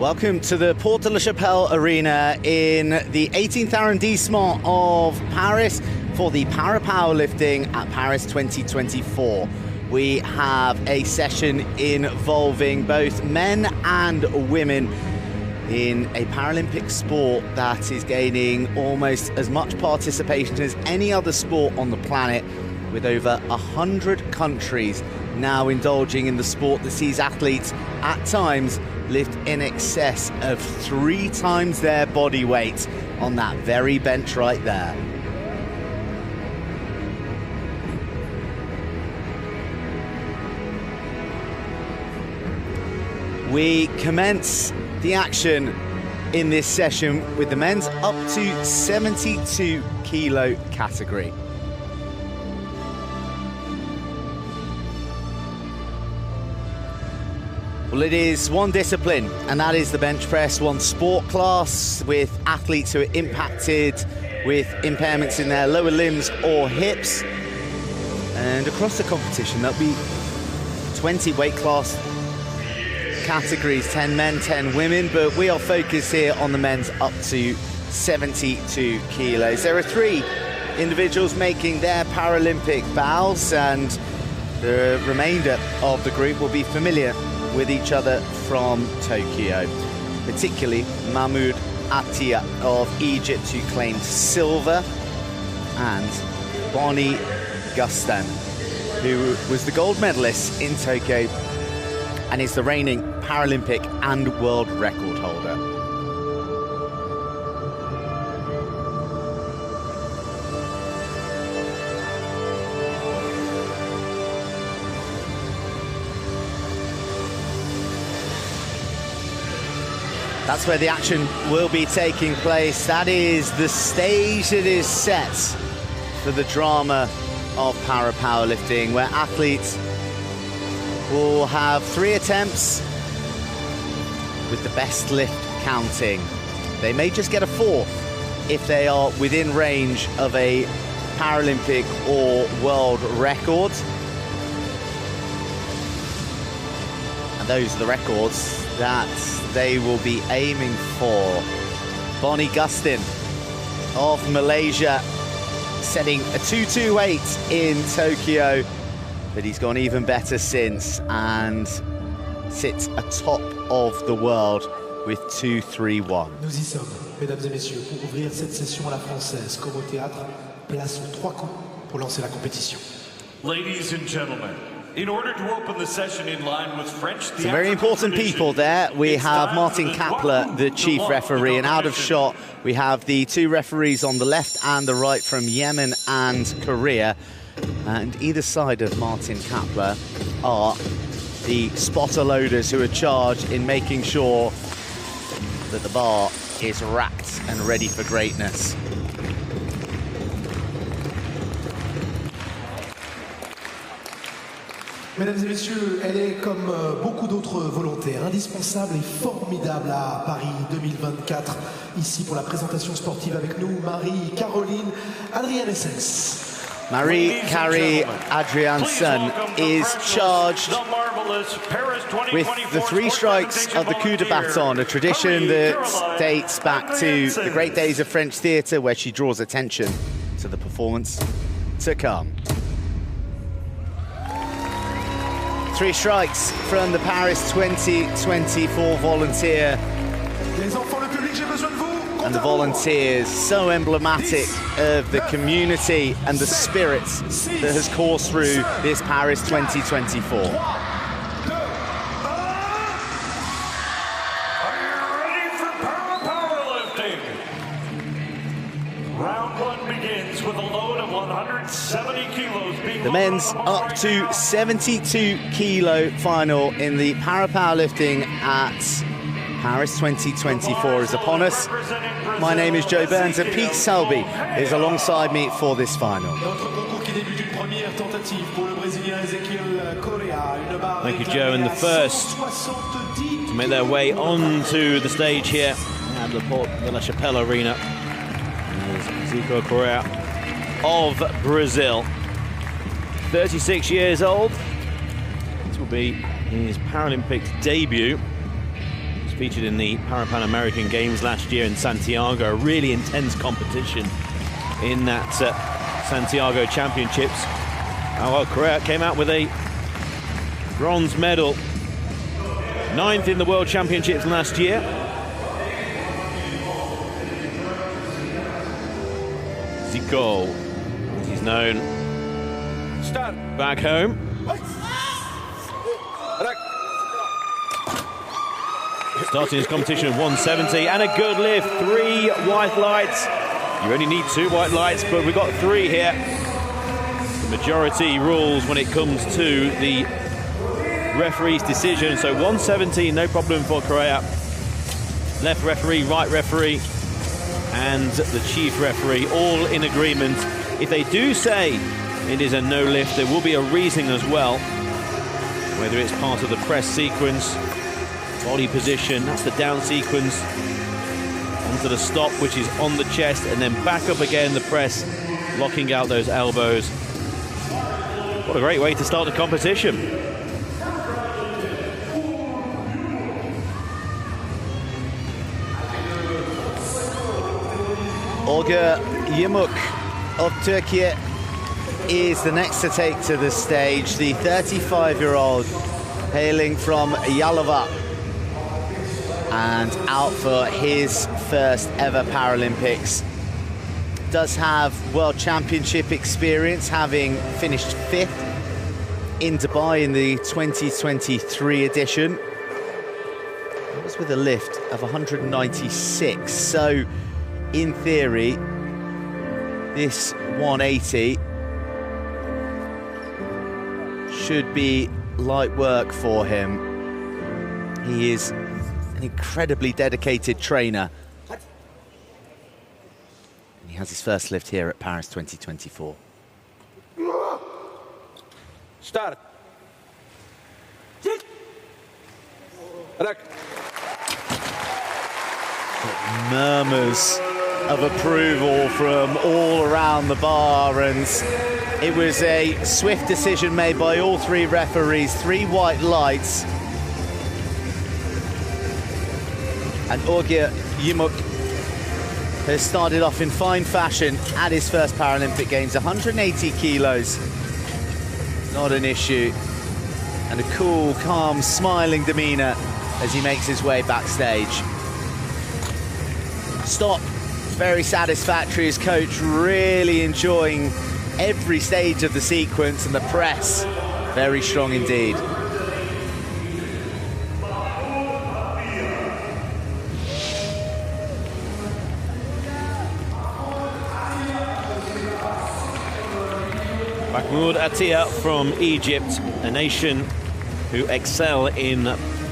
Welcome to the Porte de la Chapelle Arena in the 18th arrondissement of Paris for the Powerlifting at Paris 2024. We have a session involving both men and women in a Paralympic sport that is gaining almost as much participation as any other sport on the planet, with over 100 countries now indulging in the sport that sees athletes at times lift in excess of 3 times their body weight on that very bench right there. We commence the action in this session with the men's up to 72 kilo category. Well, it is one discipline, and that is the bench press, one sport class with athletes who are impacted with impairments in their lower limbs or hips. And across the competition, there'll be 20 weight class categories, 10 men, 10 women, but we are focused here on the men's up to 72 kilos. There are 3 individuals making their Paralympic bows, and the remainder of the group will be familiar with each other from Tokyo, particularly Mahmoud Attia of Egypt, who claimed silver, and Bonnie Gustin, who was the gold medalist in Tokyo and is the reigning Paralympic and world record holder. That's where the action will be taking place. That is the stage that is set for the drama of powerlifting, where athletes will have 3 attempts with the best lift counting. They may just get a 4th if they are within range of a Paralympic or world record. And those are the records that they will be aiming for. Bonnie Gustin of Malaysia setting a 228 in Tokyo, but he's gone even better since and sits atop of the world with 231. Nous y sommes, mesdames et messieurs, pour ouvrir cette session à la française. Comme au théâtre, place aux 3 coups pour lancer la compétition. Ladies and gentlemen, in order to open the session in line with French, some very important people there. We have Martin Kapler, the chief referee, and out of shot we have the 2 referees on the left and the right from Yemen and Korea. And either side of Martin Kapler are the spotter loaders who are charged in making sure that the bar is racked and ready for greatness. Mesdames et messieurs, elle est comme beaucoup d'autres volontaires, indispensable et formidable à Paris 2024. Ici pour la présentation sportive avec nous, Marie-Caroline Adriansens. Marie-Carrie Adriansson is charged with the 3 strikes of the coup de baton, a tradition that dates back to the great days of French theatre, where she draws attention to the performance to come. 3 strikes from the Paris 2024 volunteer. And the volunteers, so emblematic of the community and the spirit that has coursed through this Paris 2024. Are you ready for powerlifting? Round 1 begins with a load of 170 kilos being... The men's up to 72 kilo final in the Powerlifting at Paris 2024 is upon us. My name is Joe Burns, and Pete Selby is alongside me for this final. Thank you, Joe. And the first to make their way onto the stage here at the Porte de la Chapelle Arena is Zico Correa of Brazil. 36 years old. This will be his Paralympic debut. was featured in the Paralympic Games last year in Santiago. A really intense competition in that Santiago Championships. Oh, well, Correa came out with a bronze medal. 9th in the World Championships last year. Zico, as he's known back home. Starting his competition at 170, and a good lift. 3 white lights. You only need 2 white lights, but we've got 3 here. The majority rules when it comes to the referee's decision. So 170, no problem for Correa. Left referee, right referee, and the chief referee all in agreement. If they do say it is a no lift, there will be a reasoning as well, whether it's part of the press sequence, body position, that's the down sequence, onto the stop, which is on the chest, and then back up again, the press, locking out those elbows. What a great way to start the competition. Olga Yamuk of Turkey is the next to take to the stage. The 35-year-old hailing from Yalova and out for his first ever Paralympics. Does have World Championship experience, having finished 5th in Dubai in the 2023 edition. It was with a lift of 196. So, in theory, this 180 should be light work for him. He is an incredibly dedicated trainer. And he has his first lift here at Paris 2024. Start. Murmurs of approval from all around the bar, and it was a swift decision made by all 3 referees. 3 white lights. And Orgia Yumuk has started off in fine fashion at his first Paralympic Games. 180 kilos, not an issue. And a cool, calm, smiling demeanor as he makes his way backstage. Stop, very satisfactory. His coach really enjoying every stage of the sequence, and the press, very strong indeed. Mahmoud Attia from Egypt, a nation who excel in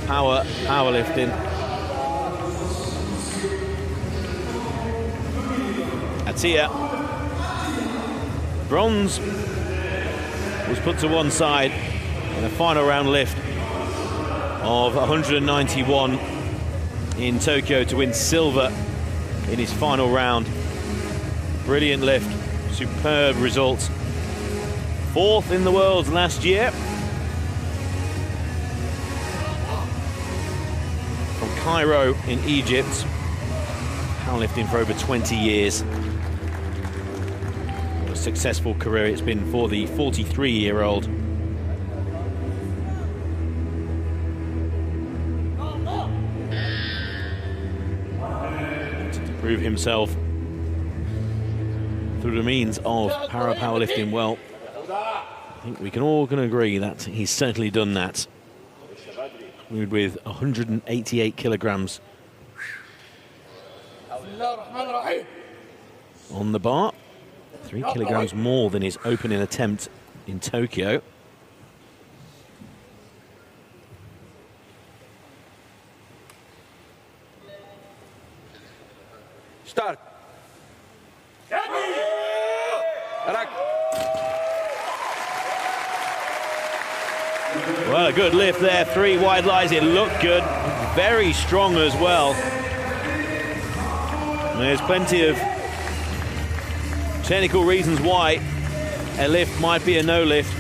powerlifting. Attia, bronze was put to one side in a final round lift of 191 in Tokyo to win silver in his final round. Brilliant lift, superb results. 4th in the world last year. From Cairo in Egypt, powerlifting for over 20 years. What a successful career it's been for the 43-year-old. To prove himself through the means of powerlifting. Well, I think we can all agree that he's certainly done that. With 188 kilograms on the bar. 3 kilograms more than his opening attempt in Tokyo. Start. Well, a good lift there, 3 wide lies, it looked good, very strong as well. And there's plenty of technical reasons why a lift might be a no lift,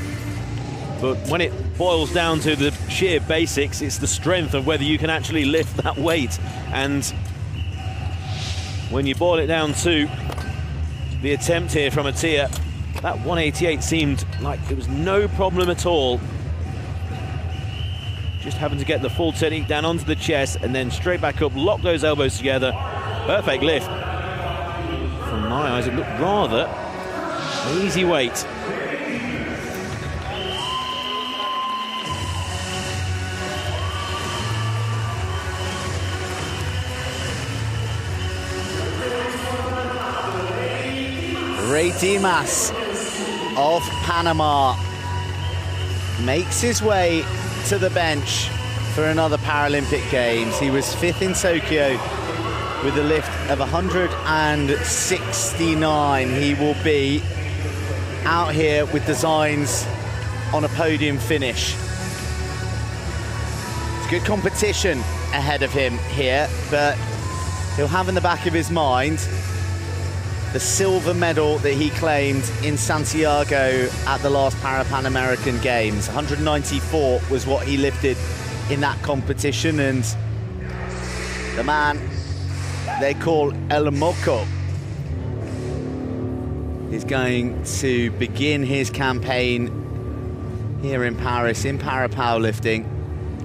but when it boils down to the sheer basics. It's the strength of whether you can actually lift that weight. And when you boil it down to the attempt here from Attia, that 188 seemed like it was no problem at all. Just having to get the full technique down onto the chest and then straight back up, lock those elbows together. Perfect lift. From my eyes, it looked rather easy weight. Rey Dimas of Panama makes his way to the bench for another Paralympic Games. He was 5th in Tokyo with a lift of 169. He will be out here with designs on a podium finish. It's good competition ahead of him here, but he'll have in the back of his mind the silver medal that he claimed in Santiago at the last Pan American Games. 194 was what he lifted in that competition, and the man they call El Moco is going to begin his campaign here in Paris in para-powerlifting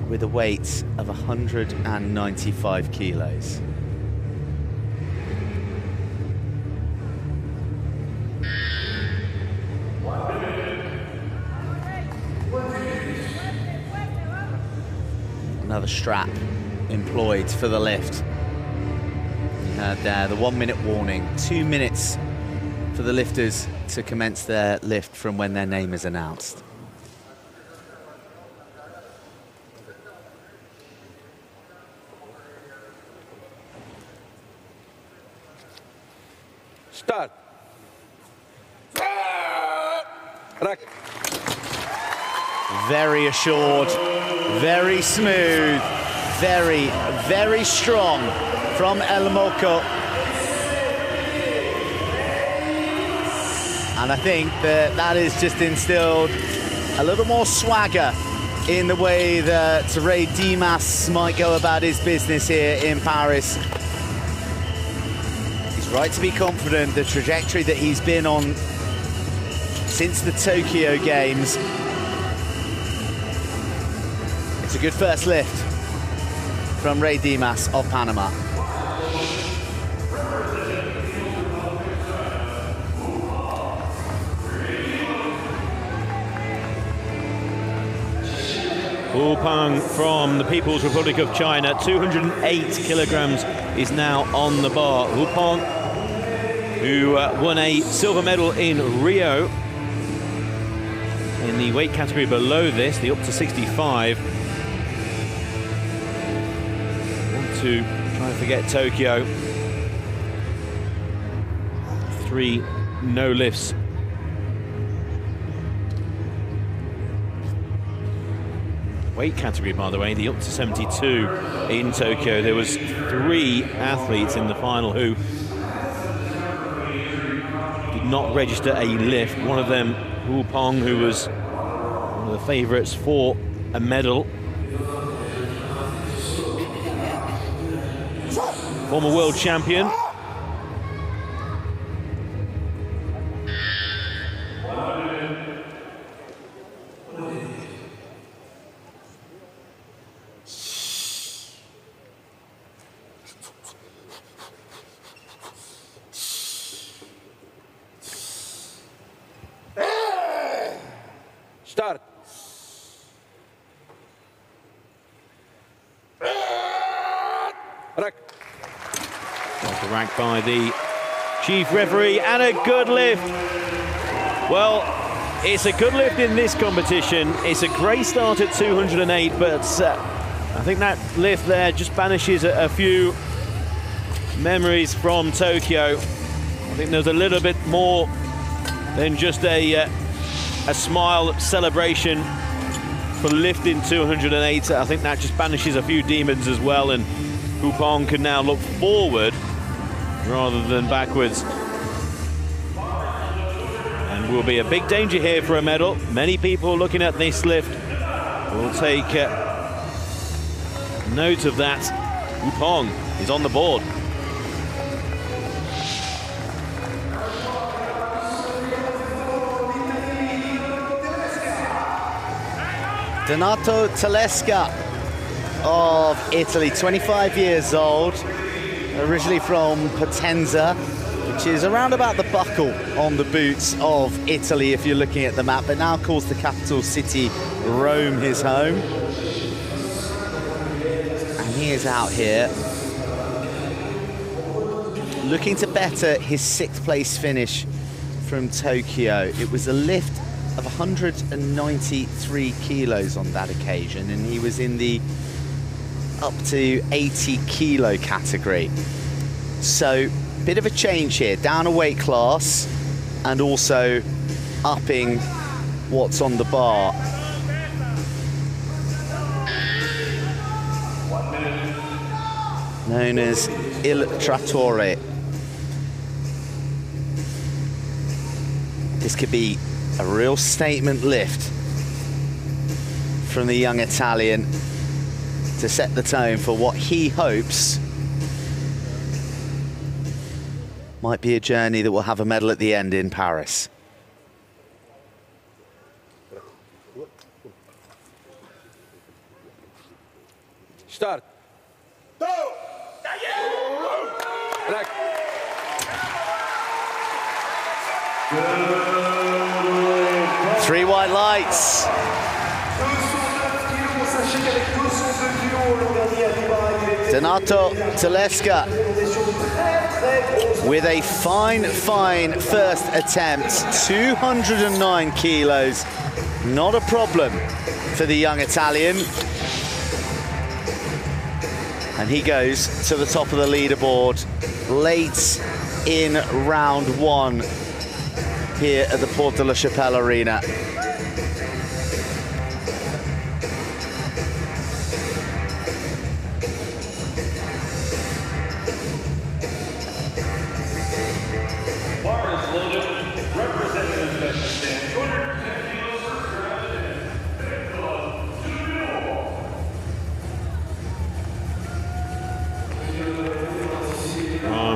with a weight of 195 kilos. Another strap employed for the lift. You heard there the 1 minute warning, 2 minutes for the lifters to commence their lift from when their name is announced. Start. Rack. Very assured, very smooth, very, very strong from El Moco. And I think that has just instilled a little more swagger in the way that Rey Dimas might go about his business here in Paris. He's right to be confident. The trajectory that he's been on since the Tokyo Games, it's a good first lift from Rey Dimas of Panama. Wu Peng from the People's Republic of China, 208 kilograms is now on the bar. Wu Peng, who won a silver medal in Rio in the weight category below this, the up to 65. Want to try and forget Tokyo. 3 no lifts. Weight category, by the way, the up to 72 in Tokyo. There was 3 athletes in the final who did not register a lift. One of them, Wu Peng, who was one of the favourites for a medal. Former world champion. Start. Rack. Ranked by the chief referee, and a good lift. Well, it's a good lift in this competition. It's a great start at 208, but I think that lift there just banishes a few memories from Tokyo. I think there's a little bit more than just a smile celebration for lifting 208. I think that just banishes a few demons as well, and Wu Peng can now look forward rather than backwards. And will be a big danger here for a medal. Many people looking at this lift We'll take note of that. Upong is on the board. Donato Telesca of Italy, 25 years old, originally from Potenza, which is around about the buckle on the boots of Italy if you're looking at the map, but now calls the capital city Rome his home. And he is out here looking to better his 6th place finish from Tokyo. It was a lift of 193 kilos on that occasion, and he was in the up to 80 kilo category. So bit of a change here, down a weight class and also upping what's on the bar. Known as Il Trattore. This could be a real statement lift from the young Italian to set the tone for what he hopes might be a journey that will have a medal at the end in Paris. Start. Go! 3 white lights. Donato Telesca with a fine first attempt, 209 kilos, not a problem for the young Italian. And he goes to the top of the leaderboard late in round 1 here at the Porte de la Chapelle Arena.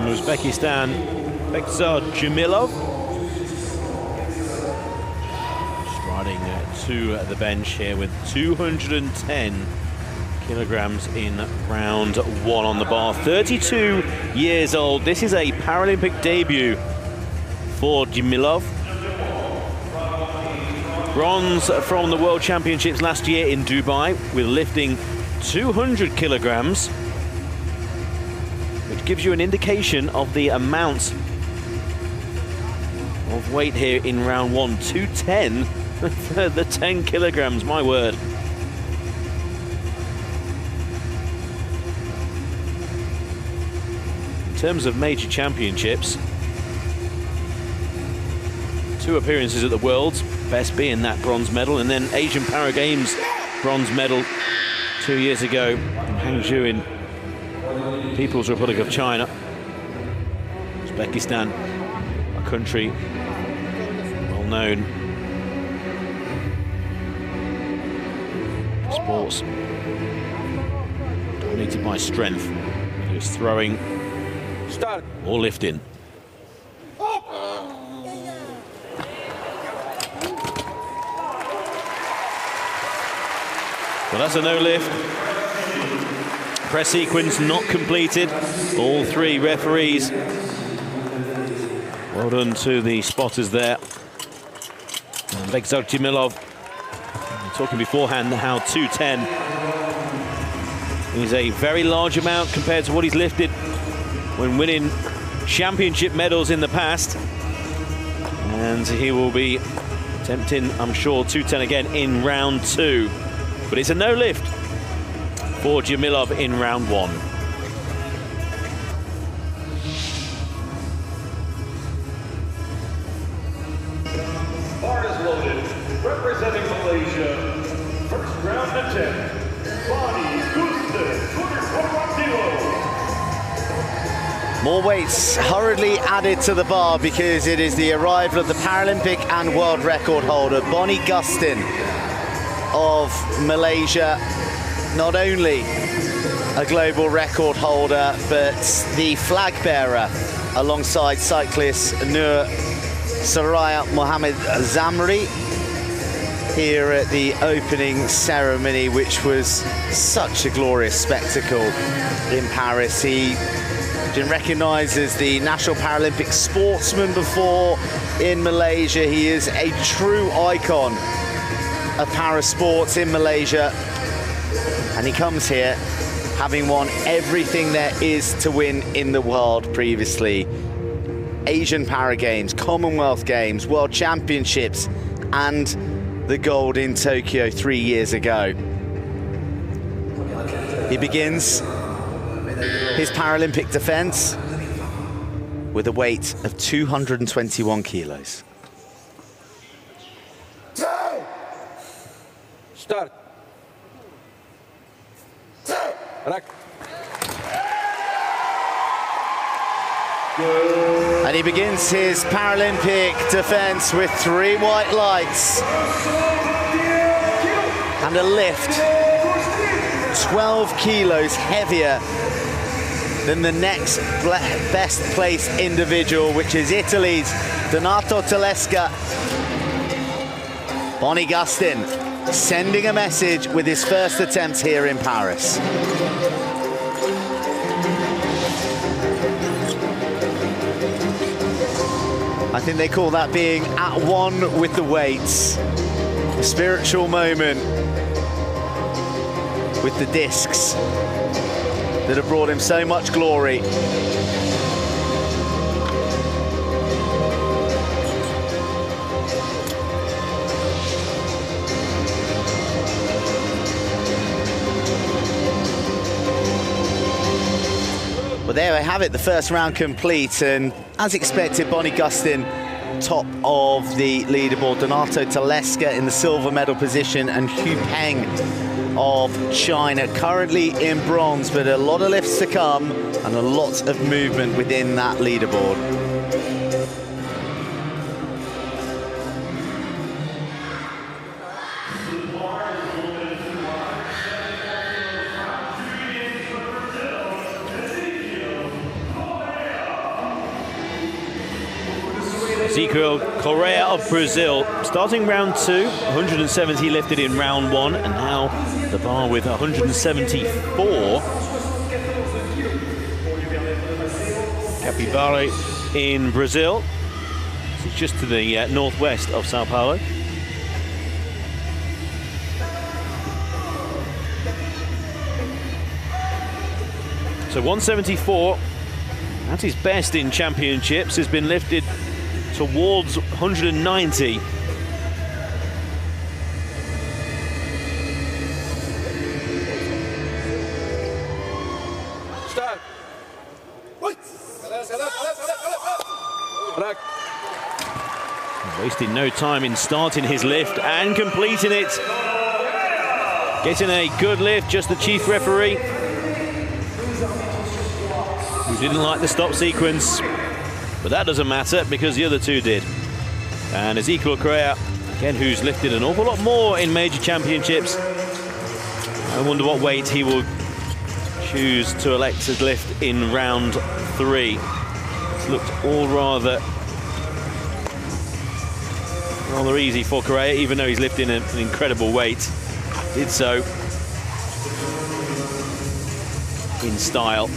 Uzbekistan, Bekzad Jamilov. Striding to the bench here with 210 kilograms in round 1 on the bar. 32 years old. This is a Paralympic debut for Jamilov. Bronze from the World Championships last year in Dubai with lifting 200 kilograms. Which gives you an indication of the amount of weight here in round 1. 210 for the 10 kilograms, my word. In terms of major championships, 2 appearances at the Worlds, best being that bronze medal, and then Asian Para Games bronze medal 2 years ago in Hangzhou in People's Republic of China. Uzbekistan, a country well known for sports dominated by strength. Whether it's throwing or lifting. Well, that's a no lift. Press sequence not completed. All 3 referees. Well done to the spotters there. And Bekzad Jamilov, talking beforehand how 210 is a very large amount compared to what he's lifted when winning championship medals in the past. And he will be attempting, I'm sure, 210 again in round 2. But it's a no lift for Jamilov in round 1. Bar is loaded. Representing Malaysia, first round attempt, Body Gusten, 241 kilos. More weights hurriedly added to the bar because it is the arrival of the Paralympic and world record holder, Bonnie Gustin. of Malaysia, not only a global record holder, but the flag bearer alongside cyclist Nur Saraya Mohammed Zamri here at the opening ceremony, which was such a glorious spectacle in Paris. He been recognised as the National Paralympic Sportsman before in Malaysia. He is a true icon of para-sports in Malaysia, and he comes here having won everything there is to win in the world previously. Asian Para Games, Commonwealth Games, World Championships, and the gold in Tokyo 3 years ago. He begins his Paralympic defense with a weight of 221 kilos. Start. Rack. And he begins his Paralympic defense with 3 white lights and a lift 12 kilos heavier than the next best placed individual, which is Italy's Donato Tedesca. Bonnie Gustin sending a message with his first attempt here in Paris. I think they call that being at one with the weights. A spiritual moment with the discs that have brought him so much glory. Well, there we have it, the first round complete, and as expected, Bonnie Gustin top of the leaderboard. Donato Tedesca in the silver medal position, and Hu Peng of China currently in bronze, but a lot of lifts to come and a lot of movement within that leaderboard. Ezequiel Correa of Brazil, starting round 2, 170 lifted in round 1, and now the bar with 174. Capibare in Brazil. It's just to the northwest of Sao Paulo. So 174, at his best in championships, has been lifted towards 190. Start. Wasting no time in starting his lift and completing it. Getting a good lift, just the chief referee, who didn't like the stop sequence. But that doesn't matter because the other two did. And Ezequiel Correa, again, who's lifted an awful lot more in major championships. I wonder what weight he will choose to elect to lift in round 3. It's looked all rather easy for Correa, even though he's lifting an incredible weight. Did so in style.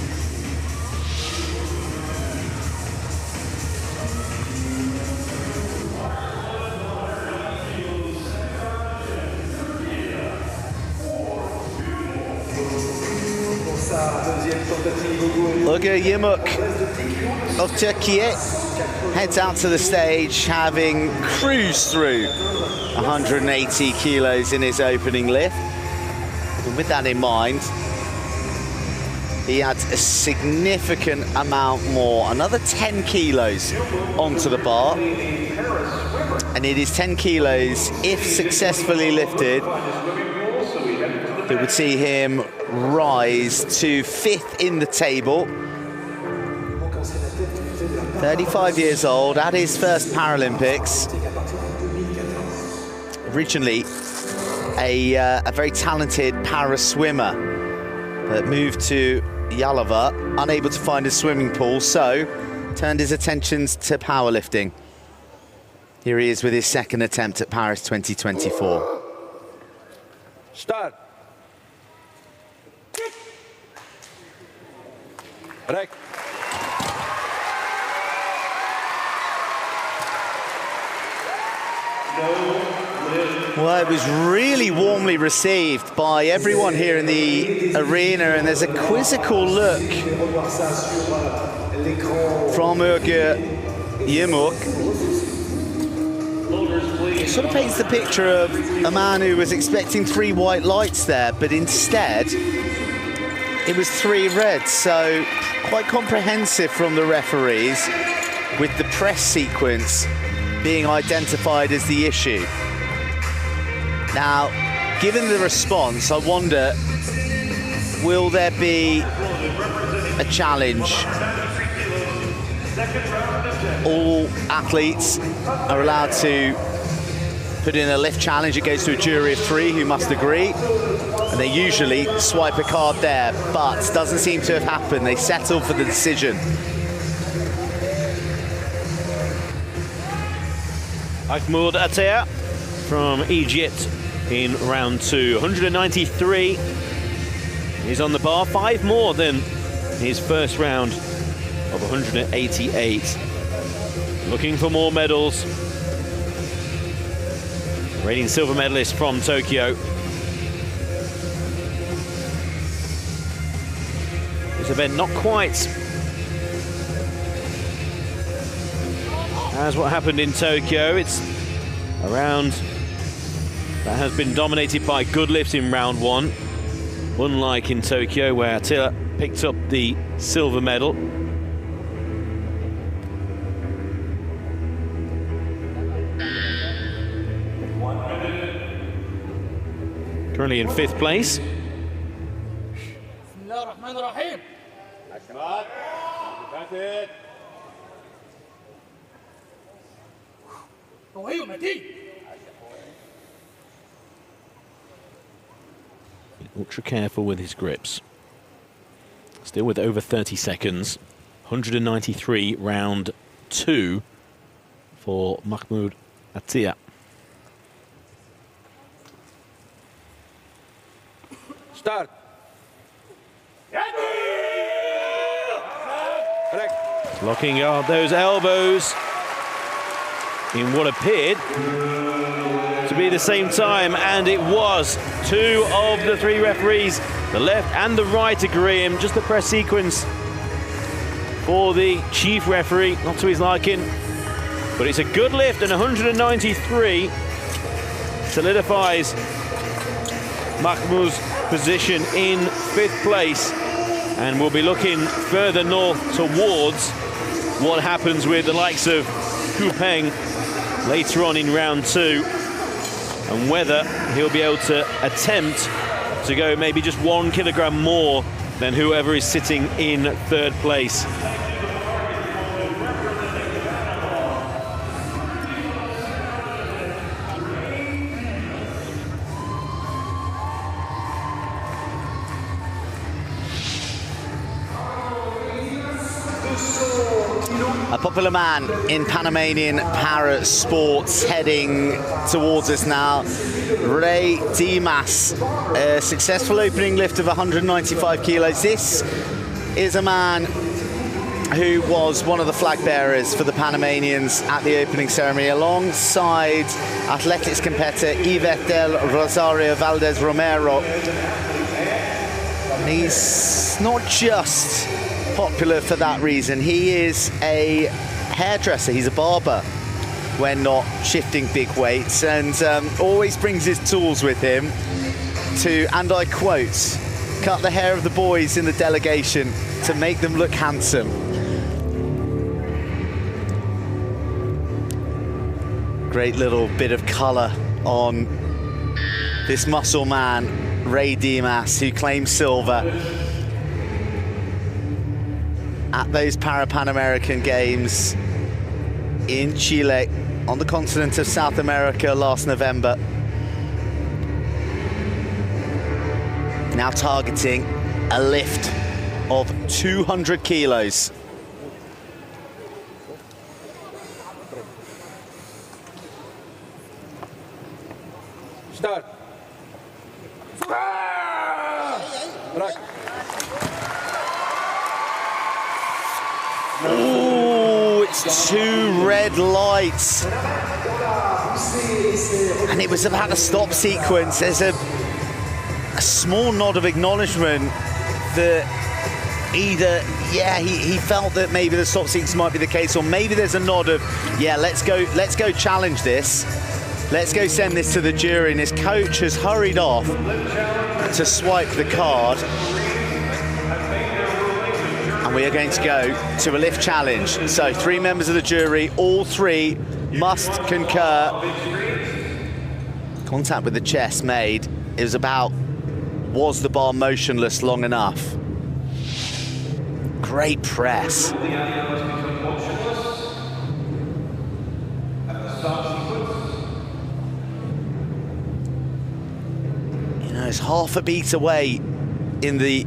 Ugur Yumuk of Turkey heads out to the stage, having cruised through 180 kilos in his opening lift. And with that in mind, he adds a significant amount more, another 10 kilos onto the bar. And it is 10 kilos, if successfully lifted, that would see him rise to 5th in the table. 35 years old, at his first Paralympics. Originally a very talented para swimmer, but moved to Yalova, unable to find a swimming pool, so turned his attentions to powerlifting. Here he is with his second attempt at Paris 2024. Start. Rek. Well, it was really warmly received by everyone here in the arena, and there's a quizzical look from Urge Yemuk. It sort of paints the picture of a man who was expecting 3 white lights there, but instead it was 3 reds, so quite comprehensive from the referees, with the press sequence being identified as the issue. Now, given the response, I wonder, will there be a challenge? All athletes are allowed to put in a lift challenge. It goes to a jury of 3 who must agree, and they usually swipe a card there, but doesn't seem to have happened. They settle for the decision. Mahmoud Atia from Egypt in round 2. 193. He's on the bar, 5 more than his first round of 188. Looking for more medals. Reigning silver medalist from Tokyo. This event not quite as what happened in Tokyo. It's a round that has been dominated by good lifts in round 1, unlike in Tokyo, where Attila picked up the silver medal. Currently in 5th place. Ultra careful with his grips. Still with over 30 seconds. 193 round 2 for Mahmoud Atia. Start. Locking out those elbows in what appeared to be the same time, and it was. 2 of the 3 referees, the left and the right, agreeing. Just the press sequence for the chief referee, not to his liking, but it's a good lift, and 193 solidifies Mahmoud's position in 5th place, and we'll be looking further north towards what happens with the likes of Ku Peng later on in round 2, and whether he'll be able to attempt to go maybe just 1 kilogram more than whoever is sitting in 3rd place. A popular man in Panamanian para sports heading towards us now. Ray Dimas, a successful opening lift of 195 kilos. This is a man who was one of the flag bearers for the Panamanians at the opening ceremony, alongside athletics competitor Yvette del Rosario Valdez Romero. He's not just popular for that reason. He is a hairdresser, he's a barber when not shifting big weights, and always brings his tools with him to, and I quote, cut the hair of the boys in the delegation to make them look handsome. Great little bit of colour on this muscle man, Ray Dimas, who claimed silver at those Pan American Games in Chile on the continent of South America last November. Now targeting a lift of 200 kilos. Start. Oh, it's 2 red lights. And it was about the stop sequence. There's a small nod of acknowledgement that either, yeah, he felt that maybe the stop sequence might be the case, or maybe there's a nod of, yeah, let's go challenge this. Let's go send this to the jury. And his coach has hurried off to swipe the card. And we are going to go to a lift challenge. So 3 members of the jury, all 3 must concur. Contact with the chest made. It was about, was the bar motionless long enough? Great press. You know, it's half a beat away in the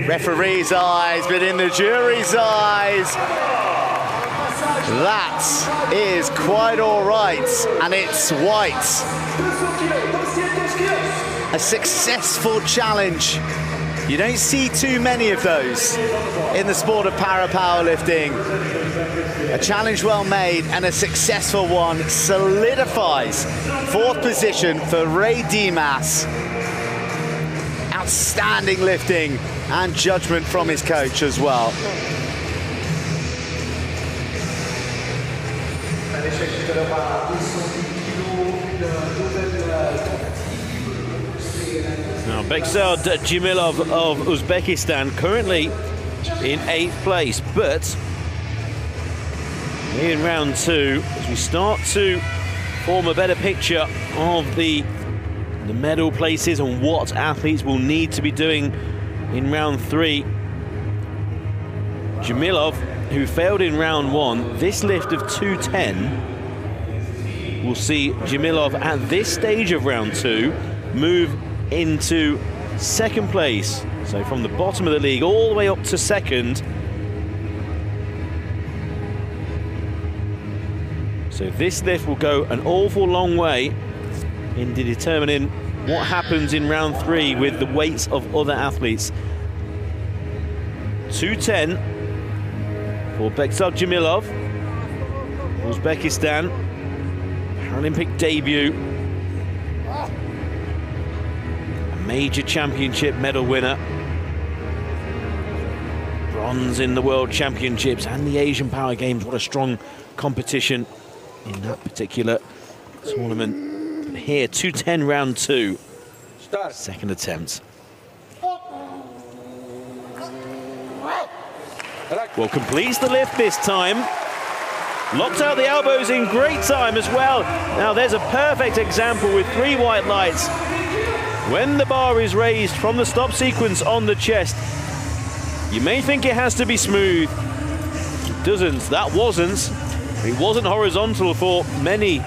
referee's eyes, but in the jury's eyes, that is quite all right, and it's white. A successful challenge. You don't see too many of those in the sport of para-powerlifting. A challenge well made and a successful one solidifies 4th position for Ray Dimas. Outstanding lifting and judgment from his coach as well. Now, Beksad Jamilov of Uzbekistan currently in 8th place, but in round 2, as we start to form a better picture of the medal places and what athletes will need to be doing in round 3. Jamilov, who failed in round 1, this lift of 210 will see Jamilov at this stage of round 2 move into 2nd place. So from the bottom of the league all the way up to 2nd. So this lift will go an awful long way into determining what happens in round 3 with the weights of other athletes. 210 for Beksad Jamilov, Uzbekistan, Paralympic debut, a major championship medal winner, bronze in the World Championships and the Asian Power Games. What a strong competition in that particular tournament. Here, 210 round 2. Start. 2nd attempt. Well, completes the lift this time. Locked out the elbows in great time as well. Now there's a perfect example with 3 white lights. When the bar is raised from the stop sequence on the chest, you may think it has to be smooth. It doesn't. That wasn't. It wasn't horizontal for many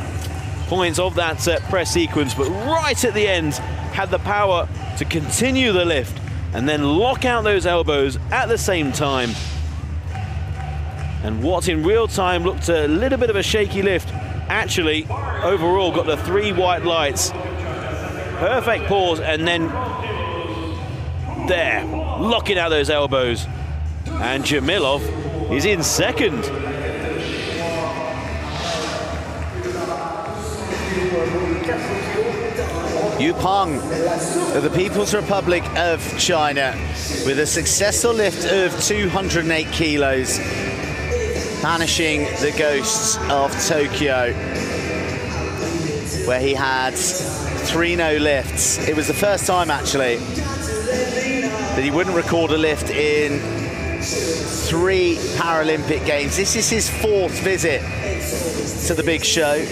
points of that press sequence, but right at the end had the power to continue the lift and then lock out those elbows at the same time. And what in real time looked a little bit of a shaky lift, actually overall got the 3 white lights. Perfect pause, and then there, locking out those elbows. And Jamilov is in 2nd. Yupeng of the People's Republic of China with a successful lift of 208 kilos, banishing the ghosts of Tokyo, where he had 3 no lifts. It was the first time actually that he wouldn't record a lift in 3 Paralympic Games. This is his 4th visit to the big show.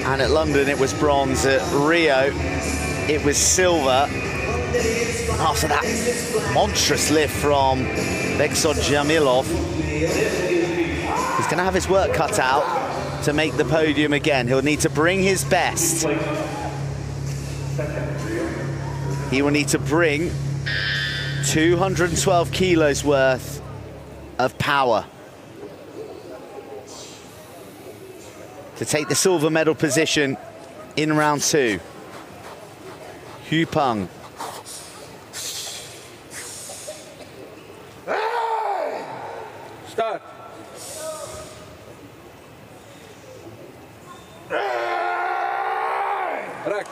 And at London it was bronze, at Rio it was silver. After that monstrous lift from Beksad Jamilov, he's going to have his work cut out to make the podium again. He'll need to bring his best. he will need to bring 212 kilos worth of power to take the silver medal position in round 2. Hu Peng. Start. Rack.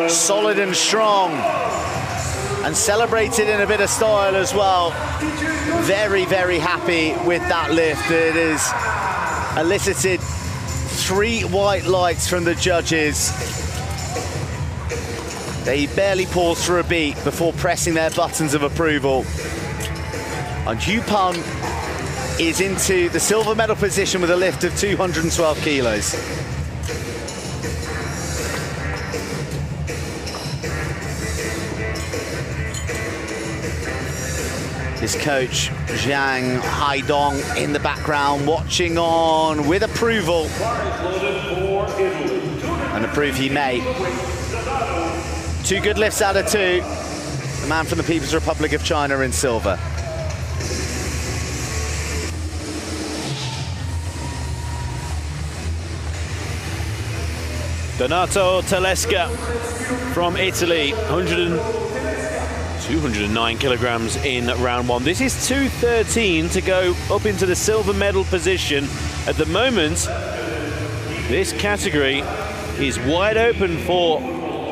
Solid and strong, and celebrated in a bit of style as well. Very, very happy with that lift. It has elicited 3 white lights from the judges. They barely paused for a beat before pressing their buttons of approval. And Hu Peng is into the silver medal position with a lift of 212 kilos. His coach, Zhang Haidong, in the background, watching on with approval. And approve he may. 2 good lifts out of 2. The man from the People's Republic of China in silver. Donato Tedesca from Italy, 209 kilograms in round 1. This is 213 to go up into the silver medal position. At the moment, this category is wide open for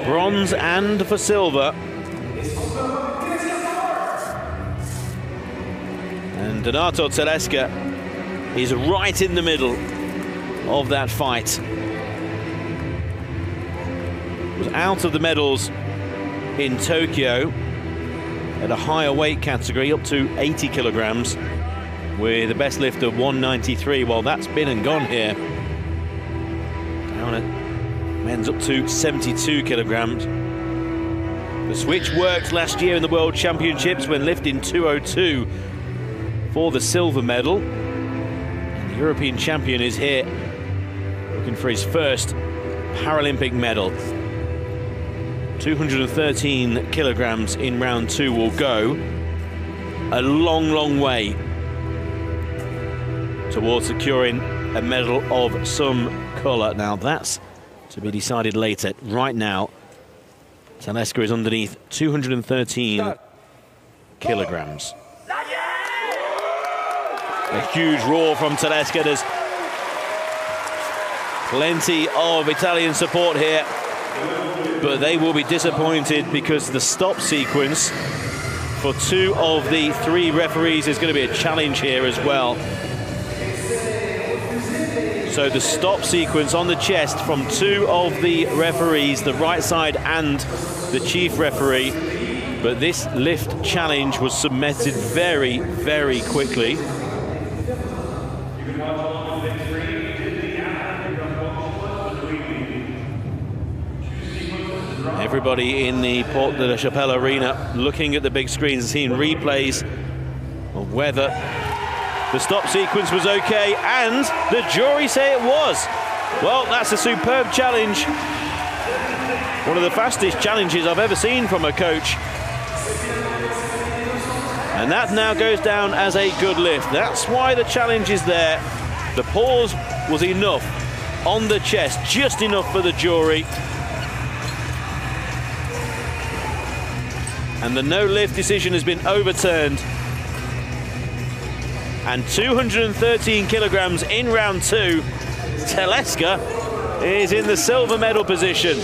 bronze and for silver. And Donato Tedesca is right in the middle of that fight. Was out of the medals in Tokyo at a higher weight category, up to 80 kilograms, with the best lift of 193. Well, that's been and gone here. Down at men's up to 72 kilograms. The switch worked last year in the World Championships when lifting 202 for the silver medal. And the European champion is here, looking for his first Paralympic medal. 213 kilograms in round 2 will go a long, long way towards securing a medal of some colour. Now that's to be decided later. Right now, Tedesca is underneath 213 kilograms. A huge roar from Tedesca. There's plenty of Italian support here, but they will be disappointed because the stop sequence for 2 of the 3 referees is going to be a challenge here as well. So the stop sequence on the chest from 2 of the referees, the right side and the chief referee. But this lift challenge was submitted very, very quickly. Everybody in the Porte de la Chapelle arena looking at the big screens and seeing replays of whether the stop sequence was okay, and the jury say it was. Well, that's a superb challenge. One of the fastest challenges I've ever seen from a coach. And that now goes down as a good lift. That's why the challenge is there. The pause was enough on the chest, just enough for the jury. And the no-lift decision has been overturned. And 213 kilograms in round 2. Tedesca is in the silver medal position.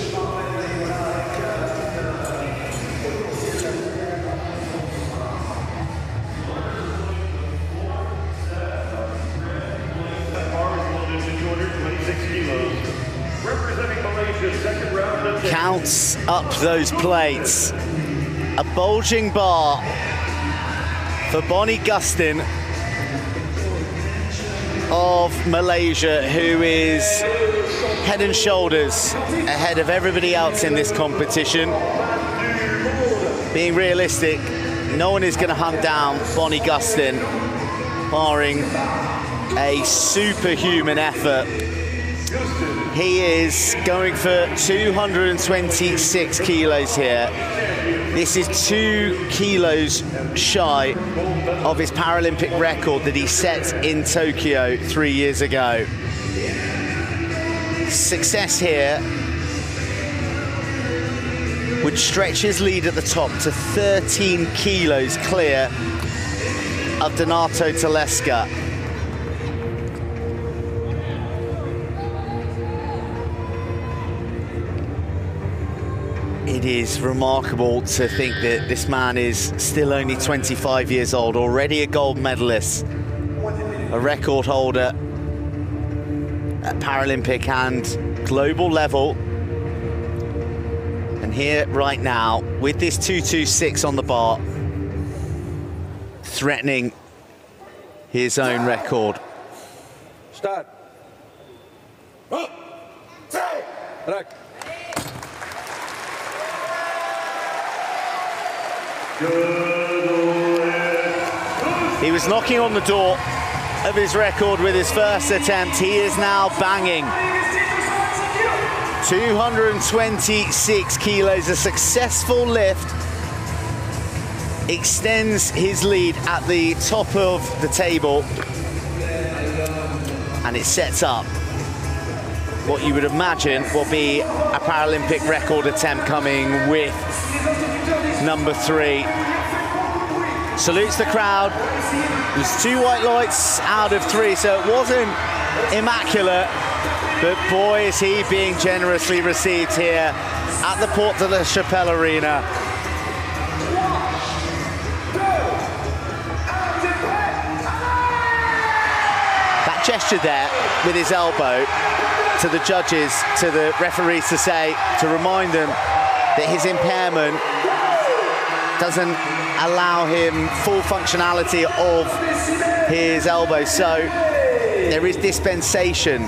Counts up those plates. A bulging bar for Bonnie Gustin of Malaysia, who is head and shoulders ahead of everybody else in this competition. Being realistic, no one is going to hunt down Bonnie Gustin, barring a superhuman effort He is going for 226 kilos here. This is 2 kilos shy of his Paralympic record that he set in Tokyo 3 years ago. Success here would stretch his lead at the top to 13 kilos clear of Donato Tedesca. It is remarkable to think that this man is still only 25 years old, already a gold medalist, a record holder at Paralympic and global level. And here right now, with this 226 on the bar, threatening his own record. Start. Right. He was knocking on the door of his record with his first attempt. He is now banging 226 kilos. A successful lift extends his lead at the top of the table, and it sets up what you would imagine will be a Paralympic record attempt coming with number 3. Salutes the crowd. It was 2 white lights out of 3, so it wasn't immaculate, but boy is he being generously received here at the Porte de la Chapelle Arena. That gesture there with his elbow to the judges, to the referees, to say, to remind them that his impairment doesn't allow him full functionality of his elbow. So there is dispensation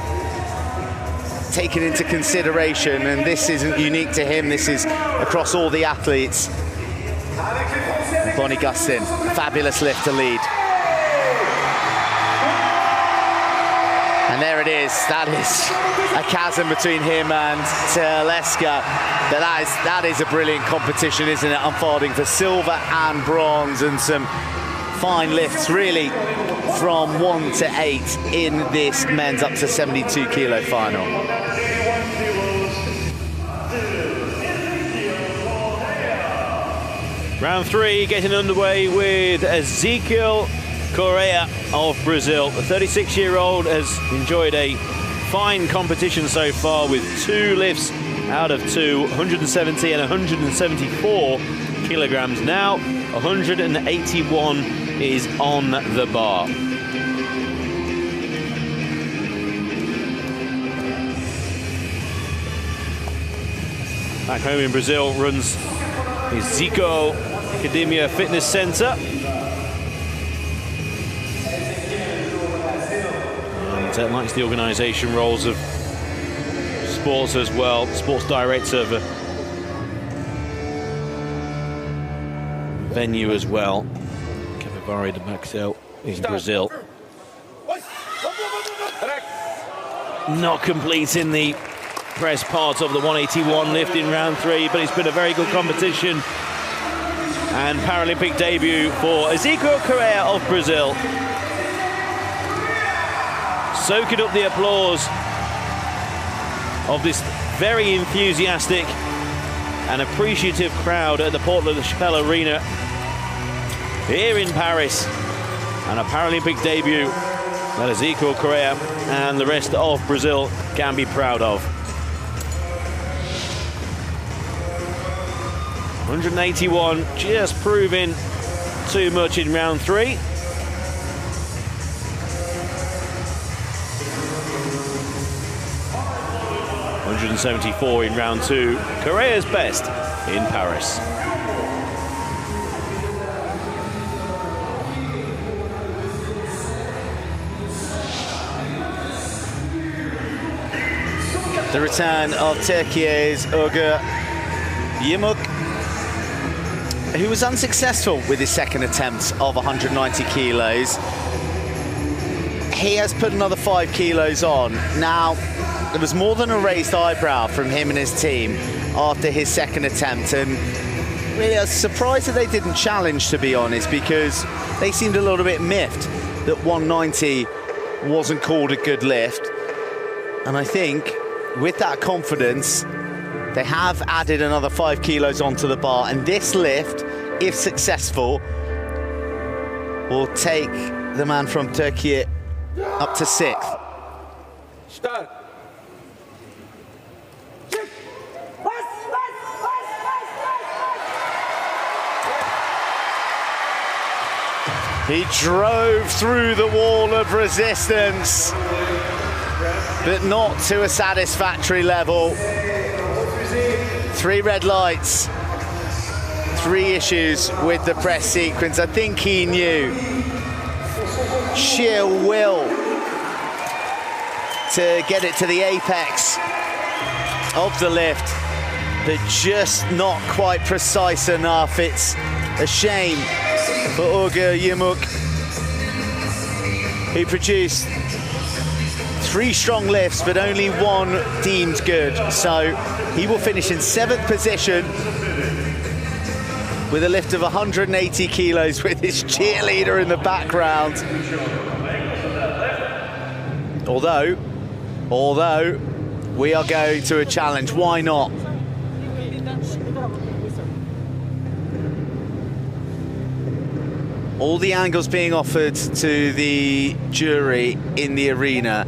taken into consideration, and this isn't unique to him, this is across all the athletes. Bonnie Gustin, fabulous lift to lead. And there it is. That is a chasm between him and Tedesca. But that is a brilliant competition, isn't it? Unfolding for silver and bronze, and some fine lifts really from 1 to 8 in this men's up to 72 kilo final. Round 3 getting underway with Ezequiel Correa of Brazil. The 36-year-old has enjoyed a fine competition so far with 2 lifts out of 2, 170 and 174 kilograms. Now 181 is on the bar. Back home in Brazil runs his Zico Academia Fitness Center. And likes the organisation roles of sports as well, sports director of a venue as well. Capivari de Maxel in Brazil. Not completing the press part of the 181 lift in round 3, but it's been a very good competition. And Paralympic debut for Ezequiel Correa of Brazil. Soaking up the applause of this very enthusiastic and appreciative crowd at the Porte de la Chapelle Arena here in Paris, and a Paralympic debut that Ezequiel Correa and the rest of Brazil can be proud of. 181, just proving too much in round 3. .174 in round 2, Correa's best in Paris. The return of Turkey's Uğur Yılmaz, who was unsuccessful with his second attempt of 190 kilos. He has put another 5 kilos on. Now, there was more than a raised eyebrow from him and his team after his second attempt, and really I was surprised that they didn't challenge, to be honest, because they seemed a little bit miffed that 190 wasn't called a good lift. And I think with that confidence, they have added another 5 kilos onto the bar, and this lift, if successful, will take the man from Turkey up to 6th. Start. He drove through the wall of resistance, but not to a satisfactory level. 3 red lights, 3 issues with the press sequence. I think he knew sheer will to get it to the apex of the lift, but just not quite precise enough. It's a shame for Uğur Yamuk, who produced 3 strong lifts, but only 1 deemed good. So he will finish in 7th position with a lift of 180 kilos with his cheerleader in the background. Although we are going to a challenge, why not? All the angles being offered to the jury in the arena,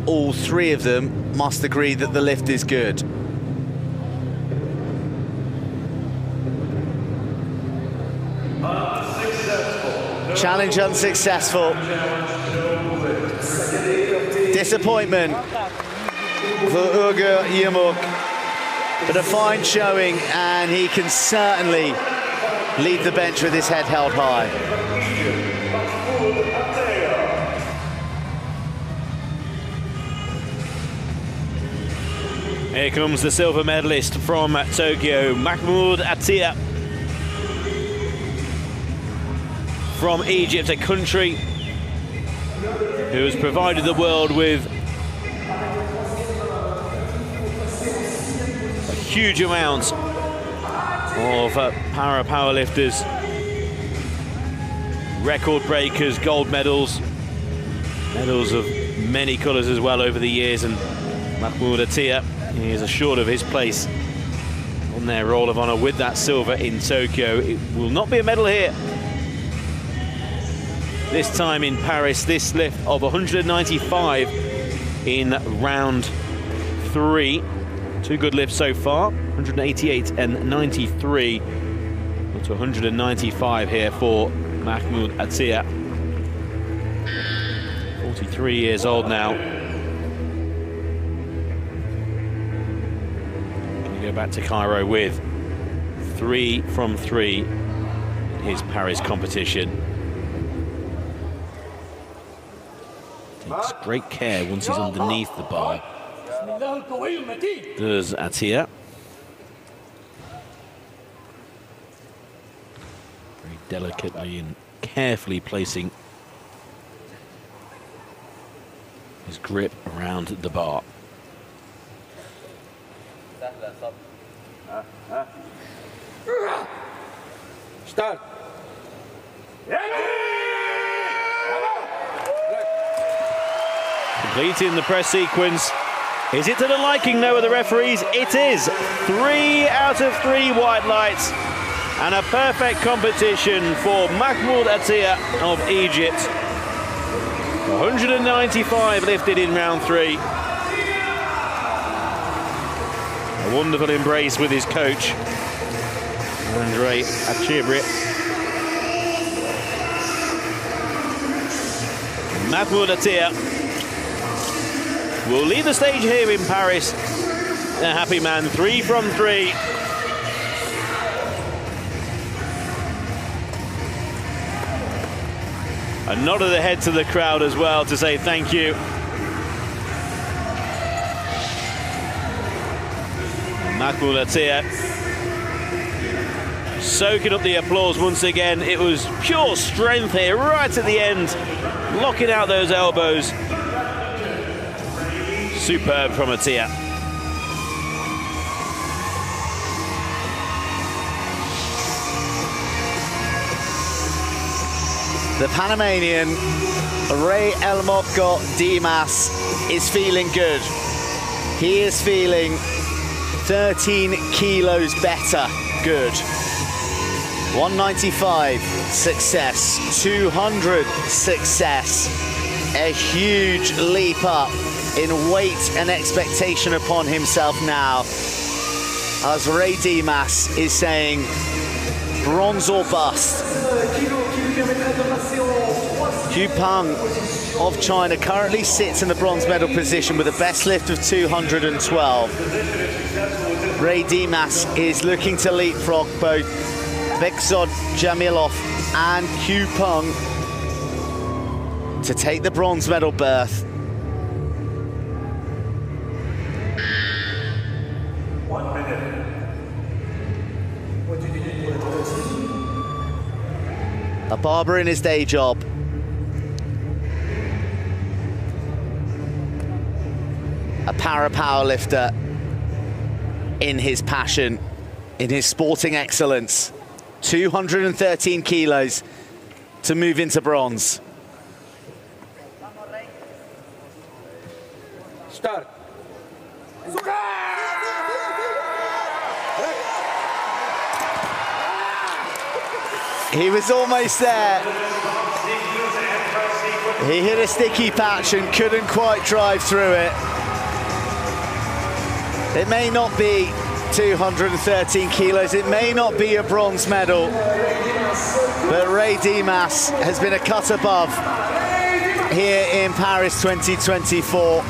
all 3 of them must agree that the lift is good. Challenge unsuccessful. Disappointment for Uğur Yamuk, but a fine showing, and he can certainly leave the bench with his head held high. Here comes the silver medalist from Tokyo, Mahmoud Attia, from Egypt, a country who has provided the world with a huge amount of powerlifters, record breakers, gold medals, medals of many colours as well over the years, and Mahmoud Attia, he is assured of his place on their roll of honour with that silver in Tokyo. It will not be a medal here this time in Paris. This lift of 195 in round 3. 2 good lifts so far, 188 and 93. Up to 195 here for Mahmoud Attia. 43 years old now. Going to go back to Cairo with 3 from 3 in his Paris competition. Takes great care once he's underneath the bar. Does Attia. Very delicately and carefully placing his grip around the bar. Start. Completing the press sequence. Is it to the liking, though, of the referees? It is. 3 out of 3 white lights. And a perfect competition for Mahmoud Attia of Egypt. 195 lifted in round 3. A wonderful embrace with his coach, Andre Achibri. Mahmoud Attia will leave the stage here in Paris. A happy man, 3 from 3. A nod of the head to the crowd as well to say thank you. Mahmoud Attia soaking up the applause once again. It was pure strength here right at the end, locking out those elbows. Superb from Attia. The Panamanian, Ray Elmocco Dimas, is feeling good. He is feeling 13 kilos better good. 195, success. 200, success. A huge leap up in weight and expectation upon himself now, as Ray Dimas is saying, bronze or bust. Xu Peng of China currently sits in the bronze medal position with a best lift of 212. Ray Dimas is looking to leapfrog both Beksod Jamilov and Xu Peng to take the bronze medal berth. A barber in his day job. A para-powerlifter in his passion, in his sporting excellence. 213 kilos to move into bronze. Start. He was almost there. He hit a sticky patch and couldn't quite drive through it. It may not be 213 kilos, it may not be a bronze medal, but Ray Dimas has been a cut above here in Paris 2024.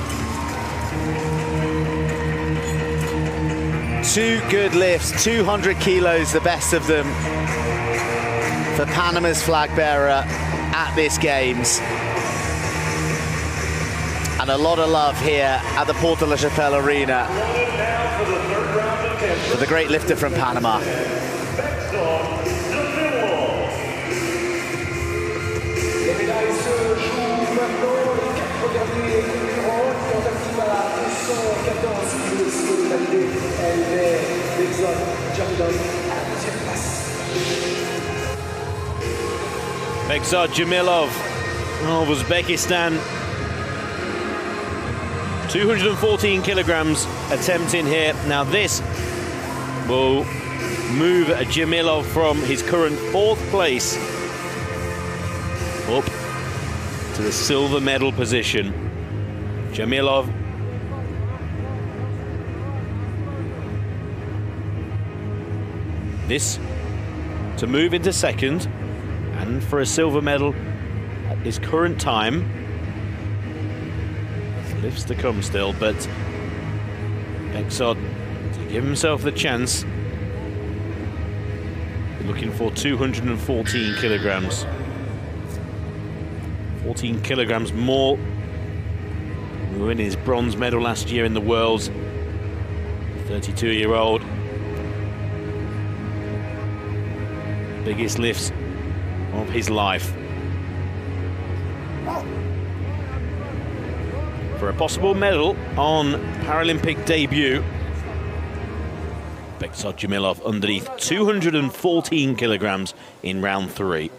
Two good lifts, 200 kilos, the best of them, for Panama's flag bearer at this Games. And a lot of love here at the Porte de la Chapelle Arena for the great lifter from Panama. Beksod Jamilov of Uzbekistan. 214 kilograms attempting here. Now this will move Jamilov from his current 4th place up to the silver medal position. Jamilov this to move into 2nd, and for a silver medal at his current time. Lifts to come still, but Beksod to give himself the chance, looking for 214 kilograms. 14 kilograms more. He won his bronze medal last year in the Worlds. 32-year-old. Biggest lifts of his life. For a possible medal on Paralympic debut, Beksod Jamilov underneath 214 kilograms in round 3.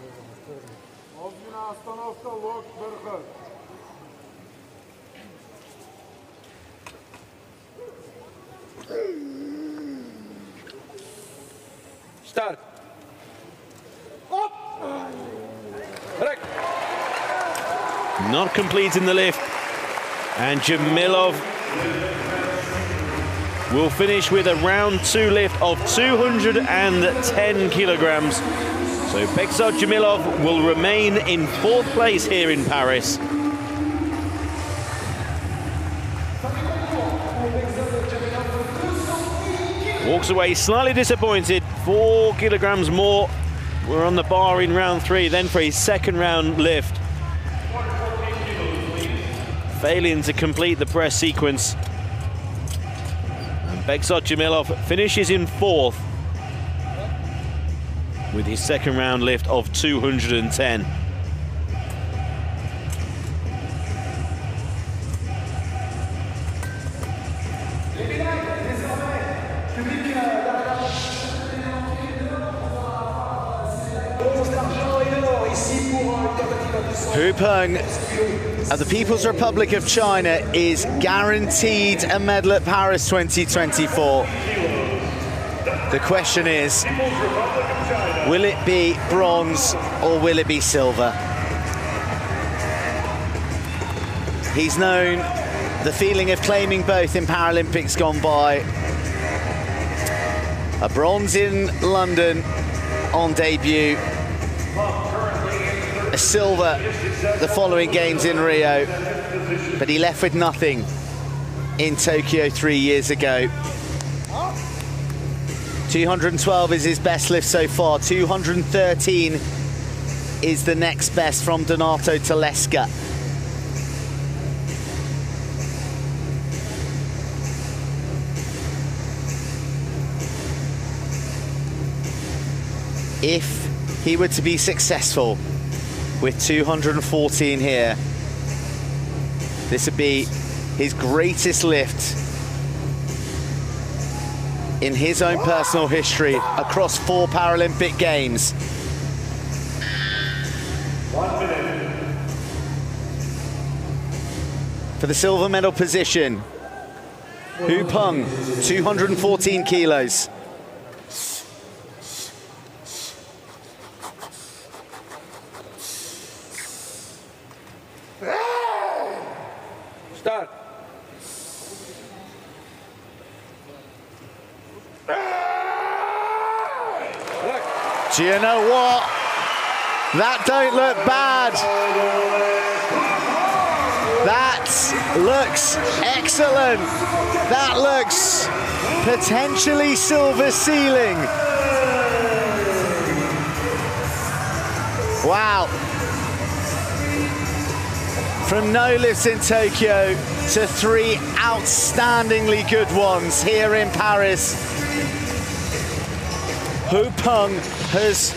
Start. Not completing the lift, and Jamilov will finish with a round 2 lift of 210 kilograms. So Beksod Jamilov will remain in 4th place here in Paris. Walks away slightly disappointed. 4 kilograms more were on the bar in round 3, then for his 2nd round lift. Failing to complete the press sequence. And Beksod Jamilov finishes in 4th with his 2nd round lift of 210. Hu Peng of the People's Republic of China is guaranteed a medal at Paris 2024. The question is, will it be bronze or will it be silver? He's known the feeling of claiming both in Paralympics gone by. A bronze in London on debut, a silver the following games in Rio, but he left with nothing in Tokyo 3 years ago. 212 is his best lift so far. 213 is the next best from Donato Tedesca. If he were to be successful with 214 here, this would be his greatest lift in his own personal history across 4 Paralympic Games. 1 minute. For the silver medal position, Hu Peng, 214 kilos. Start. Do you know what? That don't look bad. That looks excellent. That looks potentially silver ceiling. Wow. From no lifts in Tokyo to 3 outstandingly good ones here in Paris. Hu Peng has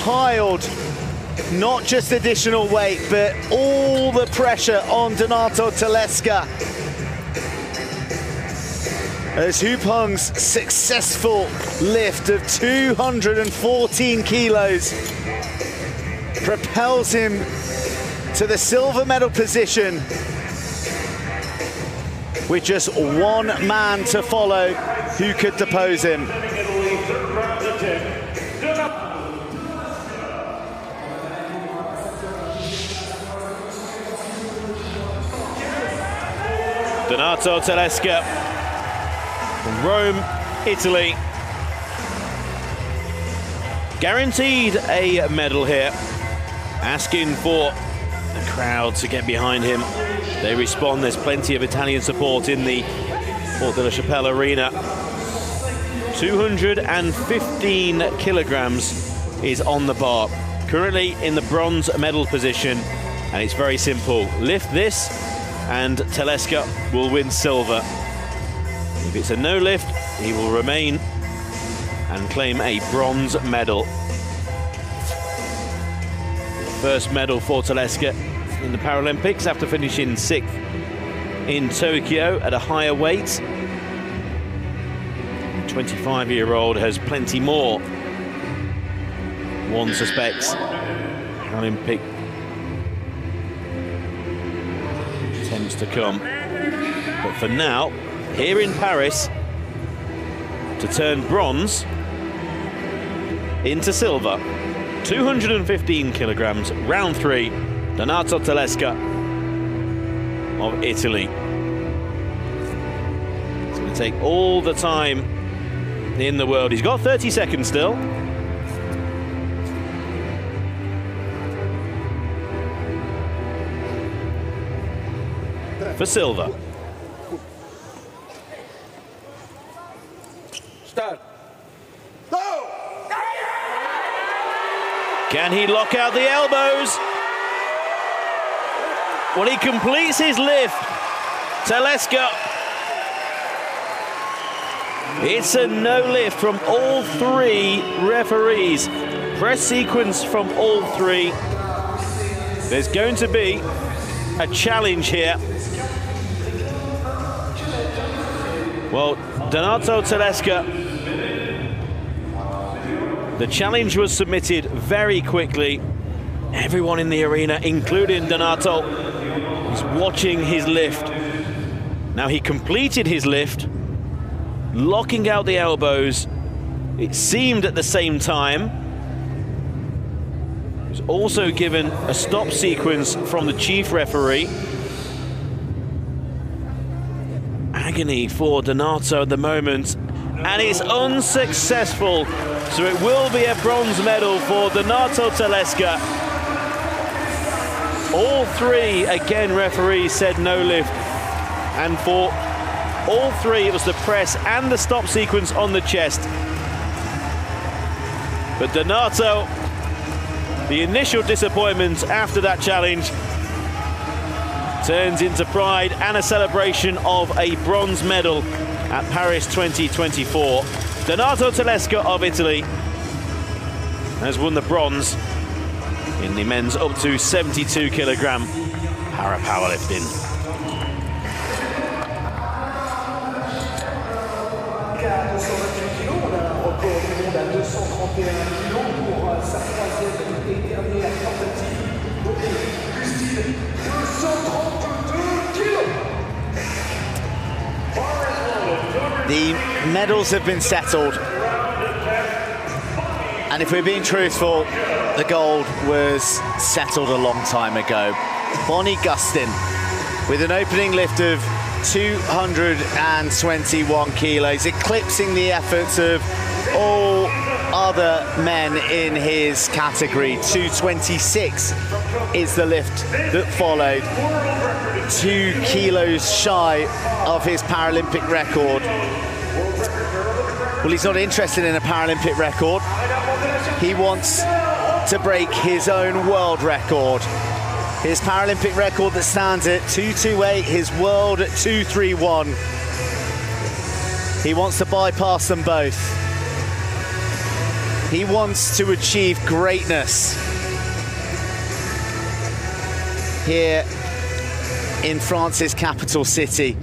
piled not just additional weight, but all the pressure on Donato Tedesca. As Hu Peng's successful lift of 214 kilos propels him to the silver medal position with just one man to follow who could depose him. Donato Tedesca from Rome, Italy. Guaranteed a medal here. Asking for the crowd to get behind him. They respond. There's plenty of Italian support in the Porte de la Chapelle arena. 215 kilograms is on the bar. Currently in the bronze medal position, and it's very simple. Lift this and Tedesca will win silver. If it's a no lift, he will remain and claim a bronze medal. First medal for Tedesca in the Paralympics after finishing 6th in Tokyo at a higher weight. The 25-year-old has plenty more, one suspects, Paralympic attempts to come. But for now, here in Paris, to turn bronze into silver. 215 kilograms, round 3, Donato Tedesca of Italy. It's going to take all the time in the world. He's got 30 seconds still. For silver. Start. Can he lock out the elbows? When he completes his lift, Tedesca. It's a no lift from all 3 referees. Press sequence from all 3. There's going to be a challenge here. Well, Donato Tedesca, the challenge was submitted very quickly. Everyone in the arena, including Donato, is watching his lift. Now he completed his lift, locking out the elbows. It seemed at the same time. He was also given a stop sequence from the chief referee. Agony for Donato at the moment, and it's unsuccessful. So it will be a bronze medal for Donato Telesca. All three, again, referees said no lift. And for all three, it was the press and the stop sequence on the chest. But Donato, the initial disappointment after that challenge, turns into pride and a celebration of a bronze medal at Paris 2024. Donato Telesca of Italy has won the bronze in the men's up to 72 kilogram para-powerlifting. The medals have been settled, and if we're being truthful, the gold was settled a long time ago. Bonnie Gustin with an opening lift of 221 kilos, eclipsing the efforts of all other men in his category. 226 is the lift that followed, 2 kilos shy of his Paralympic record. Well, he's not interested in a Paralympic record. He wants to break his own world record. His Paralympic record that stands at 228, his world at 231. He wants to bypass them both. He wants to achieve greatness here in France's capital city.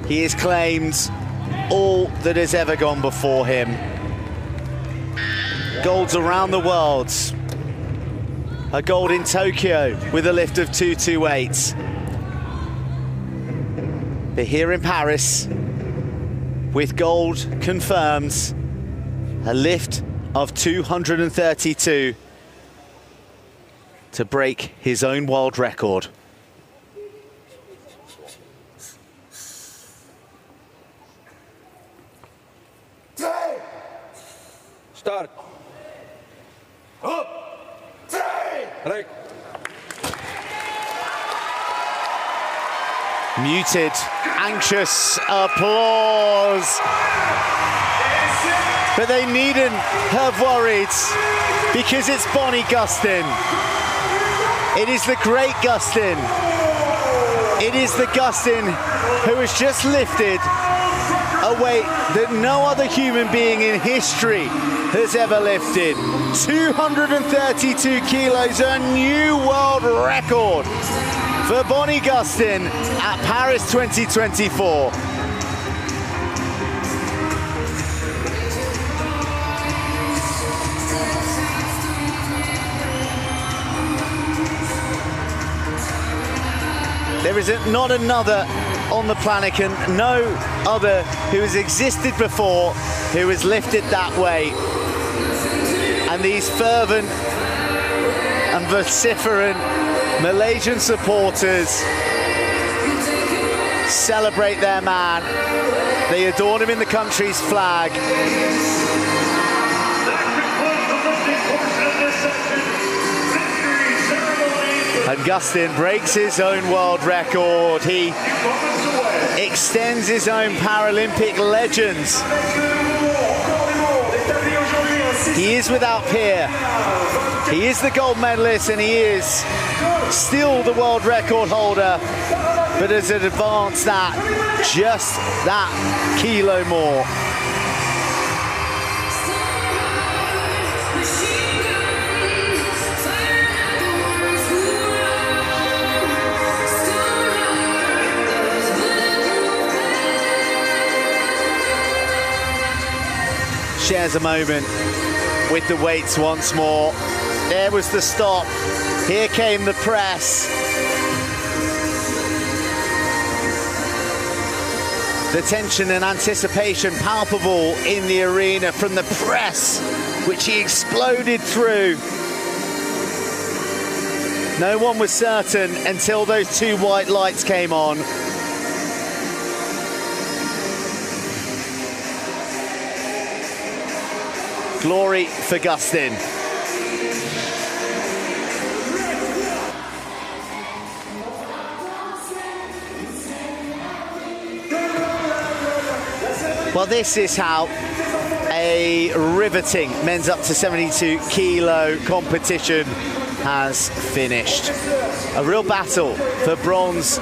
He has claimed all that has ever gone before him. Golds around the world. A gold in Tokyo with a lift of 228. But here in Paris, with gold confirmed, a lift of 232 to break his own world record. Start. Up. Right. Muted, anxious applause. But they needn't have worried, because it's Bonnie Gustin. It is the great Gustin. It is the Gustin who has just lifted a weight that no other human being in history has ever lifted. 232 kilos, a new world record for Bonnie Gustin at Paris 2024. There is not another on the planet, and no other who has existed before who has lifted that weight. And these fervent and vociferant Malaysian supporters celebrate their man. They adorn him in the country's flag. And Gustin breaks his own world record. He extends his own Paralympic legends. He is without peer. He is the gold medalist, and he is still the world record holder, but has advanced that just that kilo more. Shares a moment with the weights once more. There was the stop. Here came the press. The tension and anticipation palpable in the arena from the press, which he exploded through. No one was certain until those two white lights came on. Glory for Gustin. Well, this is how a riveting men's up to 72 kilo competition has finished. A real battle for bronze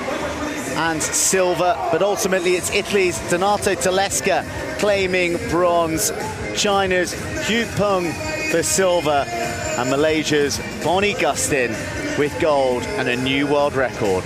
and silver, but ultimately it's Italy's Donato Tedesca claiming bronze, China's Hugh Peng for silver, and Malaysia's Bonnie Gustin with gold and a new world record.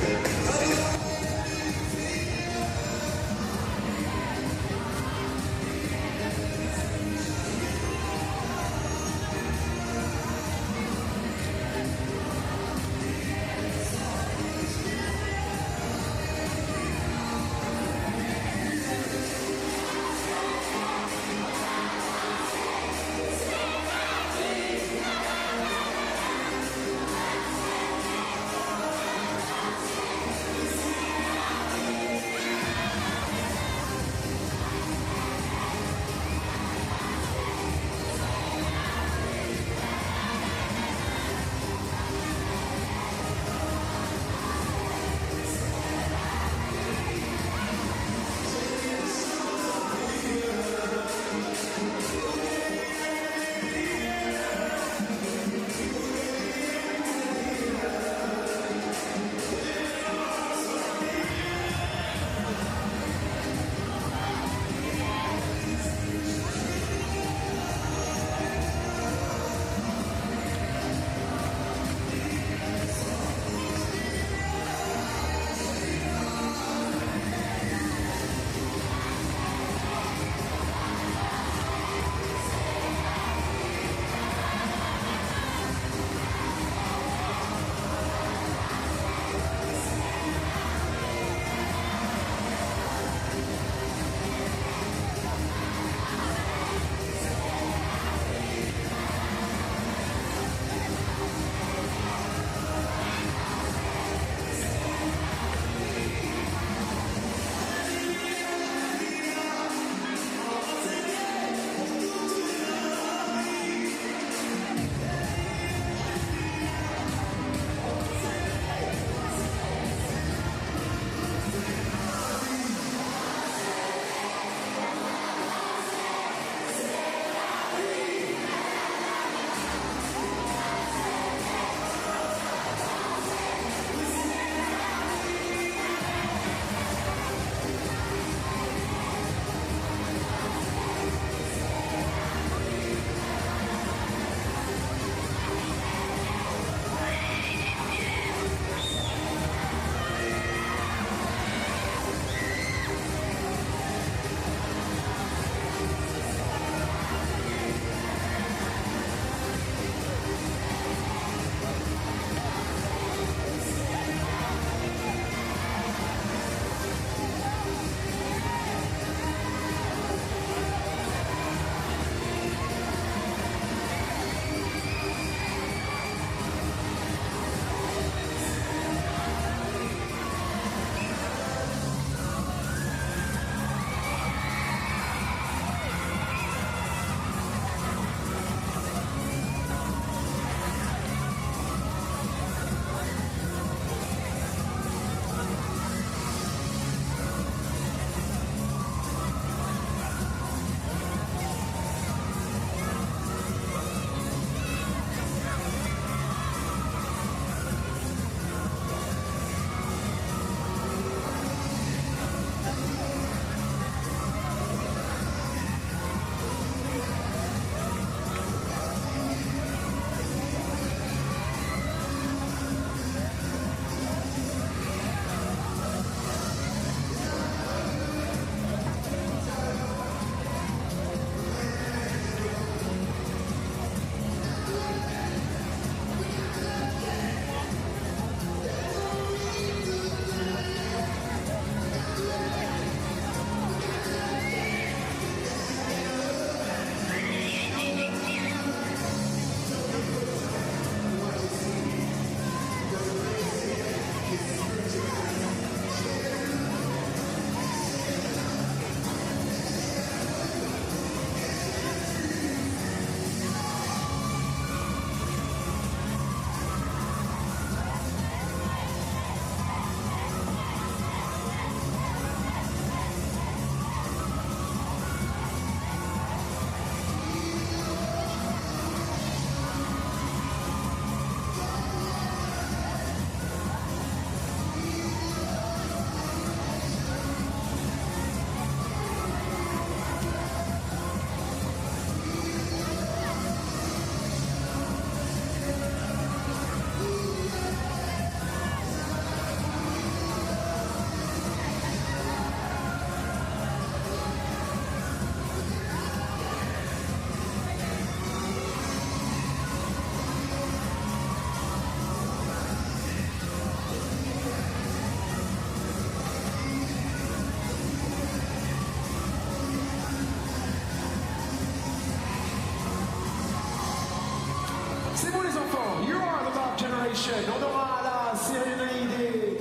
C'est bon les enfants, you are the love generation. On aura la cérémonie des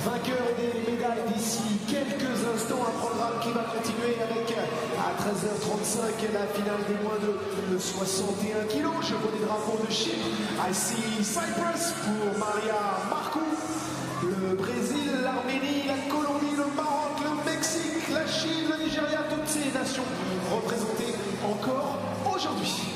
vainqueurs et des médailles d'ici quelques instants. Un programme qui va continuer avec à 13h35 la finale des moins de 61 kilos. Je vois des drapeaux de Chypre. I see Cyprus pour Maria Marcou. Le Brésil, l'Arménie, la Colombie, le Maroc, le Mexique, la Chine, le Nigeria, toutes ces nations représentées encore aujourd'hui.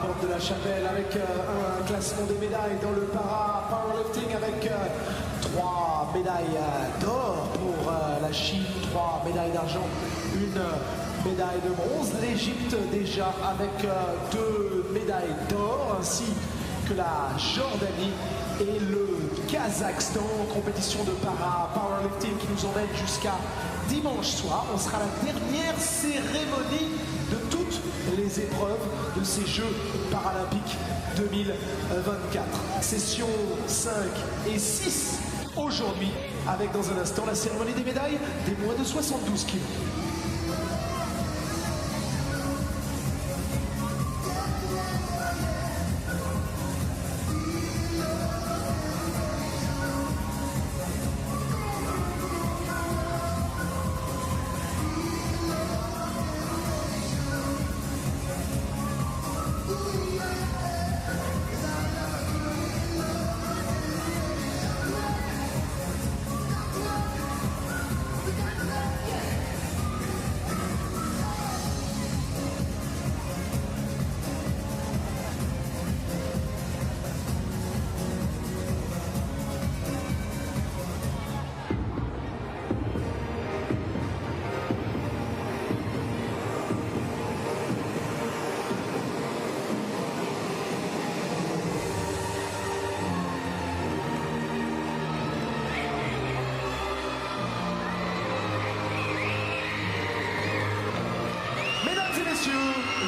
Porte de la Chapelle avec un classement des médailles dans le Powerlifting avec 3 médailles d'or pour la Chine, 3 médailles d'argent, une médaille de bronze. L'Égypte déjà avec 2 médailles d'or ainsi que la Jordanie et le Kazakhstan en compétition de Powerlifting qui nous emmène jusqu'à dimanche soir. On sera la dernière cérémonie de toutes les épreuves de ces Jeux Paralympiques 2024. Session 5 et 6 aujourd'hui avec dans un instant la cérémonie des médailles des moins de 72 kilos.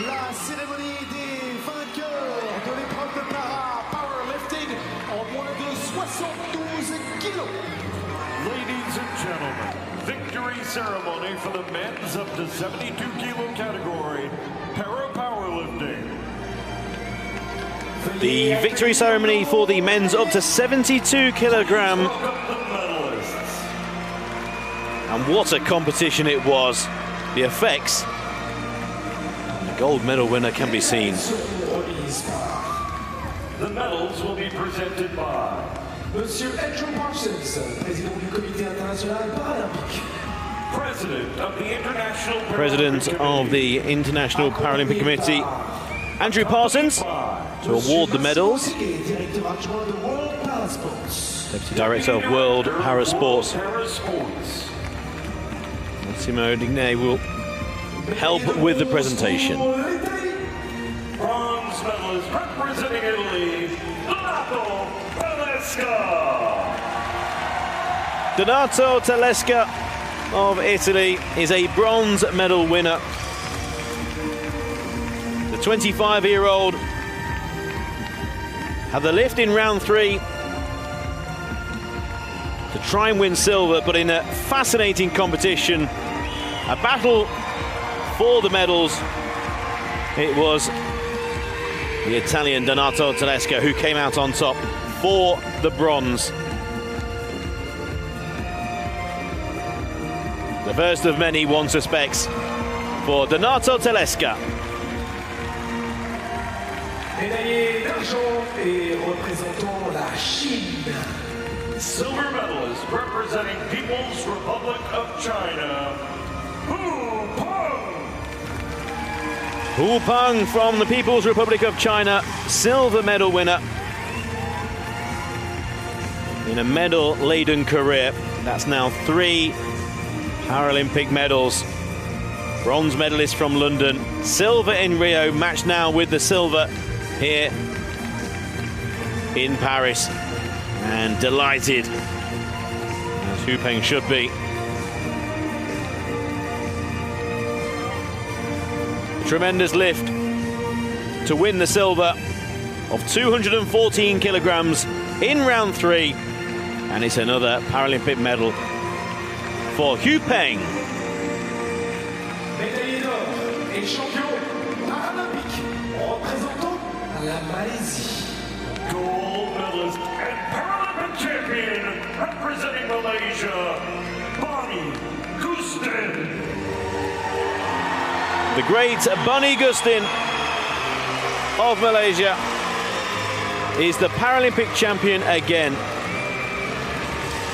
La cérémonie des vainqueurs de l'épreuve de Powerlifting en moins de 72 kilos. Ladies and gentlemen, victory ceremony for the men's up to 72 kilo category, Powerlifting. The victory ceremony for the men's up to 72 kilogram. And what a competition it was. The effects. Gold medal winner can be seen. The medals will be presented by Monsieur Andrew Parsons, président du Comité international paralympique. President of the International Paralympic Committee, Andrew Parsons, to award the medals. Deputy Director of World Parasports, Massimo Digne, will help with the presentation. Bronze medalist representing Italy, Donato Telesca. Donato Telesca of Italy is a bronze medal winner. The 25-year-old had the lift in round 3 to try and win silver, but in a fascinating competition, a battle for the medals, it was the Italian Donato Tedesco who came out on top for the bronze. The first of many, one suspects, for Donato Tedesco. Médaillé d'argent et représentant la Chine. Silver medalist representing People's Republic of China, Hu Peng. Hu Peng from the People's Republic of China, silver medal winner. In a medal-laden career, that's now 3 Paralympic medals. Bronze medalist from London, silver in Rio, matched now with the silver here in Paris. And delighted, as Hu Peng should be. Tremendous lift to win the silver of 214 kilograms in round 3. And it's another Paralympic medal for Hu Peng. Médaillé d'or et champion paralympique représentant la Malaisie. Gold medalist and Paralympic champion representing Malaysia, Bonnie Gustin. The great Bonnie Gustin of Malaysia is the Paralympic champion again.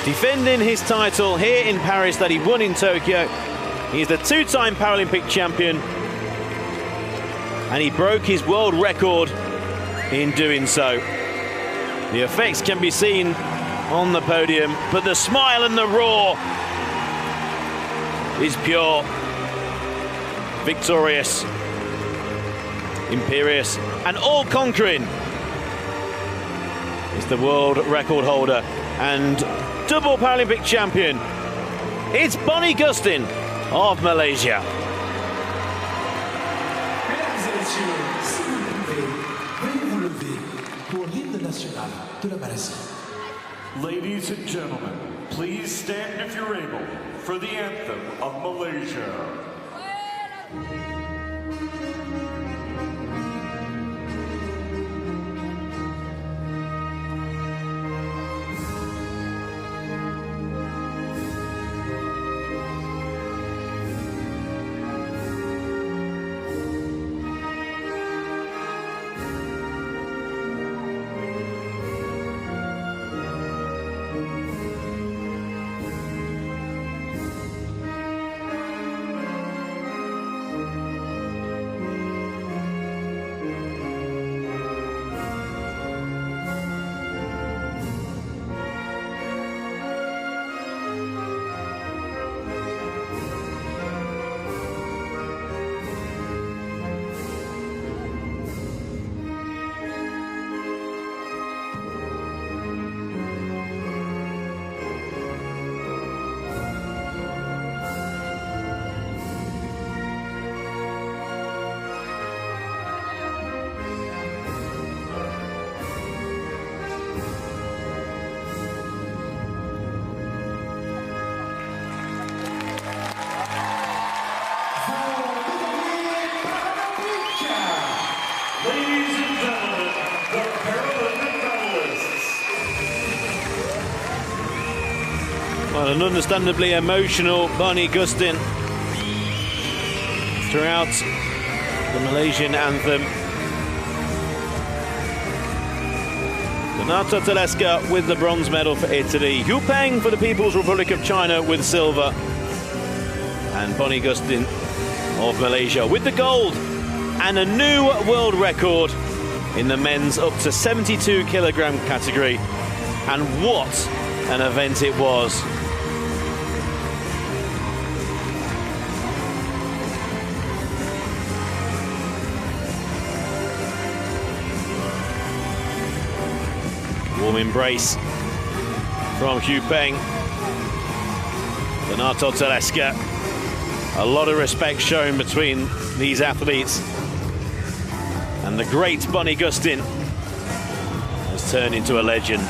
Defending his title here in Paris that he won in Tokyo. He's the 2-time Paralympic champion. And he broke his world record in doing so. The effects can be seen on the podium, but the smile and the roar is pure. Victorious, imperious, and all-conquering is the world record holder and double Paralympic champion. It's Bonnie Gustin of Malaysia. Mesdames et messieurs, si vous le pouvez, veuillez vous lever pour l'hymne national de la Malaisie. Ladies and gentlemen, please stand if you're able for the anthem of Malaysia. Ladies and gentlemen, the Paralympic medalists. Well, an understandably emotional Bonnie Gustin throughout the Malaysian anthem. Donato Tedesco with the bronze medal for Italy. Hu Peng for the People's Republic of China with silver. And Bonnie Gustin of Malaysia with the gold. And a new world record in the men's up to 72 kilogram category. And what an event it was. Warm embrace from Hu Peng. Donato Tedesco. A lot of respect shown between these athletes. And the great Bonnie Gustin has turned into a legend.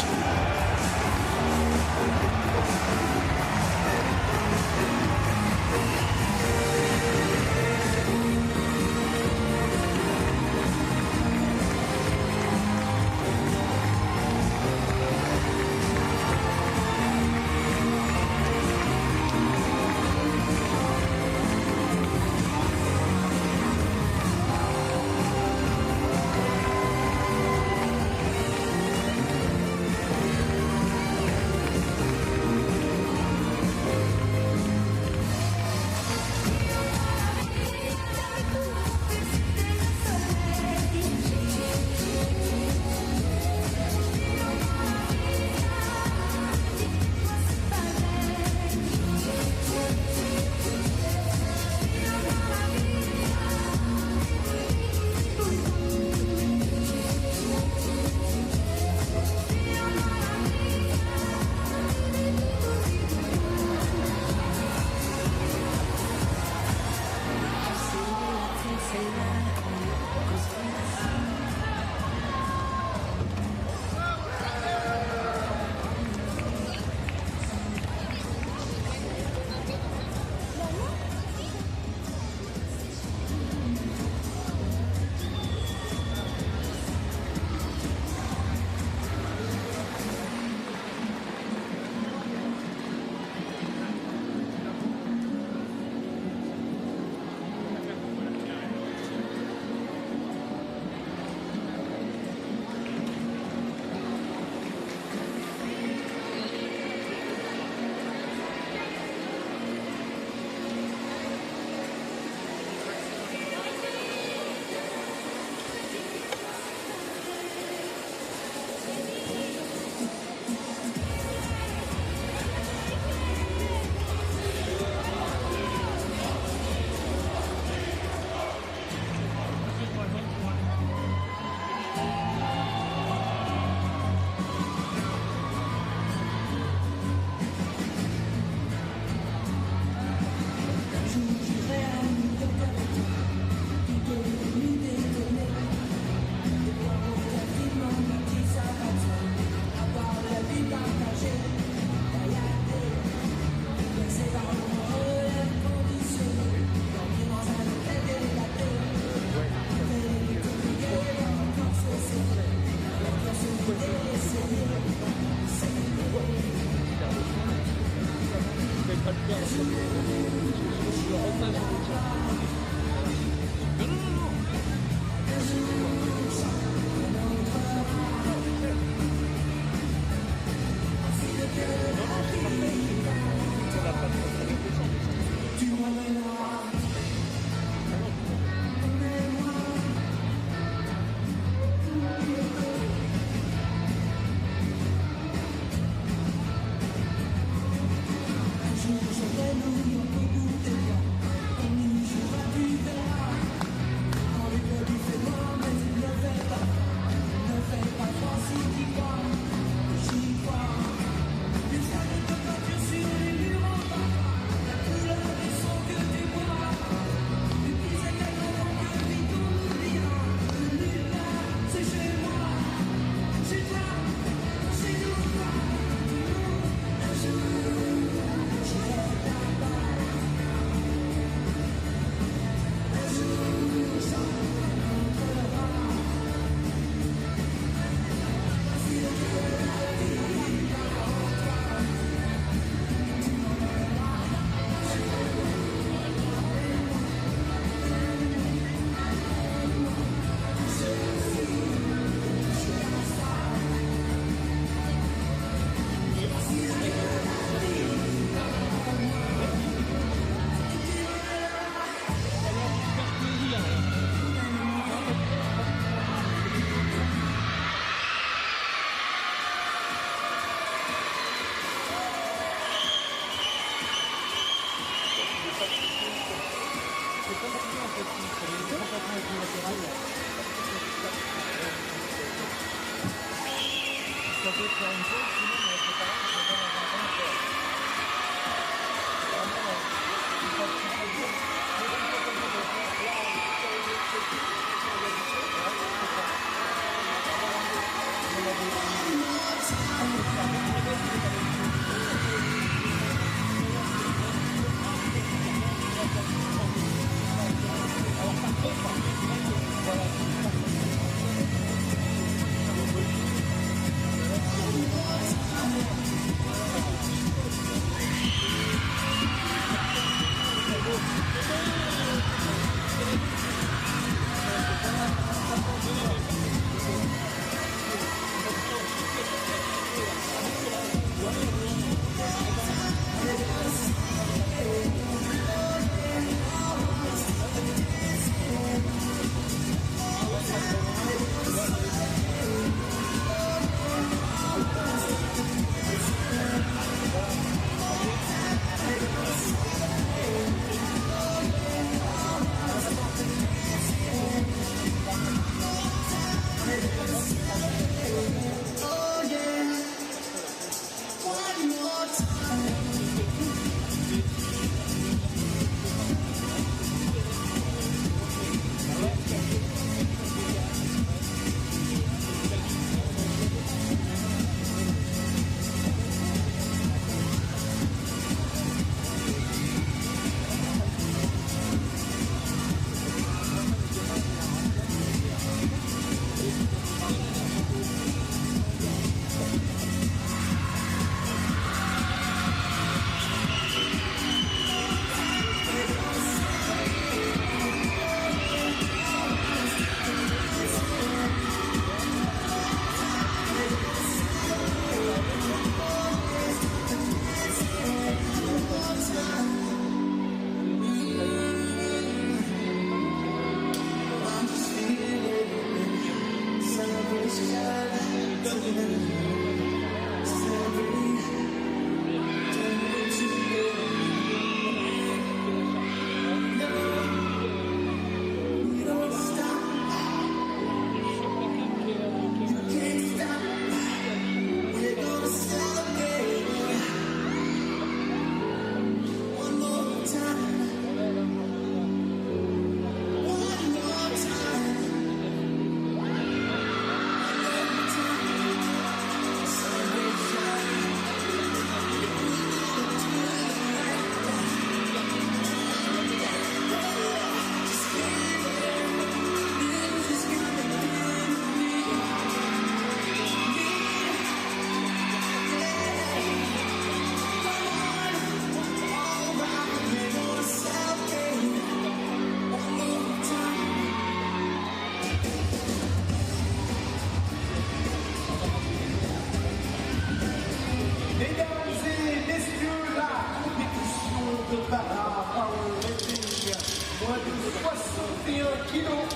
de Paralympic, moins de 61 kilos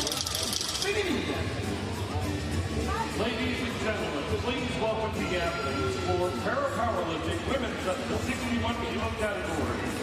féminine. Ladies and gentlemen, please welcome the athletes for Paralympic Women's up to 61 kilo category.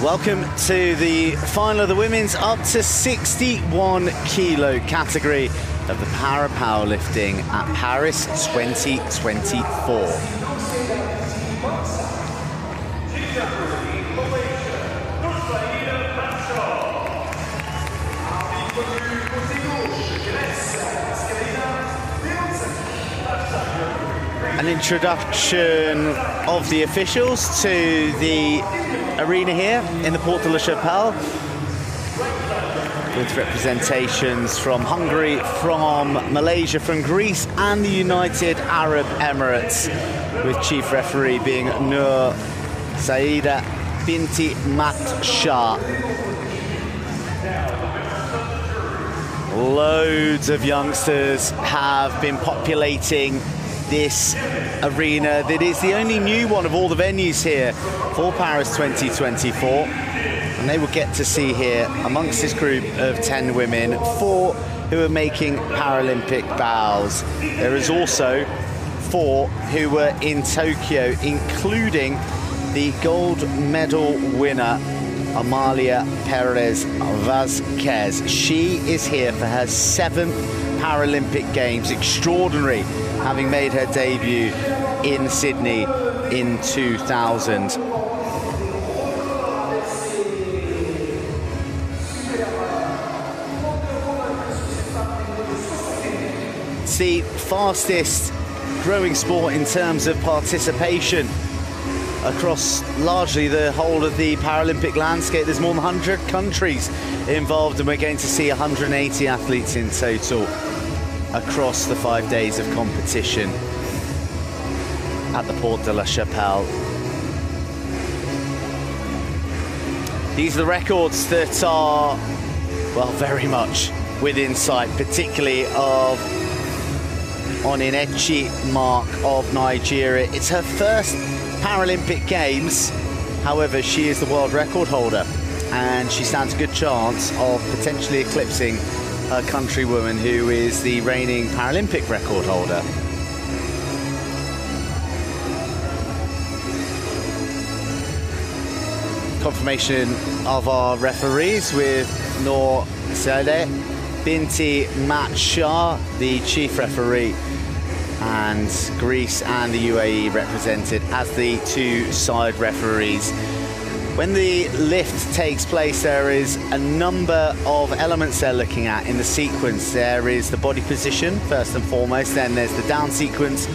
Welcome to the final of the women's up to 61 kilo category of the Powerlifting at Paris 2024. An introduction of the officials to the arena here in the Porte de la Chapelle, with representations from Hungary, from Malaysia, from Greece and the United Arab Emirates, with chief referee being Nur Saida Binti Mat Shah. Loads of youngsters have been populating this arena that is the only new one of all the venues here for Paris 2024, and they will get to see here amongst this group of 10 women 4 who are making Paralympic vows. There is also 4 who were in Tokyo, including the gold medal winner Amalia Perez Vazquez. She is here for her 7th Paralympic Games. Extraordinary, having made her debut in Sydney in 2000. It's the fastest growing sport in terms of participation across largely the whole of the Paralympic landscape. There's more than 100 countries involved, and we're going to see 180 athletes in total across the 5 days of competition at the Porte de la Chapelle. These are the records that are, well, very much within sight, particularly of Oninechi Mark of Nigeria. It's her first Paralympic Games. However, she is the world record holder, and she stands a good chance of potentially eclipsing her countrywoman, who is the reigning Paralympic record holder. Confirmation of our referees with Nur Saida Binti Mat Shah, the chief referee, and Greece and the UAE represented as the 2 side referees. When the lift takes place, there is a number of elements they're looking at in the sequence. There is the body position, first and foremost, then there's the down sequence,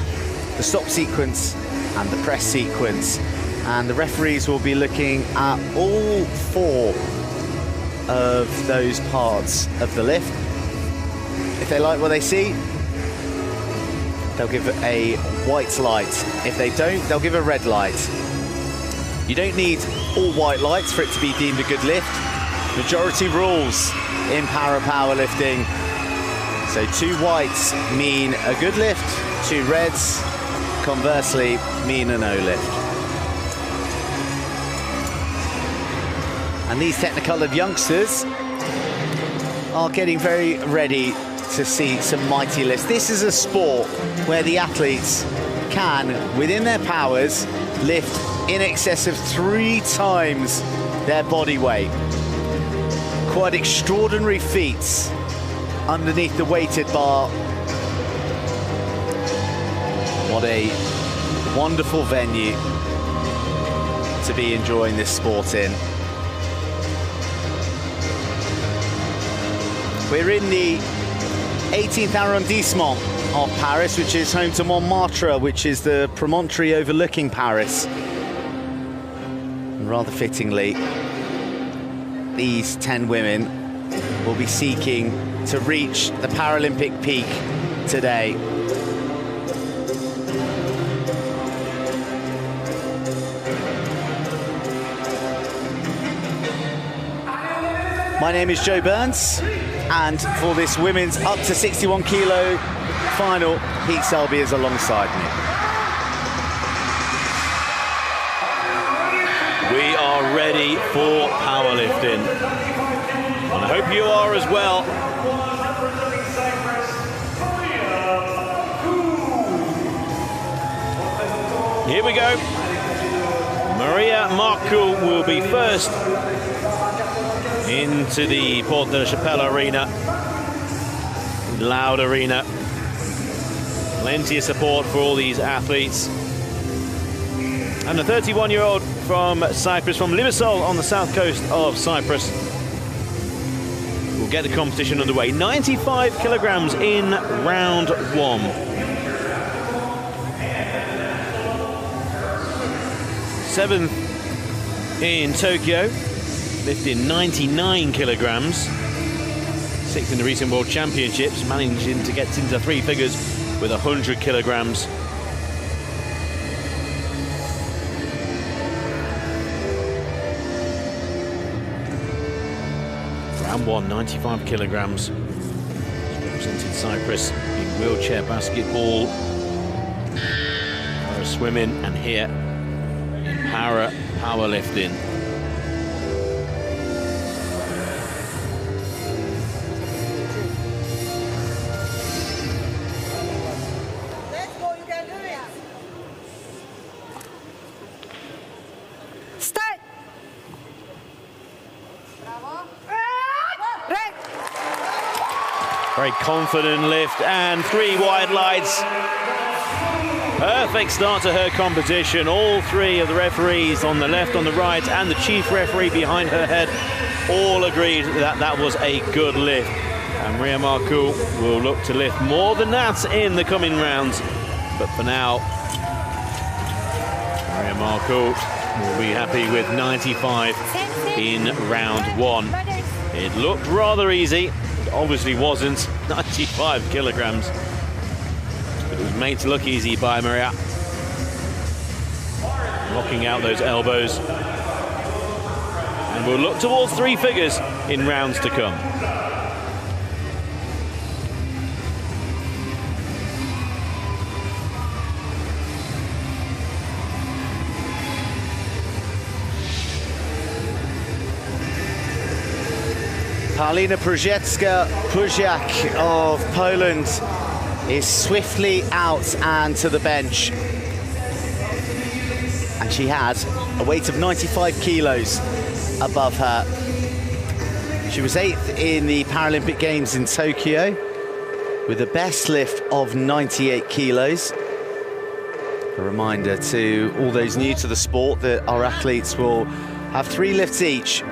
the stop sequence, and the press sequence. And the referees will be looking at all 4 of those parts of the lift. If they like what they see, they'll give it a white light. If they don't, they'll give a red light. You don't need all white lights for it to be deemed a good lift. Majority rules in para-powerlifting. So 2 whites mean a good lift, 2 reds, conversely, mean a no lift. And these technicolored youngsters are getting very ready to see some mighty lifts. This is a sport where the athletes can, within their powers, lift in excess of 3 times their body weight. Quite extraordinary feats underneath the weighted bar. What a wonderful venue to be enjoying this sport in. We're in the 18th arrondissement of Paris, which is home to Montmartre, which is the promontory overlooking Paris. And rather fittingly, these 10 women will be seeking to reach the Paralympic peak today. My name is Joe Burns, and for this women's up to 61 kilo final, Pete Selby is alongside me. We are ready for powerlifting, and I hope you are as well. Here we go. Maria Marcoux will be first into the Porte de la Chapelle arena. Loud arena. Plenty of support for all these athletes. And the 31-year-old from Cyprus, from Limassol on the south coast of Cyprus, will get the competition underway. 95 kilograms in round 1. Seventh in Tokyo, lifting 99 kilograms. Sixth in the recent World Championships, managing to get into 3 figures with 100 kilograms. Round 1, 95 kilograms. Represented Cyprus in wheelchair basketball, para swimming, and here in para powerlifting. Very confident lift and 3 wide lights. Perfect start to her competition. All 3 of the referees on the left, on the right, and the chief referee behind her head all agreed that that was a good lift. And Maria Marcoux will look to lift more than that in the coming rounds. But for now, Maria Marcoux will be happy with 95 in round 1. It looked rather easy. Obviously wasn't. 95 kilograms. But it was made to look easy by Maria. Knocking out those elbows. And we'll look towards 3 figures in rounds to come. Paulina Puziak of Poland is swiftly out and to the bench. And she had a weight of 95 kilos above her. She was 8th in the Paralympic Games in Tokyo with a best lift of 98 kilos. A reminder to all those new to the sport that our athletes will have 3 lifts each,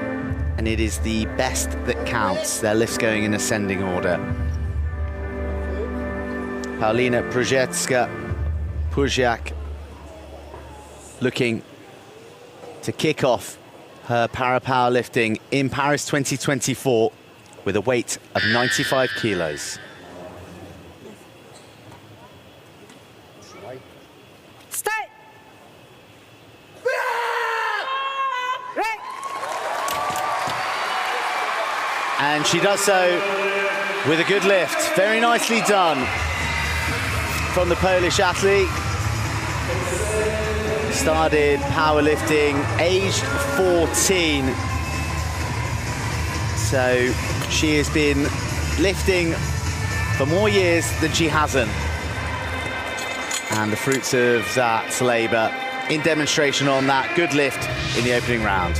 and it is the best that counts. Their lifts going in ascending order. Paulina Puziak looking to kick off her para-powerlifting in Paris 2024 with a weight of 95 kilos. Start! And she does so with a good lift. Very nicely done from the Polish athlete. Started powerlifting aged 14. So she has been lifting for more years than she hasn't. And the fruits of that labour in demonstration on that good lift in the opening round.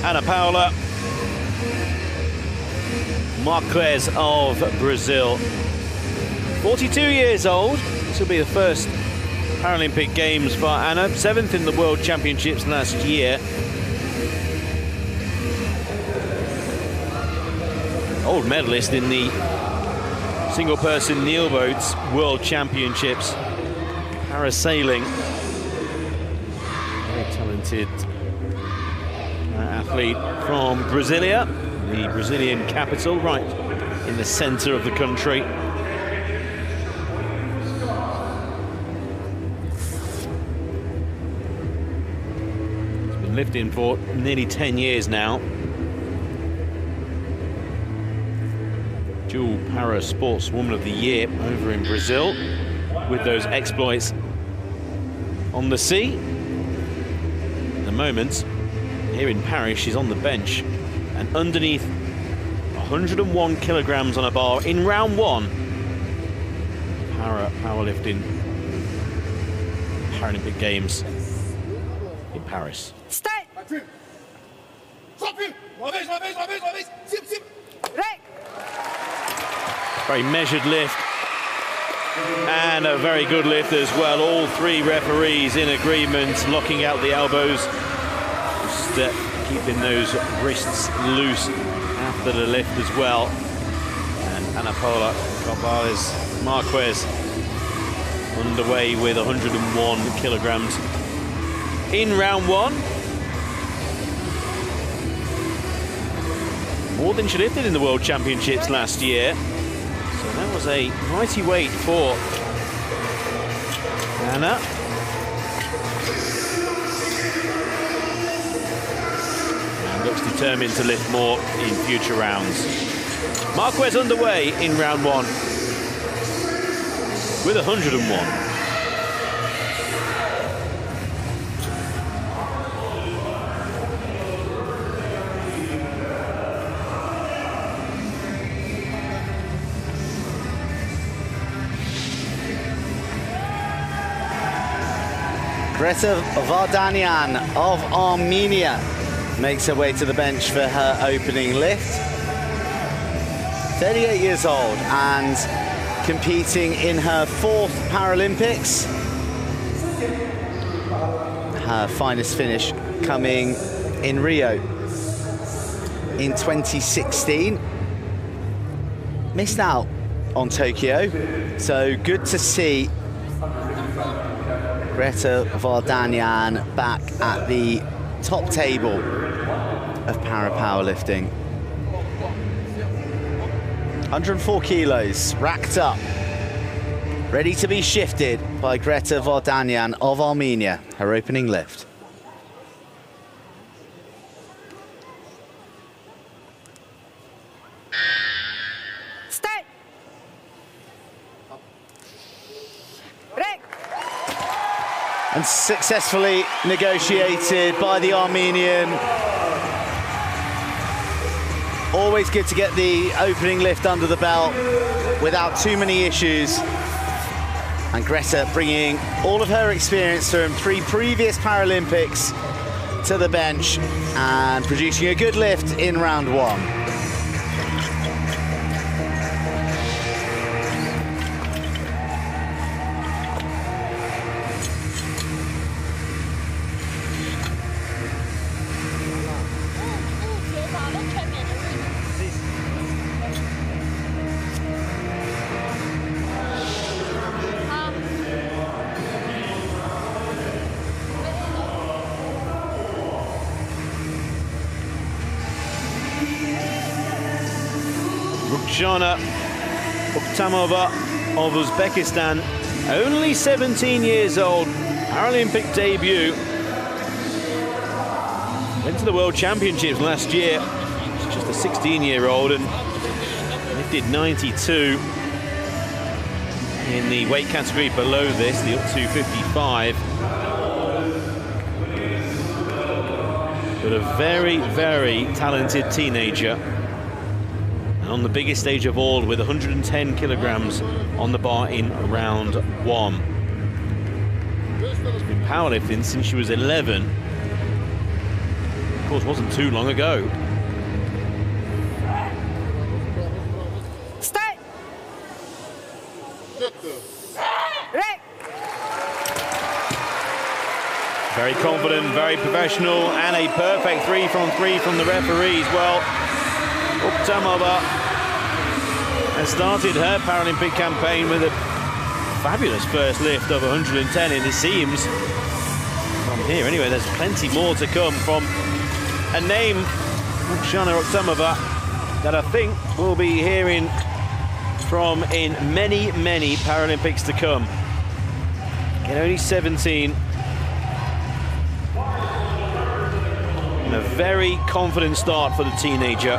Ana Paula Marques of Brazil, 42 years old. This will be the first Paralympic Games for Ana, 7th in the World Championships last year. Gold medalist in the single-person kneel boats World Championships. Parasailing. Very talented athlete from Brasilia, the Brazilian capital, right in the center of the country. He's been lifting for nearly 10 years now. Dual Para Sportswoman of the Year over in Brazil. with those exploits on the sea. At the moment, here in Paris, she's on the bench and underneath 101 kilograms on a bar in round 1. Powerlifting Paralympic Games in Paris. Start. Very measured lift and a very good lift as well. All 3 referees in agreement, locking out the elbows, just keeping those wrists loose after the lift as well. And Ana Paula Marquez underway with 101 kilograms in round 1. More than she lifted in the World Championships last year. So that was a mighty weight for Anna. And looks determined to lift more in future rounds. Marquez underway in round 1 with 101. Greta Vardanyan of Armenia makes her way to the bench for her opening lift. 38 years old and competing in her 4th Paralympics. Her finest finish coming in Rio in 2016. Missed out on Tokyo, so good to see Greta Vardanyan back at the top table of para-powerlifting. 104 kilos racked up, ready to be shifted by Greta Vardanyan of Armenia, her opening lift. Start. Break. And successfully negotiated by the Armenian. Always good to get the opening lift under the belt without too many issues. And Greta bringing all of her experience from 3 previous Paralympics to the bench and producing a good lift in round 1. Rukhsana Ukhtamova of Uzbekistan, only 17 years old, Paralympic debut. Went to the World Championships last year. She's just a 16-year-old and lifted 92 in the weight category below this, the up to 55. But a very, very talented teenager. On the biggest stage of all with 110 kilograms on the bar in round 1. She's been powerlifting since she was 11. Of course, wasn't too long ago. Start. Very confident, very professional, and a perfect 3 from 3 from the referees. Well, Ukhtamova has started her Paralympic campaign with a fabulous first lift of 110, and it seems, from here anyway, there's plenty more to come from a name, Rukhsana Ukhtamova, that I think we'll be hearing from in many, many Paralympics to come. At only 17. And a very confident start for the teenager.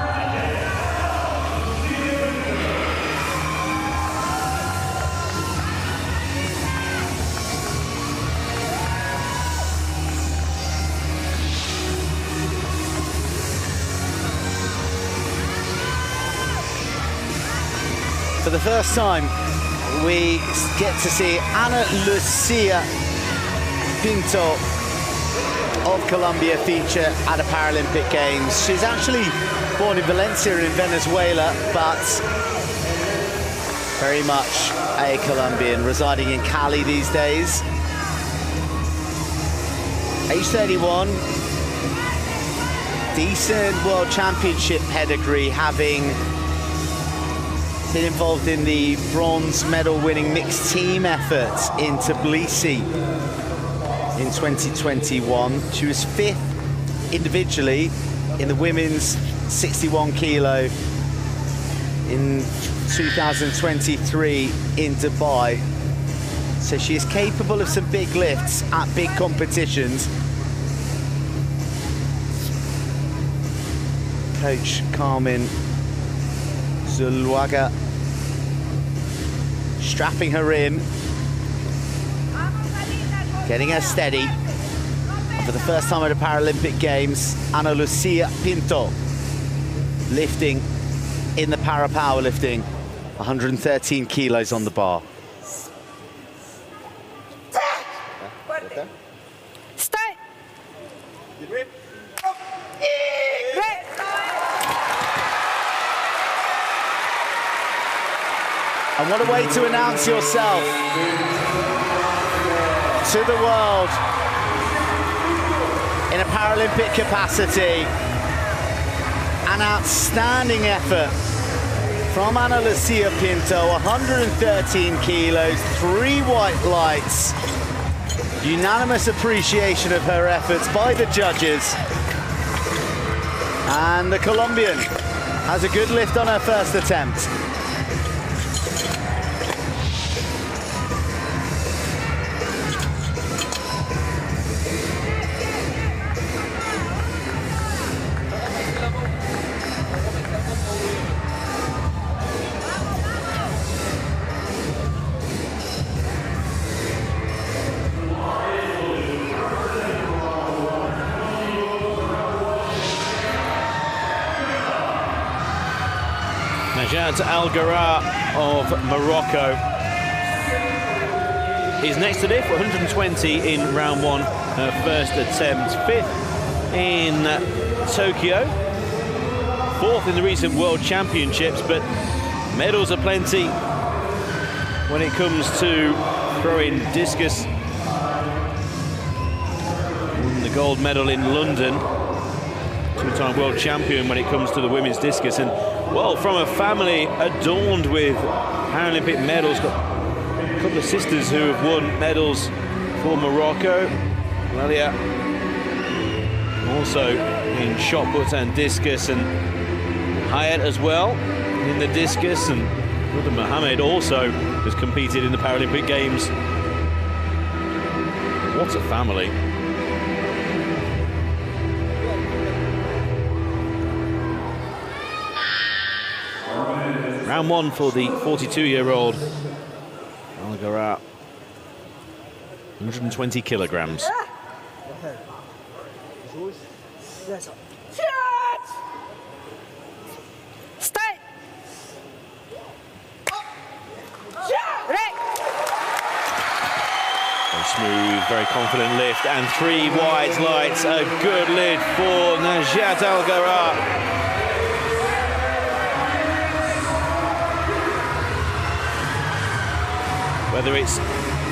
For the first time, we get to see Ana Lucia Pinto of Colombia feature at a Paralympic Games. She's actually born in Valencia in Venezuela, but very much a Colombian, residing in Cali these days. Age 31, decent World Championship pedigree, having been involved in the bronze medal winning mixed team effort in Tbilisi in 2021. She was 5th individually in the women's 61 kilo in 2023 in Dubai. So she is capable of some big lifts at big competitions. Coach Carmen Zuluaga strapping her in, getting her steady. And for the first time at a Paralympic Games, Ana Lucia Pinto lifting in the para-powerlifting, 113 kilos on the bar. Start. And what a way to announce yourself to the world in a Paralympic capacity. An outstanding effort from Ana Lucia Pinto, 113 kilos, 3 white lights. Unanimous appreciation of her efforts by the judges. And the Colombian has a good lift on her first attempt. Najat Al-Garaa of Morocco is next to lift, 120 in round 1, her first attempt. 5th in Tokyo, 4th in the recent World Championships, but medals are plenty when it comes to throwing discus. Won the gold medal in London, 2-time world champion when it comes to the women's discus, and well, from a family adorned with Paralympic medals. Got a couple of sisters who have won medals for Morocco. Lalia also in shot put and discus, and Hayat as well in the discus, and brother Mohammed also has competed in the Paralympic Games. What a family. Round 1 for the 42-year-old Al-Garaa, 120 kilograms. Start. Very smooth, very confident lift, and 3 wide lights. A good lift for Najat Al-Garaa. Whether it's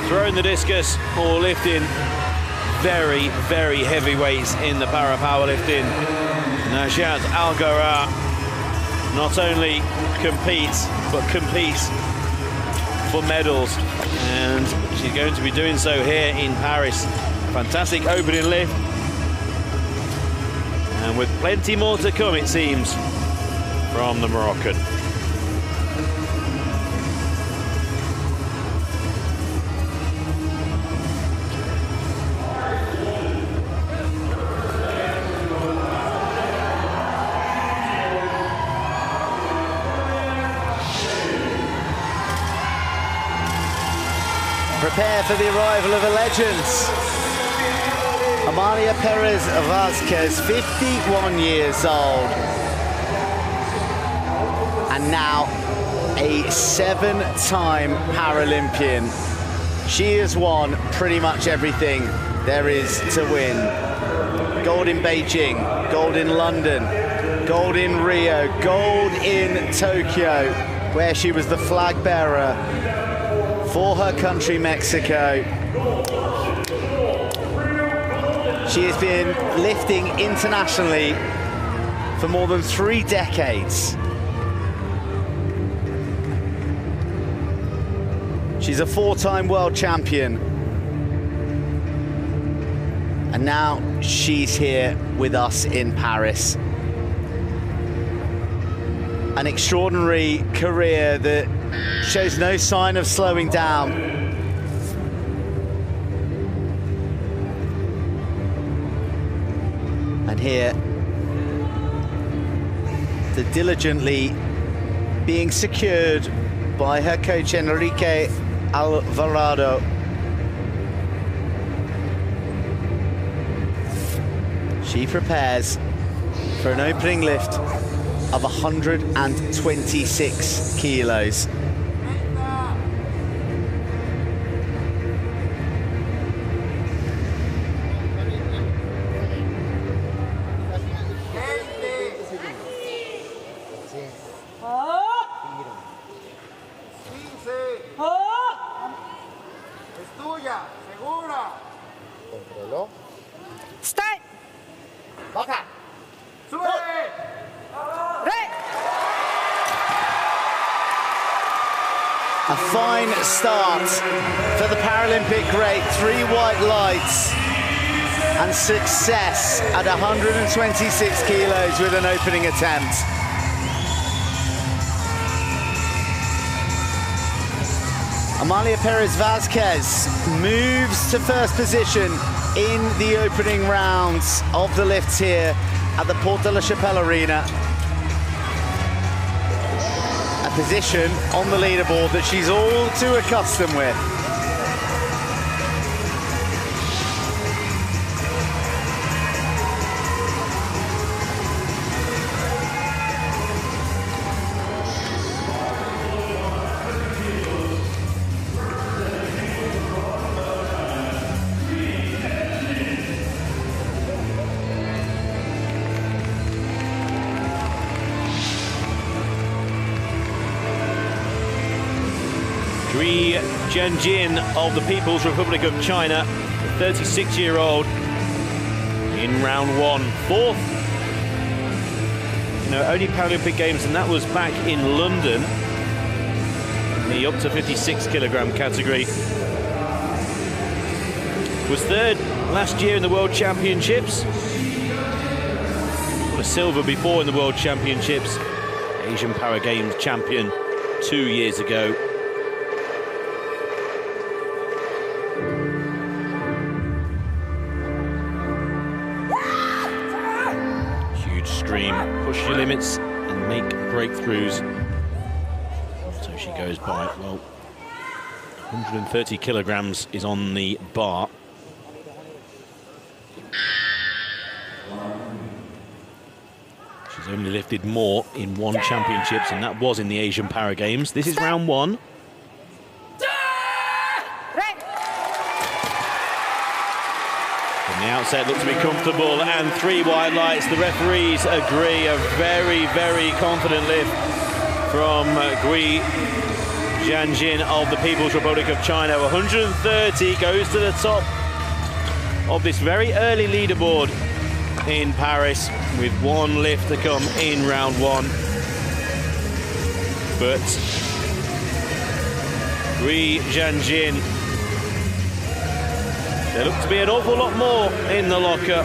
throwing the discus or lifting very, very heavy weights in the para-powerlifting, Najat Al-Garaa not only competes, but competes for medals. And she's going to be doing so here in Paris. Fantastic opening lift. And with plenty more to come, it seems, from the Moroccan. Prepare for the arrival of a legend. Amalia Perez Vasquez, 51 years old. And now a 7-time Paralympian. She has won pretty much everything there is to win. Gold in Beijing, gold in London, gold in Rio, gold in Tokyo, where she was the flag bearer for her country, Mexico. She has been lifting internationally for more than 3 decades. She's a 4-time world champion. And now she's here with us in Paris. An extraordinary career that shows no sign of slowing down. And here, the diligently being secured by her coach Enrique Alvarado. She prepares for an opening lift of 126 kilos. Start. A fine start for the Paralympic great. 3 white lights and success at 126 kilos with an opening attempt. Amalia Perez-Vázquez moves to first position in the opening rounds of the lifts here at the Porte de la Chapelle Arena. A position on the leaderboard that she's all too accustomed with. Gui Jianjin of the People's Republic of China, 36-year-old, in round 1. 4th, only Paralympic Games, and that was back in London, in the up to 56 kilogram category. Was 3rd last year in the World Championships. Got a silver before in the World Championships. Asian Para Games champion 2 years ago. Push your limits and make breakthroughs. So she goes by, well, 130 kilograms is on the bar. She's only lifted more in 1 championships, and that was in the Asian Para Games. This is round 1. The outset looked to be comfortable, and 3 white lights. The referees agree. A very, very confident lift from Gui Jianjin of the People's Republic of China. 130 goes to the top of this very early leaderboard in Paris, with 1 lift to come in round 1. But Gui Jianjin, there looked to be an awful lot more in the locker.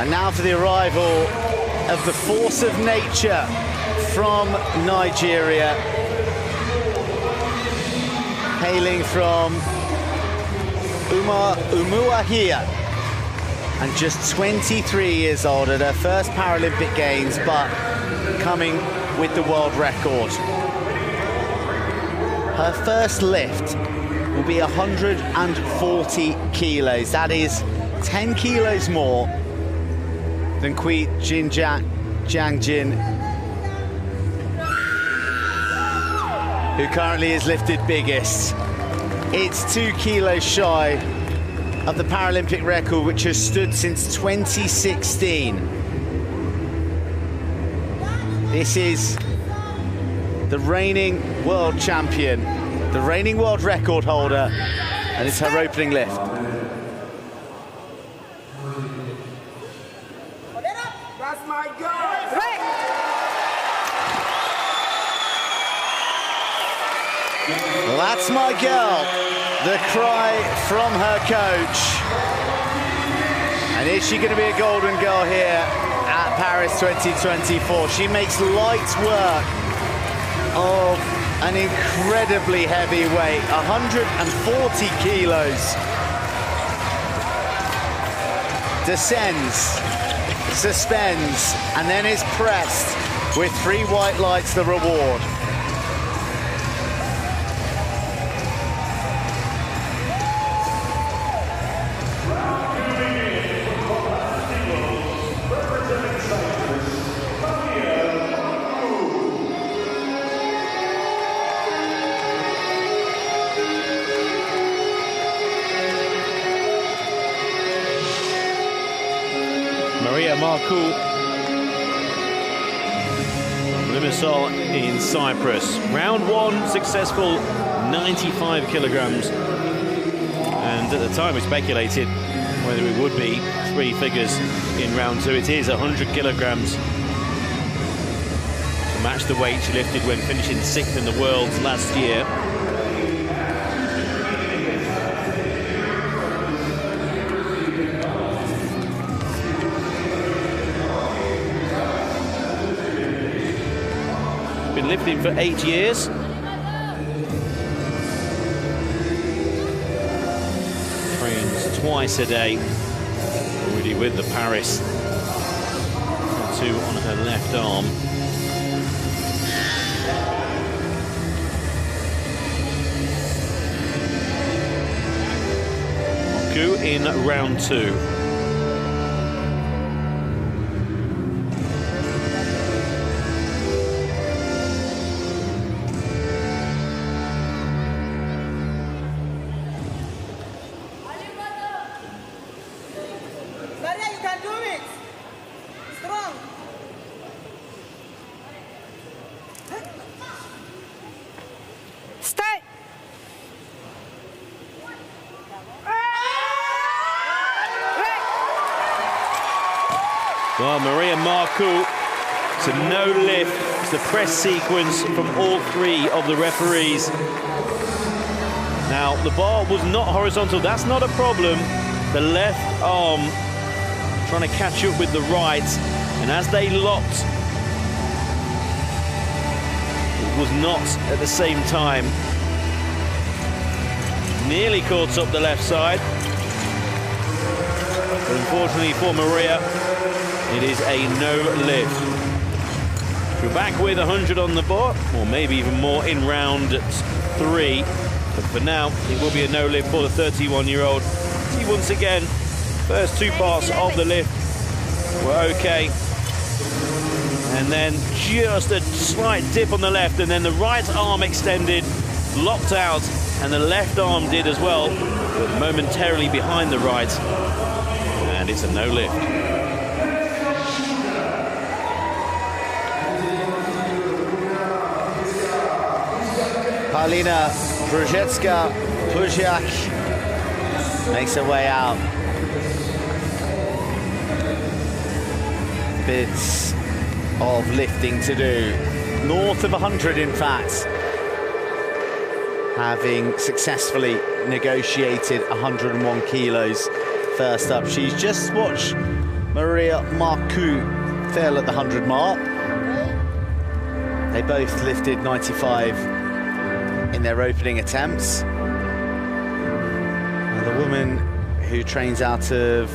And now for the arrival of the force of nature from Nigeria, hailing from Umuahia, and just 23 years old at her first Paralympic Games, but coming with the world record. Her first lift will be 140 kilos. That is 10 kilos more than Kui Jinjiang Jiangjin, who currently is lifted biggest. It's 2 kilos shy of the Paralympic record, which has stood since 2016. This is the reigning world champion, the reigning world record holder, and it's her opening lift. That's my girl. That's my girl, the cry from her coach. And is she going to be a golden girl here at Paris 2024? She makes light work of an incredibly heavy weight, 140 kilos. Descends, suspends, and then is pressed with 3 white lights, the reward. Marcoux, Limassol in Cyprus. Round 1, successful, 95 kilograms. And at the time we speculated whether it would be 3 figures in round 2. It is 100 kilograms. To match the weight she lifted when finishing 6th in the world last year. Lifting for 8 years. Trains twice a day. Already with the Paris tattoo on her left arm. Marcoux in round 2. Well, Maria Marcoux, it's a no lift. It's the press sequence from all 3 of the referees. Now, the bar was not horizontal. That's not a problem. The left arm trying to catch up with the right. And as they locked, it was not at the same time. Nearly caught up the left side. But unfortunately for Maria, it is a no lift. We're back with 100 on the board, or maybe even more in round 3. But for now, it will be a no lift for the 31-year-old. See, once again, first 2 parts of the lift were okay. And then just a slight dip on the left, and then the right arm extended, locked out, and the left arm did as well, but momentarily behind the right. And it's a no lift. Paulina Brzeziecka-Puziak makes her way out. Bits of lifting to do. North of 100, in fact. Having successfully negotiated 101 kilos first up. She's just watched Maria Marcoux fail at the 100 mark. They both lifted 95 in their opening attempts. And the woman who trains out of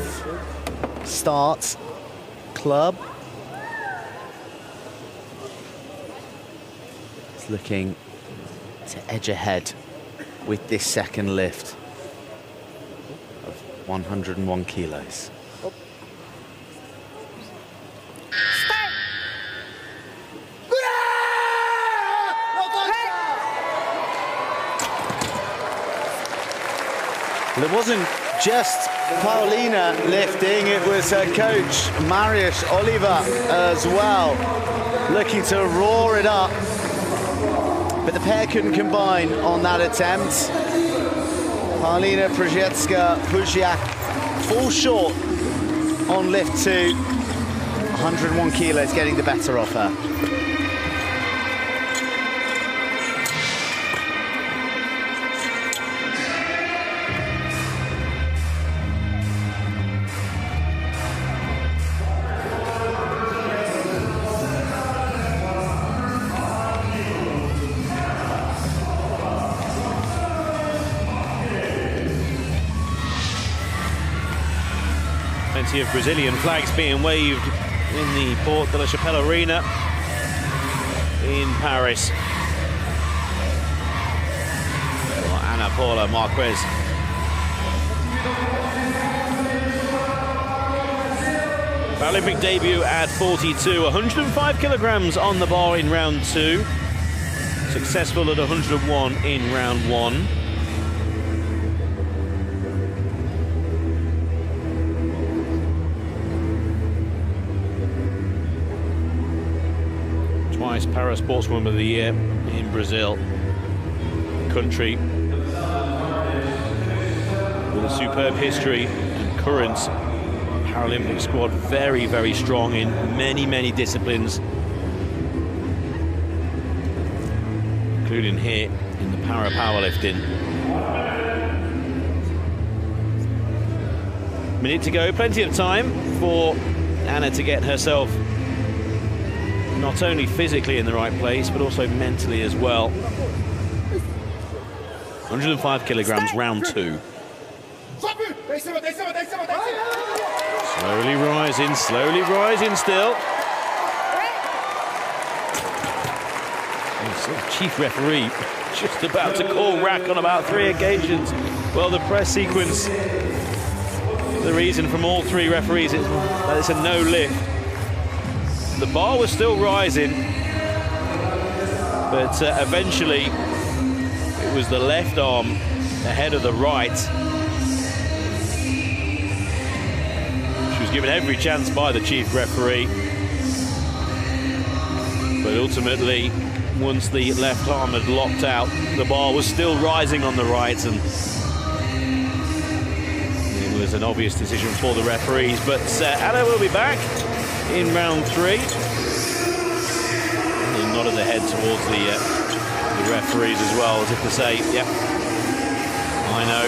Start Club is looking to edge ahead with this second lift of 101 kilos. Start. Well, it wasn't just Paulina lifting, it was her coach, Marius Oliva, as well, looking to roar it up. But the pair couldn't combine on that attempt. Paulina Przewiecka-Puziak falls short on lift 2. 101 kilos getting the better of her. Plenty of Brazilian flags being waved in the Porte de la Chapelle Arena in Paris. For Ana Paula Marquez. Paralympic debut at 42, 105 kilograms on the bar in round 2. Successful at 101 in round 1. Twice Para Sportswoman of the Year in Brazil. Country with a superb history and current Paralympic squad, very, very strong in many, many disciplines, including here in the powerlifting. Minute to go, plenty of time for Anna to get herself not only physically in the right place, but also mentally as well. 105 kilograms, round 2. Slowly rising still. Chief referee just about to call rack on about 3 occasions. Well, the press sequence, the reason from all 3 referees is that it's a no lift. The bar was still rising, but eventually it was the left arm ahead of the right. She was given every chance by the chief referee, but ultimately, once the left arm had locked out, the bar was still rising on the right, and it was an obvious decision for the referees. But Anna will be back in round 3. And nodded the head towards the referees as well, as if to say, yep, I know.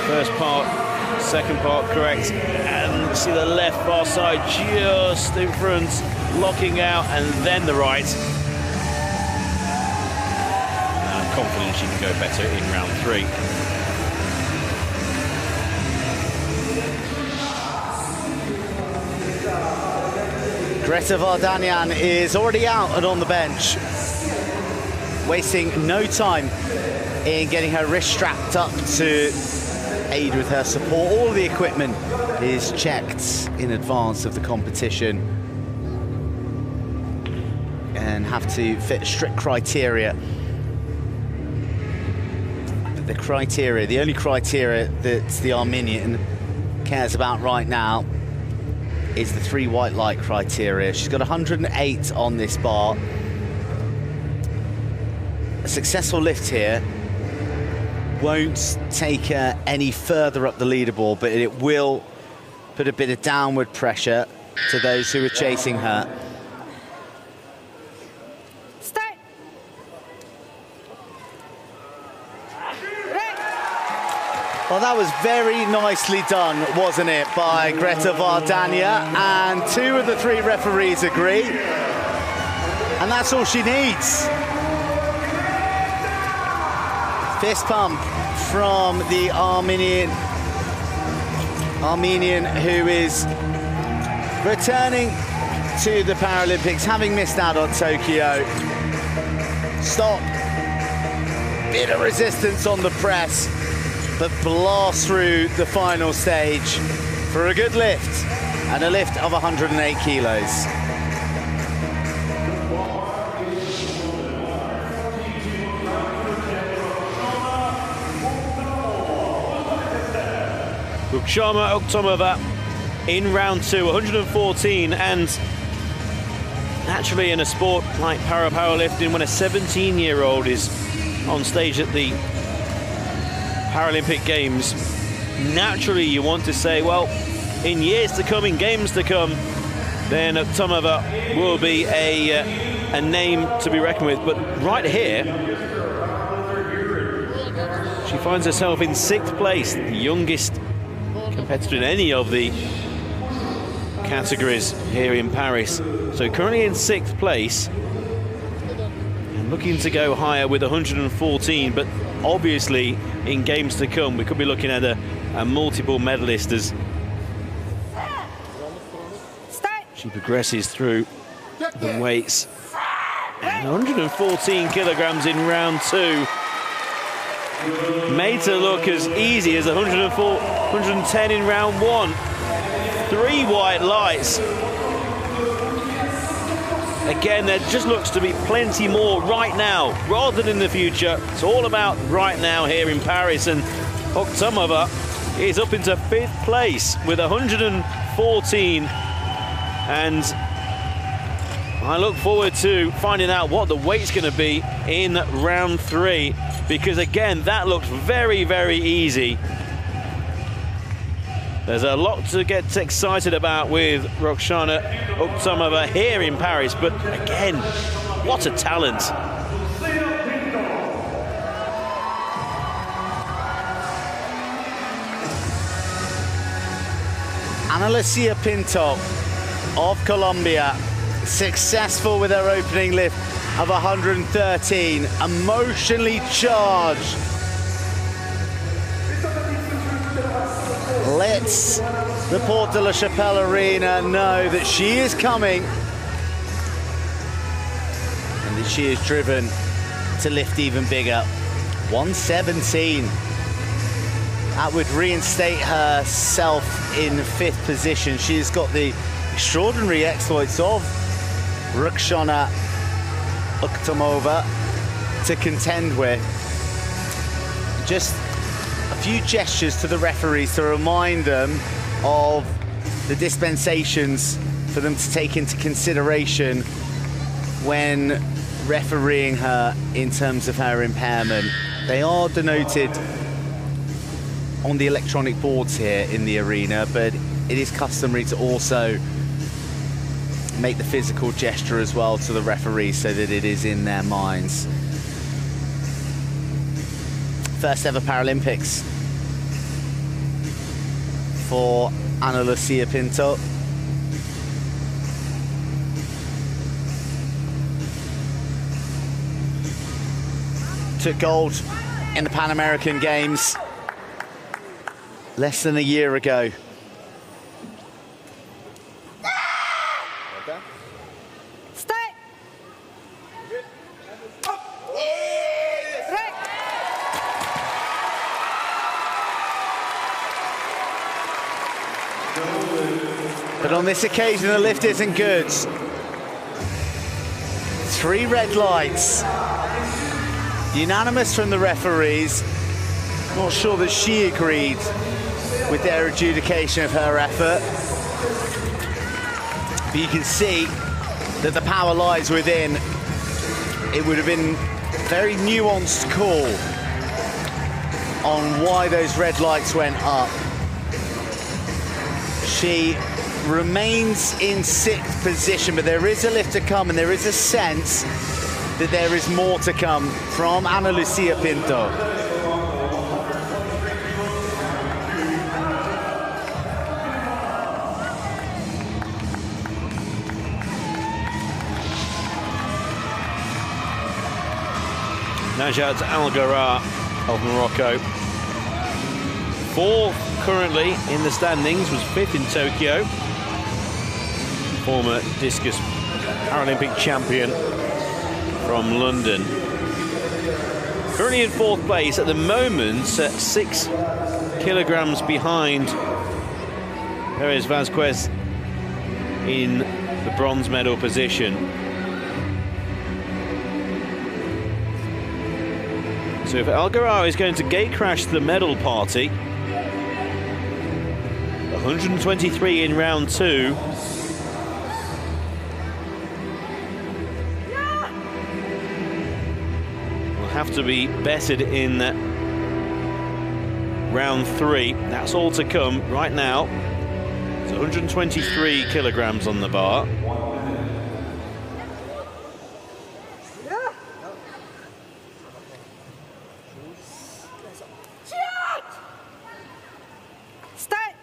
First part, second part correct, and see the left far side just in front, locking out, and then the right. And I'm confident she can go better in round 3. Greta Vardanyan is already out and on the bench, wasting no time in getting her wrist strapped up to aid with her support. All of the equipment is checked in advance of the competition and have to fit strict criteria. The only criteria that the Armenian cares about right now is the 3 white light criteria. She's got 108 on this bar. A successful lift here won't take her any further up the leaderboard, but it will put a bit of downward pressure to those who are chasing her. Start. Well, that was very nicely done, wasn't it, by Greta Vardanyan? And 2 of the 3 referees agree. And that's all she needs. Fist pump from the Armenian who is returning to the Paralympics, having missed out on Tokyo. Stop. Bit of resistance on the press, but blast through the final stage for a good lift, and a lift of 108 kilos. Ruxana Oktomova in round 2, 114, and naturally in a sport like powerlifting, when a 17-year-old is on stage at the Paralympic Games, naturally you want to say, well, in years to come, in games to come, then Oktomova will be a name to be reckoned with. But right here, she finds herself in 6th place, the youngest competitor in any of the categories here in Paris. So currently in 6th place and looking to go higher with 114, but obviously in games to come we could be looking at a multiple medalist as she progresses through the weights. And 114 kilograms in round 2 made to look as easy as 110 in round 1. 3 white lights. Again, there just looks to be plenty more right now rather than in the future. It's all about right now here in Paris, and Oktomova is up into 5th place with 114, and I look forward to finding out what the weight's going to be in round 3, because again, that looked very, very easy. There's a lot to get excited about with Ruxana Oktomova here in Paris, but again, what a talent. Ana Lucia Pinto of Colombia, successful with her opening lift of 113, emotionally charged. Lets the Porte de la Chapelle Arena know that she is coming and that she is driven to lift even bigger. 117. That would reinstate herself in 5th position. She's got the extraordinary exploits of Ruxana Oktomova to contend with. Just a few gestures to the referees to remind them of the dispensations for them to take into consideration when refereeing her in terms of her impairment. They are denoted on the electronic boards here in the arena, but it is customary to also make the physical gesture as well to the referees so that it is in their minds. First ever Paralympics for Ana Lucia Pinto. Took gold in the Pan American Games less than a year ago. But on this occasion, the lift isn't good. 3 red lights. Unanimous from the referees. Not sure that she agreed with their adjudication of her effort. But you can see that the power lies within. It would have been a very nuanced call on why those red lights went up. She remains in 6th position, but there is a lift to come, and there is a sense that there is more to come from Ana Lucia Pinto. Najat Al-Garar of Morocco. 4th currently in the standings, was 5th in Tokyo. former discus Paralympic champion from London. Currently in 4th place at the moment, 6 kilograms behind Perez Vazquez in the bronze medal position. So if Algarao is going to gate crash the medal party, 123 in round 2. Will have to be bettered in round 3. That's all to come right now. It's 123 kilograms on the bar. Start.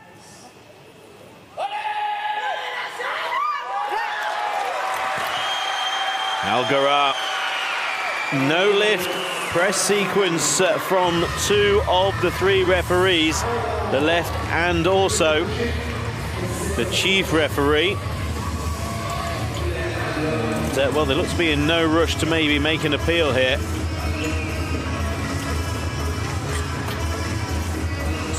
Algarao, no lift, press sequence from 2 of the 3 referees, the left and also the chief referee. Well, there looks to be in no rush to maybe make an appeal here.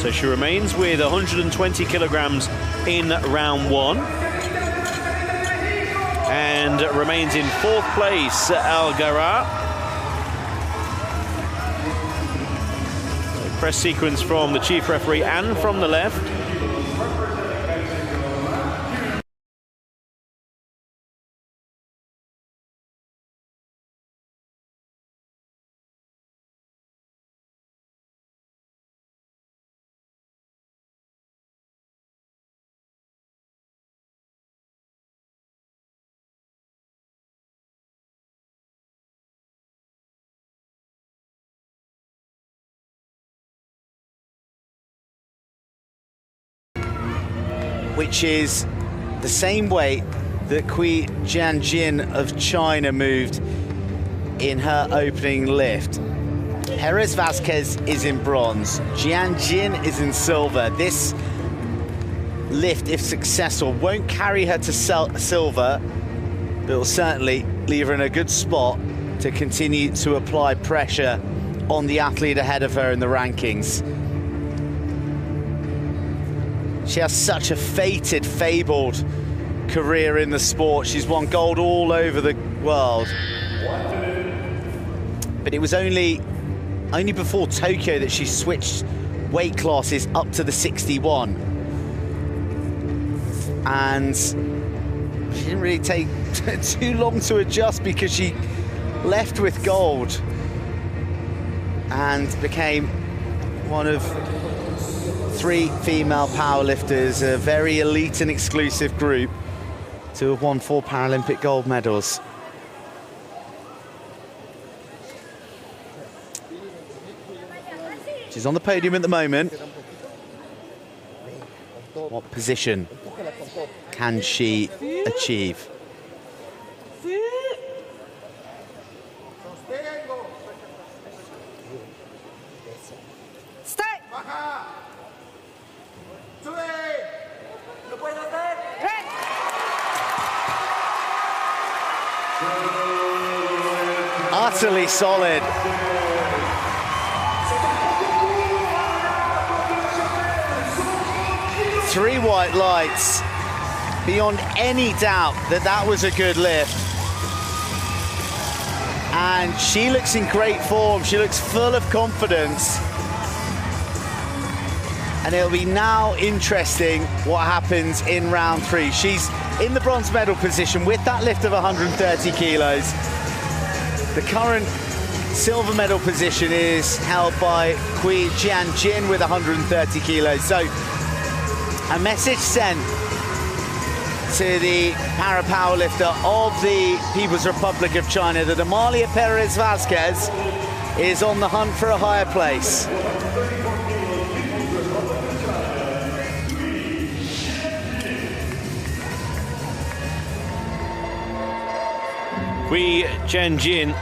So she remains with 120 kilograms in round 1. And remains in 4th place, Algarao. So press sequence from the chief referee and from the left. Which is the same weight that Cui Jianjin of China moved in her opening lift. Perez Vazquez is in bronze, Jianjin is in silver. This lift, if successful, won't carry her to silver, but will certainly leave her in a good spot to continue to apply pressure on the athlete ahead of her in the rankings. She has such a fated, fabled career in the sport. She's won gold all over the world. But it was only before Tokyo that she switched weight classes up to the 61. And she didn't really take too long to adjust because she left with gold and became one of 3 female powerlifters, a very elite and exclusive group, to have won 4 Paralympic gold medals. She's on the podium at the moment. What position can she achieve? Utterly solid. Three white lights. Beyond any doubt that that was a good lift. And she looks in great form. She looks full of confidence. And it'll be now interesting what happens in round 3. She's in the bronze medal position with that lift of 130 kilos. The current silver medal position is held by Cui Jianjin with 130 kilos. So a message sent to the para-powerlifter of the People's Republic of China that Amalia Perez Vazquez is on the hunt for a higher place. Cui Jianjin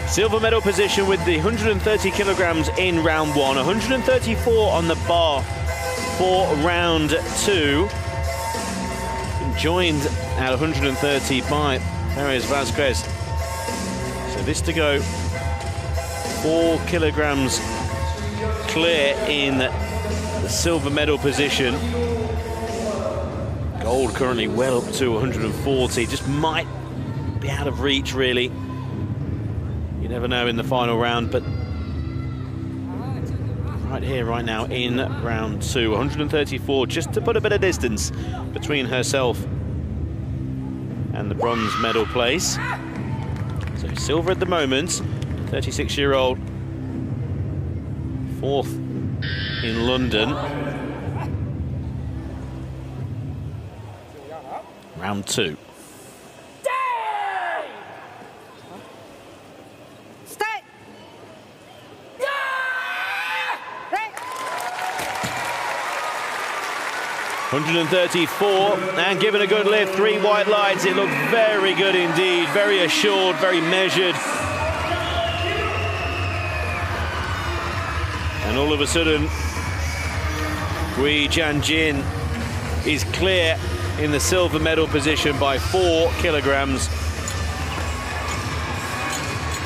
silver medal position with the 130 kilograms in round 1, 134 on the bar for round 2. Joined at 130 by Perez Vasquez. So this to go 4 kilograms clear in the silver medal position. Gold currently well up to 140, just might be out of reach really. You never know in the final round, but right here, right now in round 2, 134, just to put a bit of distance between herself and the bronze medal place. So silver at the moment, 36-year-old, 4th in London. Round 2. Start. 134 and given a good lift, 3 white lights. It looked very good indeed, very assured, very measured. And all of a sudden, Gui Jianjin is clear in the silver medal position by 4 kilograms.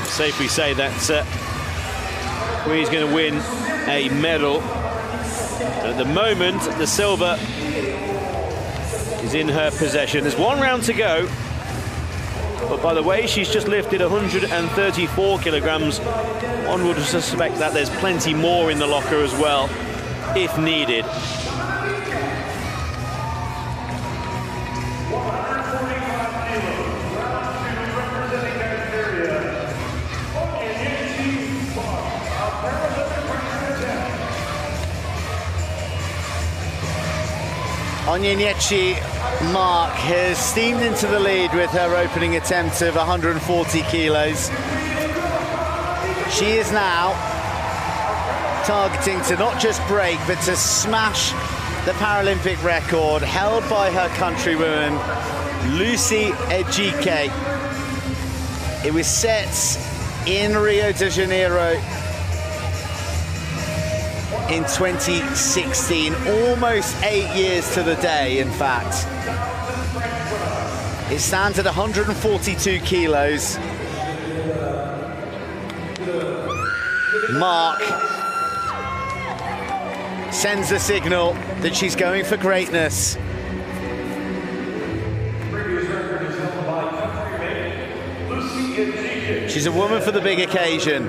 Safely say that Gui's going to win a medal. And at the moment, the silver is in her possession. There's 1 round to go. But by the way, she's just lifted 134 kilograms. One would suspect that there's plenty more in the locker as well, if needed. Onyenechi Mark has steamed into the lead with her opening attempt of 140 kilos. She is now targeting to not just break, but to smash the Paralympic record held by her countrywoman, Lucy Ejike. It was set in Rio de Janeiro in 2016, almost 8 years to the day, in fact. It stands at 142 kilos. Mark sends a signal that she's going for greatness. She's a woman for the big occasion.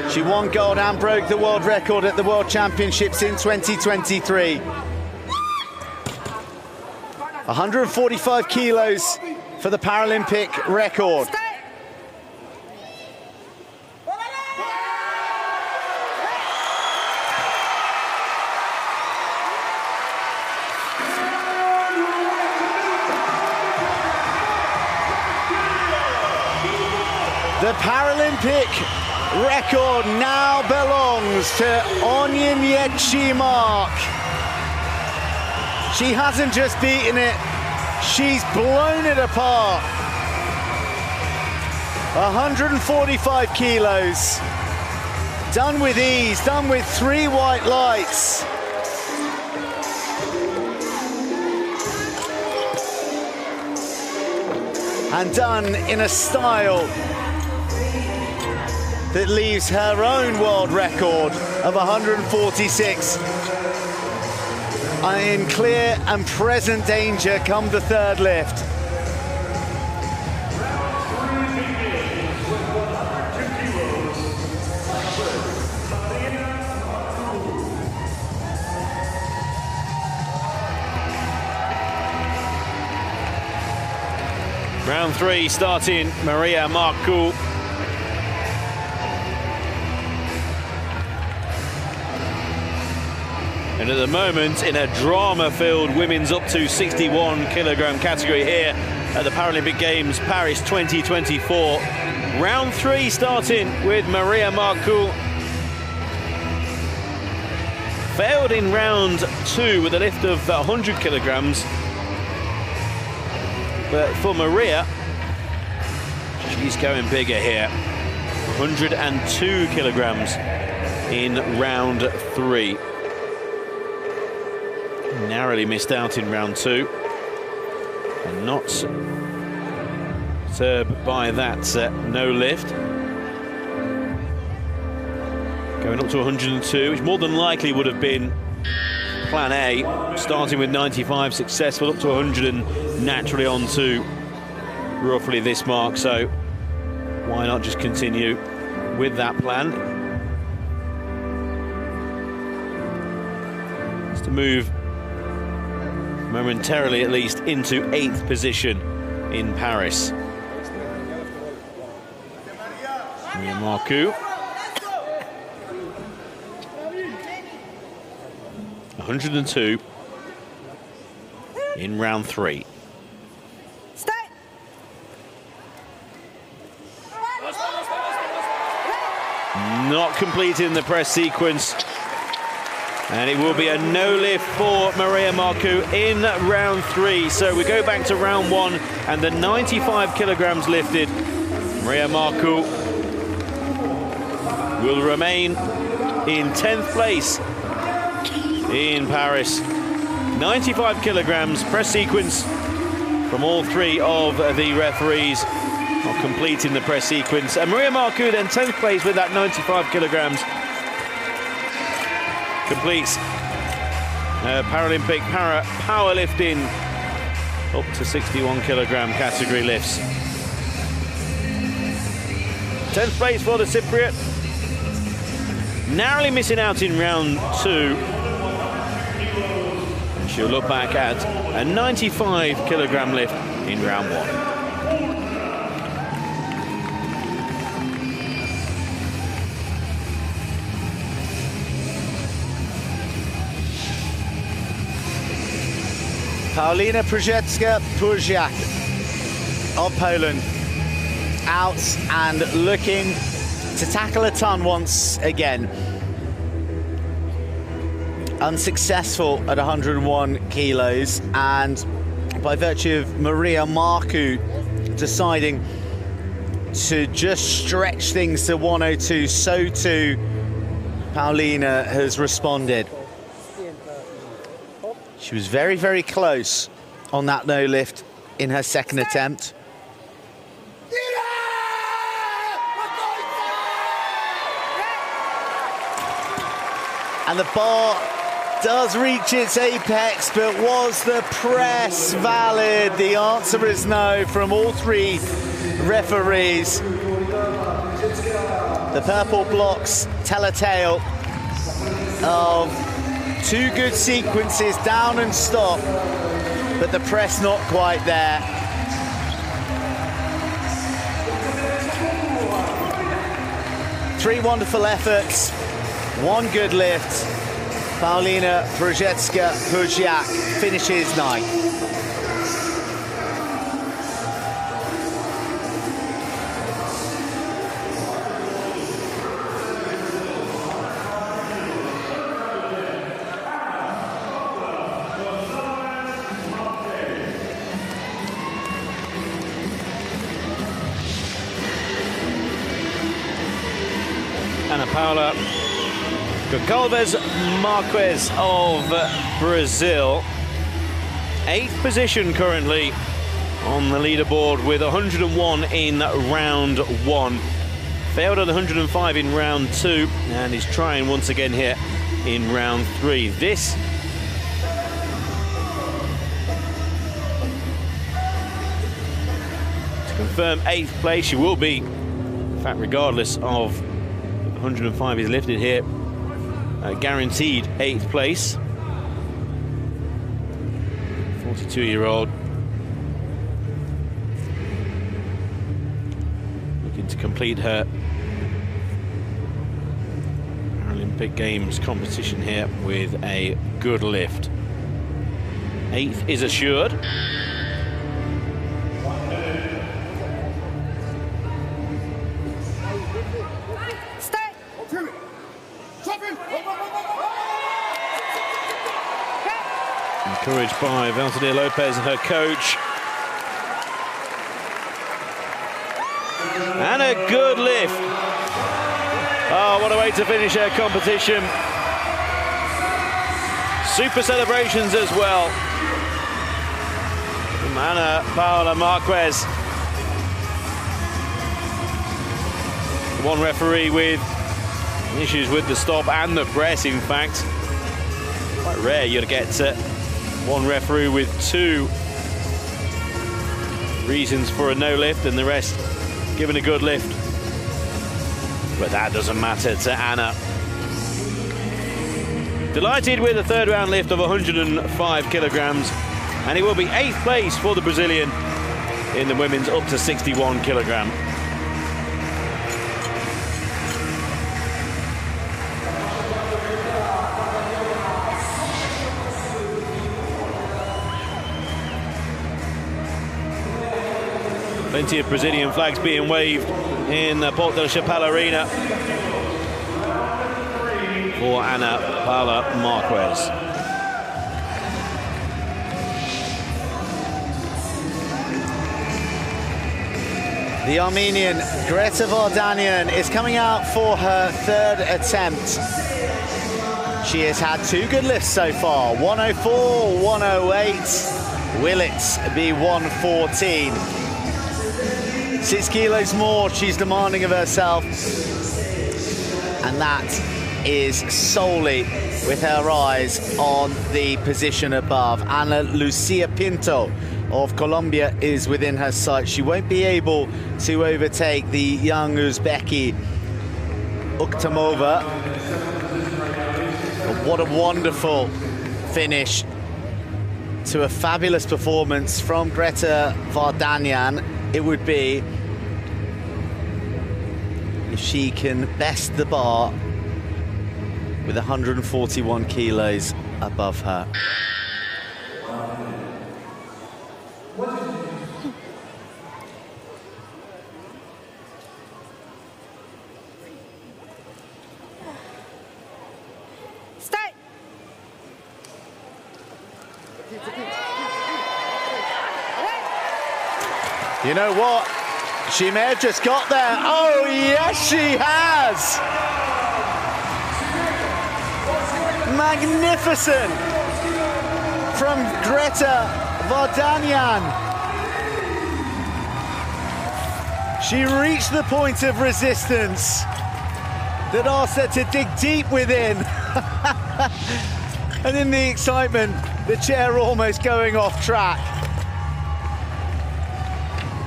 She won gold and broke the world record at the World Championships in 2023. 145 kilos for the Paralympic record. The Paralympic record now belongs to Onyenechi Mark. She hasn't just beaten it, she's blown it apart. 145 kilos. Done with ease, done with 3 white lights. And done in a style that leaves her own world record of 146 in clear and present danger come the 3rd lift. Round 3 starting, Maria Marcoux. And at the moment, in a drama-filled women's up to 61 kilogram category here at the Paralympic Games, Paris 2024. Round 3 starting with Maria Marcoux. Failed in round 2 with a lift of 100 kilograms. But for Maria, she's going bigger here. 102 kilograms in round 3. Narrowly missed out in round 2. And not disturbed by that no lift. Going up to 102, which more than likely would have been plan A, starting with 95 successful, up to 100 and naturally on to roughly this mark. So why not just continue with that plan? It's to move momentarily at least into 8th position in Paris. Maria Marcoux. 102 in round 3. Start. Not completing the press sequence. And it will be a no lift for Maria Marcoux in round 3. So we go back to round 1 and the 95 kilograms lifted. Maria Marcoux will remain in 10th place in Paris. 95 kilograms, press sequence from all 3 of the referees, not completing the press sequence. And Maria Marcoux then 10th place with that 95 kilograms. Completes Paralympic powerlifting up to 61 kilogram category lifts. 10th place for the Cypriot. Narrowly missing out in round 2. She'll look back at a 95 kilogram lift in round 1. Paulina Przewiecka-Puziak of Poland out and looking to tackle a ton once again. Unsuccessful at 101 kilos, and by virtue of Maria Marcoux deciding to just stretch things to 102, so too Paulina has responded. She was very, very close on that no lift in her second attempt. And the bar does reach its apex, but was the press valid? The answer is no from all 3 referees. The purple blocks tell a tale of 2 good sequences, down and stop, but the press not quite there. Three wonderful efforts, 1 good lift. Paulina Przewiecka-Puziak finishes 9th. Ana Paula Goncalves Marques of Brazil. 8th position currently on the leaderboard with 101 in round 1. Failed at 105 in round 2 and is trying once again here in round 3. This to confirm 8th place. She will be, in fact, regardless of 105 is lifted here, guaranteed 8th place. 42-year-old looking to complete her Paralympic Games competition here with a good lift. 8th is assured. Encouraged by Valentine Lopez and her coach. And a good lift. Oh, what a way to finish her competition. Super celebrations as well from Ana Paula Marquez. One referee with issues with the stop and the press, in fact. Quite rare you'd get one referee with 2 reasons for a no lift and the rest given a good lift. But that doesn't matter to Ana. Delighted with a 3rd round lift of 105 kilograms, and it will be 8th place for the Brazilian in the women's up to 61 kilogram. Plenty of Brazilian flags being waved in the Porte de la Chapelle Arena for Ana Paula Marquez. The Armenian Greta Vardanyan is coming out for her 3rd attempt. She has had 2 good lifts so far, 104, 108. Will it be 114? 6 kilos more she's demanding of herself, and that is solely with her eyes on the position above. Ana Lucia Pinto of Colombia is within her sight. She won't be able to overtake the young Uzbeki Ukhtamova. But what a wonderful finish to a fabulous performance from Greta Vardanyan it would be if she can best the bar with 141 kilos above her. Start. You know what? She may have just got there. Oh, yes, she has. Magnificent from Greta Vardanyan. She reached the point of resistance that asked her to dig deep within. And in the excitement, the chair almost going off track.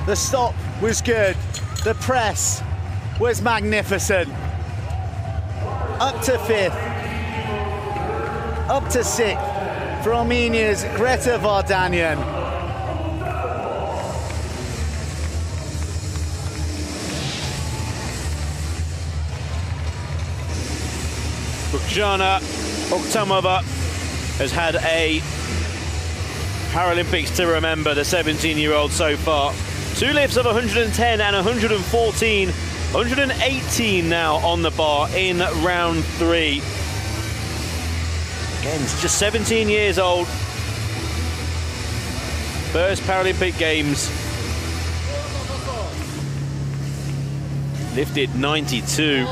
The stop was good. The press was magnificent. Up to 5th. Up to 6th for Armenia's Greta Vardanyan. Rukhsana Ukhtamova has had a Paralympics to remember, the 17-year-old so far. 2 lifts of 110 and 114, 118 now on the bar in round 3. Again, just 17 years old. First Paralympic Games. Lifted 92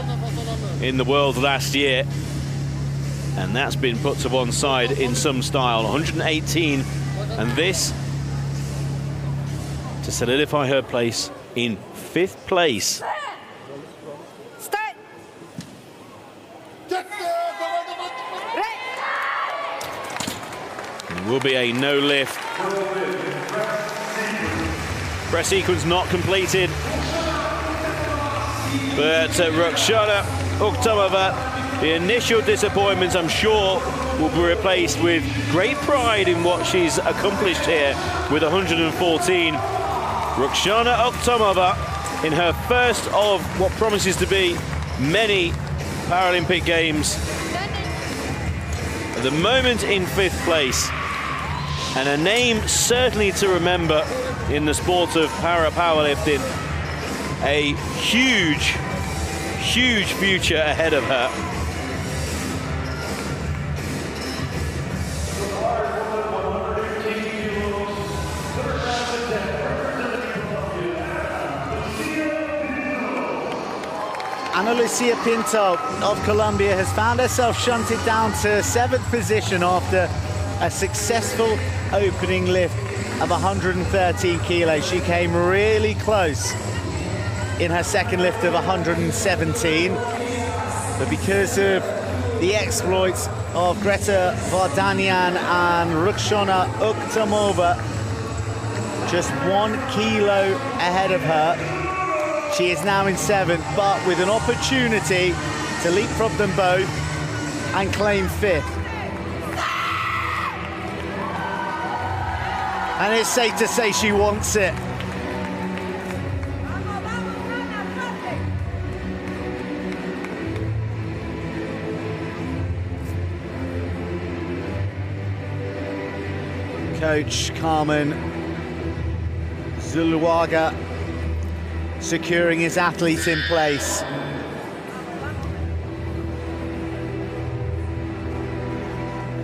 in the world last year. And that's been put to one side in some style. 118. And this to solidify her place in 5th place. Start. It will be a no lift. Press sequence not completed. But Rukhsana Ukhtamova, the initial disappointments, I'm sure, will be replaced with great pride in what she's accomplished here with 114. Rukhsana Ukhtamova in her first of what promises to be many Paralympic Games. At the moment in 5th place, and a name certainly to remember in the sport of powerlifting. A huge, huge future ahead of her. Ana Lucia Pinto of Colombia has found herself shunted down to 7th position after a successful opening lift of 113 kilos. She came really close in her second lift of 117, but because of the exploits of Greta Vardanyan and Ruxana Uktamova, just 1 kilo ahead of her. She is now in 7th, but with an opportunity to leapfrog them both and claim 5th. And it's safe to say she wants it. Coach Carmen Zuluaga securing his athletes in place.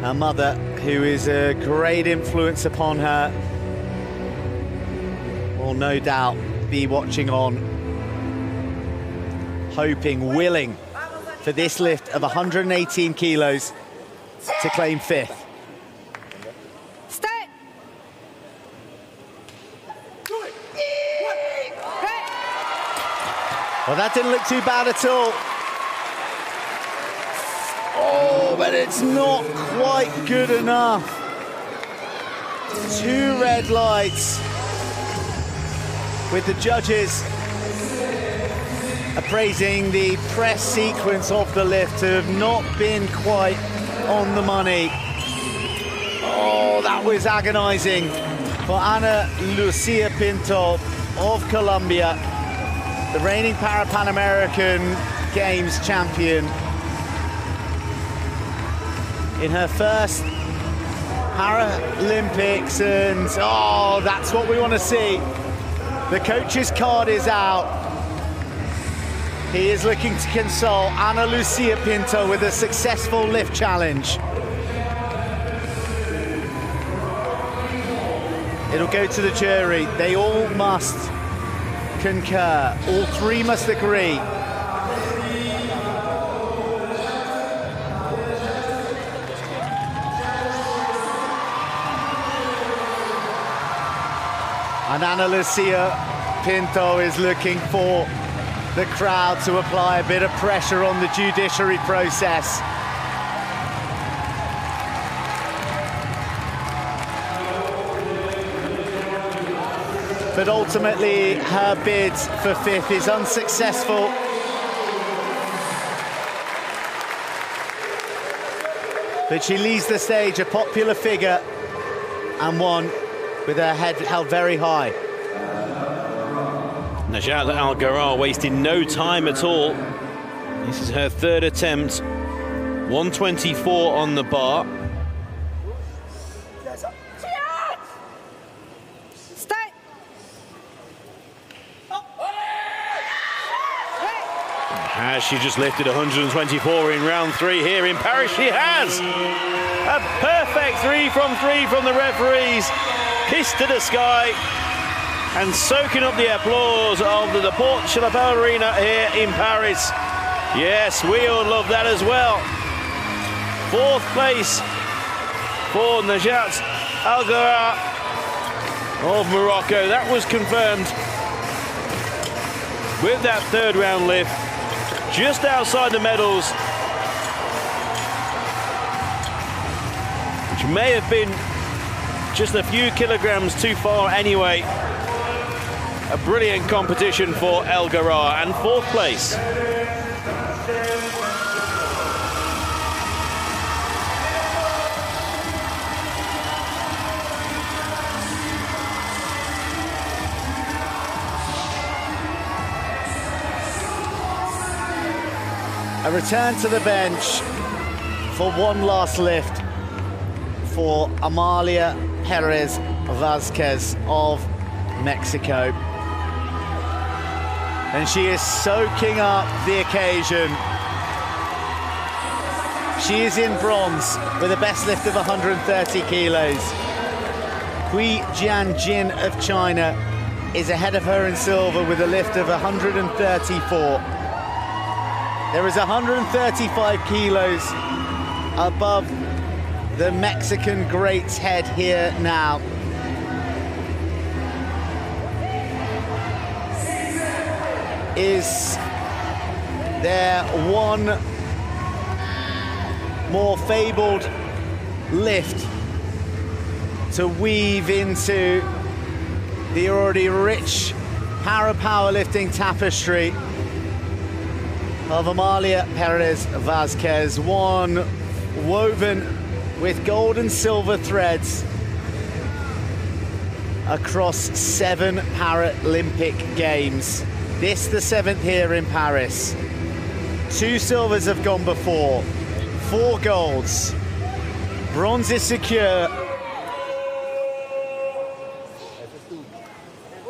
Her mother, who is a great influence upon her, will no doubt be watching on, hoping, willing for this lift of 118 kilos to claim 5th. Well, that didn't look too bad at all. Oh, but it's not quite good enough. 2 red lights, with the judges appraising the press sequence of the lift to have not been quite on the money. Oh, that was agonizing for Ana Lucia Pinto of Colombia, the reigning Pan American Games champion. In her first Paralympics, and oh, that's what we want to see. The coach's card is out. He is looking to console Ana Lucia Pinto with a successful lift challenge. It'll go to the jury. They all must concur. All 3 must agree. And Ana Lucia Pinto is looking for the crowd to apply a bit of pressure on the judiciary process. But ultimately, her bid for 5th is unsuccessful. But she leaves the stage a popular figure and one with her head held very high. Najat Algarar wasting no time at all. This is her 3rd attempt. 124 on the bar. Has she just lifted 124 in round 3 here in Paris? She has! A perfect 3 from 3 from the referees. Kiss to the sky and soaking up the applause of the Porte de la Ballerina here in Paris. Yes, we all love that as well. 4th place for Najat Algarar of Morocco. That was confirmed with that 3rd round lift, just outside the medals, which may have been just a few kilograms too far anyway. A brilliant competition for Algarar, and 4th place. A return to the bench for one last lift for Amalia Perez Vazquez of Mexico. And she is soaking up the occasion. She is in bronze with a best lift of 130 kilos. Hui Jianjin of China is ahead of her in silver with a lift of 134. There is 135 kilos above the Mexican great's head here now. Is there one more fabled lift to weave into the already rich para-powerlifting tapestry of Amalia Perez Vazquez, one woven with gold and silver threads across 7 Paralympic Games. This the 7th here in Paris. 2 silvers have gone before, 4 golds. Bronze is secure.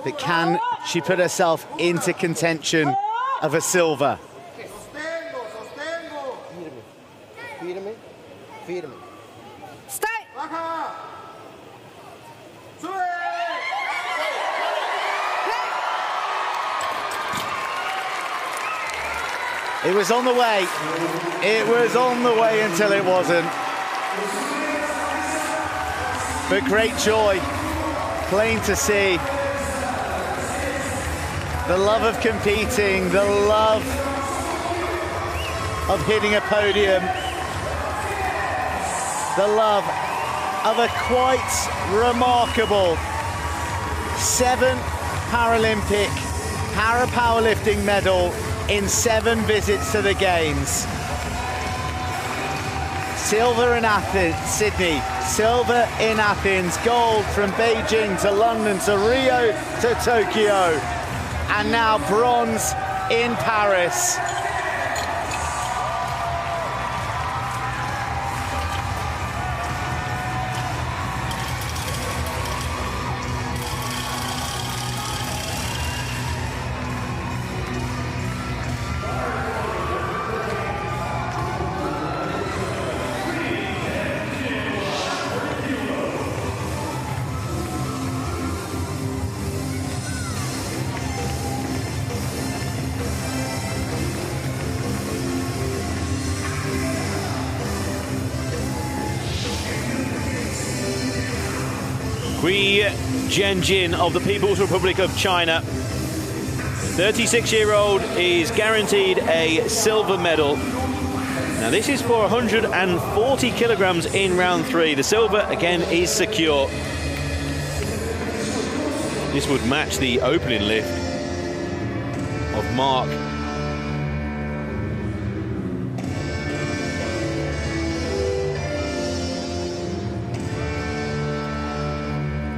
But can she put herself into contention of a silver? Firme, firme. Stay. It was on the way. It was on the way until it wasn't. But great joy, plain to see. The love of competing, the love of hitting a podium, the love of a quite remarkable 7 Paralympic para-powerlifting medal in 7 visits to the Games. Silver in Athens, Sydney, silver in Athens, gold from Beijing to London to Rio to Tokyo, and now bronze in Paris. Hui Jianjin of the People's Republic of China. 36-year-old is guaranteed a silver medal. Now this is for 140 kilograms in round 3. The silver again is secure. This would match the opening lift of Mark.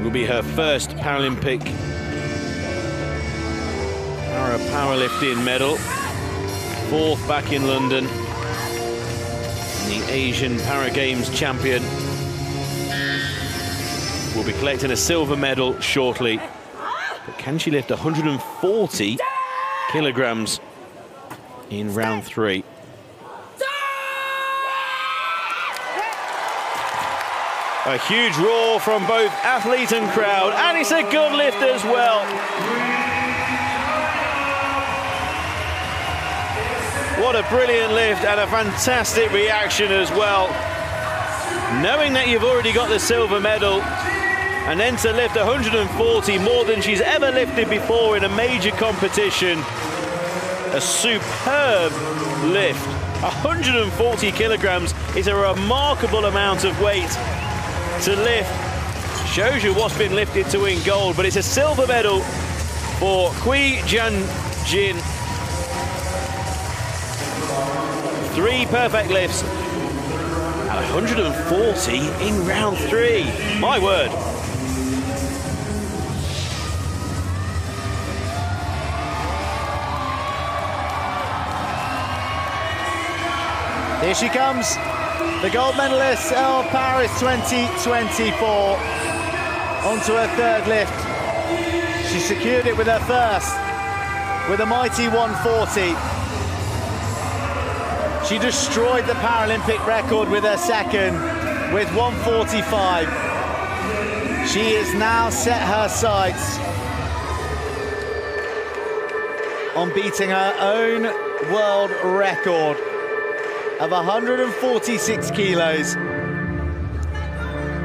Will be her first Paralympic powerlifting medal. 4th back in London. And the Asian Para Games champion will be collecting a silver medal shortly. But can she lift 140 kilograms in round 3? A huge roar from both athlete and crowd, and it's a good lift as well. What a brilliant lift and a fantastic reaction as well. Knowing that you've already got the silver medal, and then to lift 140, more than she's ever lifted before in a major competition. A superb lift. 140 kilograms is a remarkable amount of weight to lift. Shows you what's been lifted to win gold, but it's a silver medal for Hui Jianjin. 3 perfect lifts at 140 in round 3. My word. Here she comes, the gold medalist of Paris 2024, onto her 3rd lift. She secured it with her 1st, with a mighty 140. She destroyed the Paralympic record with her 2nd, with 145. She has now set her sights on beating her own world record of 146 kilos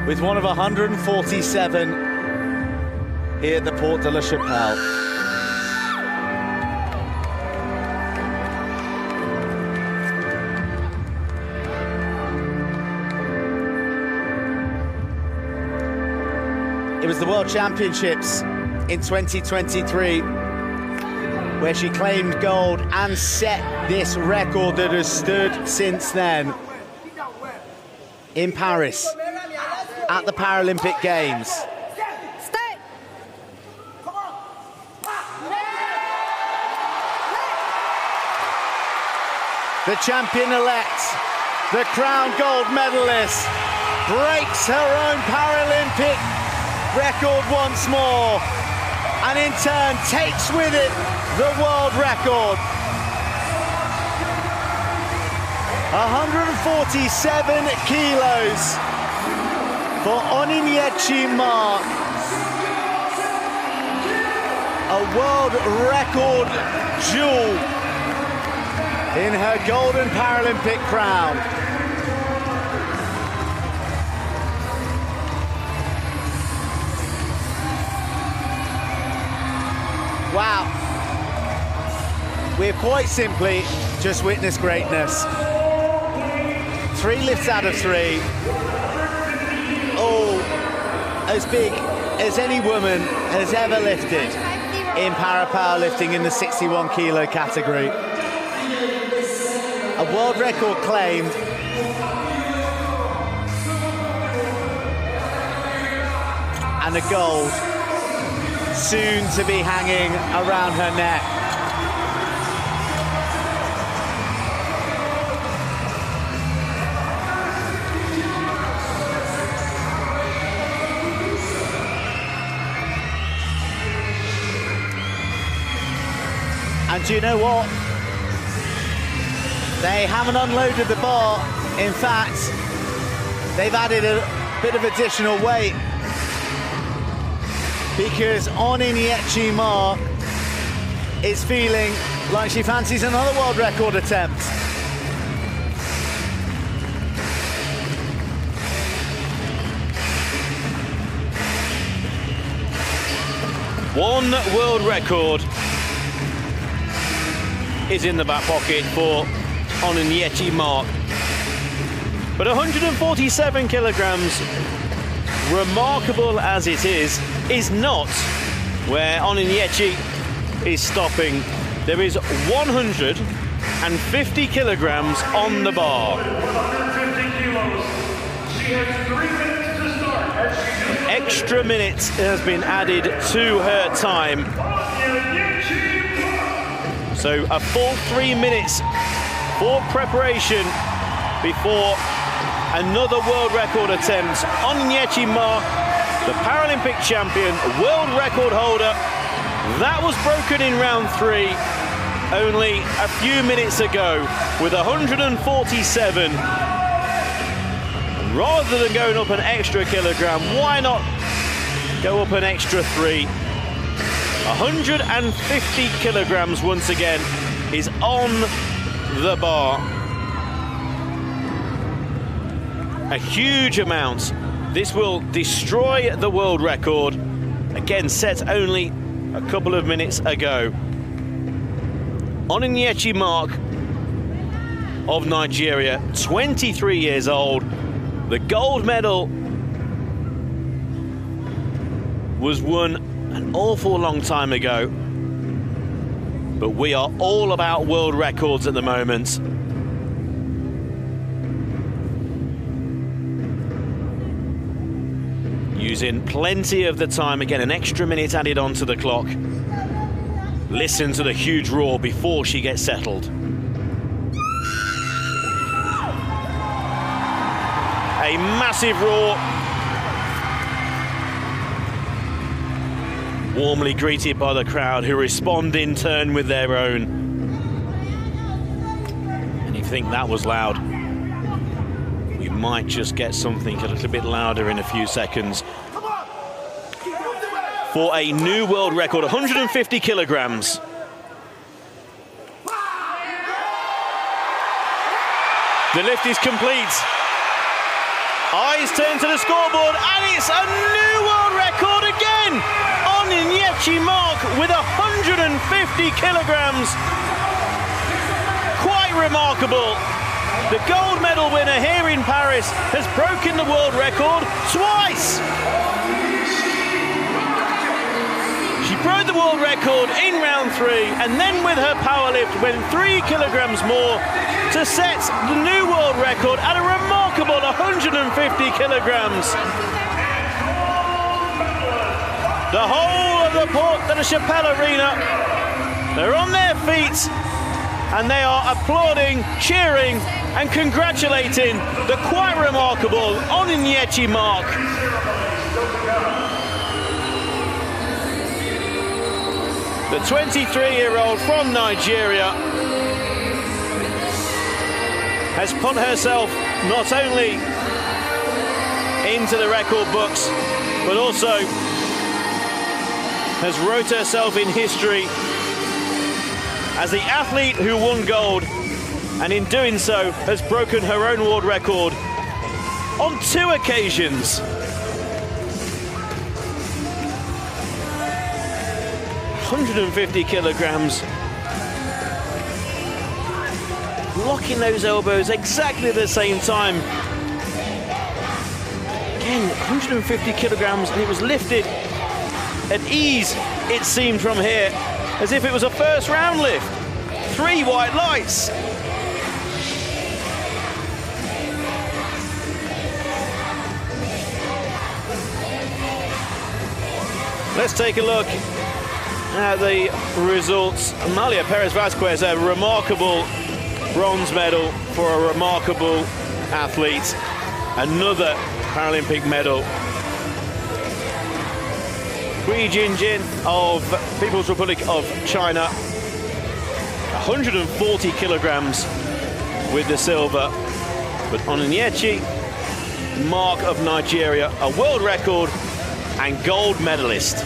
with one of 147 here at the Porte de la Chapelle. It was the World Championships in 2023 where she claimed gold and set this record that has stood since then in Paris at the Paralympic Games. Stay. The champion-elect, the crowned gold medalist, breaks her own Paralympic record once more, and in turn takes with it the world record. 147 kilos for Onyinyechi Mark. A world record jewel in her golden Paralympic crown. Wow. We've quite simply just witnessed greatness. 3 lifts out of 3. All as big as any woman has ever lifted in para-powerlifting in the 61 kilo category. A world record claimed. And a gold soon to be hanging around her neck. And do you know what? They haven't unloaded the bar. In fact, they've added a bit of additional weight, because Onyinyechi Mark is feeling like she fancies another world record attempt. One world record is in the back pocket for Onyinyechi Mark. But 147 kilograms, remarkable as it is not where Onyinyechi is stopping. There is 150 kilograms on the bar. 150 kilos. She has 3 minutes to start as she does. Extra minutes has been added to her time. So a full 3 minutes for preparation before another world record attempt. Onyinyechi Mark, the Paralympic champion, world record holder. That was broken in round 3 only a few minutes ago with 147. Rather than going up an extra kilogram, why not go up an extra 3? 150 kilograms once again is on the bar. A huge amount. This will destroy the world record, again set only a couple of minutes ago. Onyinyechi Mark of Nigeria, 23 years old. The gold medal was won an awful long time ago, but we are all about world records at the moment. Using plenty of the time, again, an extra minute added onto the clock. Listen to the huge roar before she gets settled. A massive roar. Warmly greeted by the crowd, who respond in turn with their own. And you think that was loud, we might just get something a little bit louder in a few seconds. For a new world record, 150 kilograms. The lift is complete. Eyes turn to the scoreboard, and it's a new world record again on Inyechi Mark with 150 kilograms. Quite remarkable. The gold medal winner here in Paris has broken the world record twice. She broke the world record in round 3, and then with her power lift went 3 kilograms more to set the new world record at a remarkable 150 kilograms. The whole of the Porte de la Chapelle arena, they're on their feet and they are applauding, cheering and congratulating the quite remarkable Inyechi Mark. The 23-year-old from Nigeria has put herself not only into the record books, but also has wrote herself in history as the athlete who won gold, and in doing so has broken her own world record on 2 occasions. ...150 kilograms. Locking those elbows exactly at the same time. Again, 150 kilograms, and it was lifted at ease, it seemed, from here, as if it was a first round lift. 3 white lights. Let's take a look at the results. Amalia Perez-Vasquez, a remarkable bronze medal for a remarkable athlete. Another Paralympic medal. Hui Jinjin of People's Republic of China, 140 kilograms with the silver. But Inyechi Mark of Nigeria, a world record and gold medalist.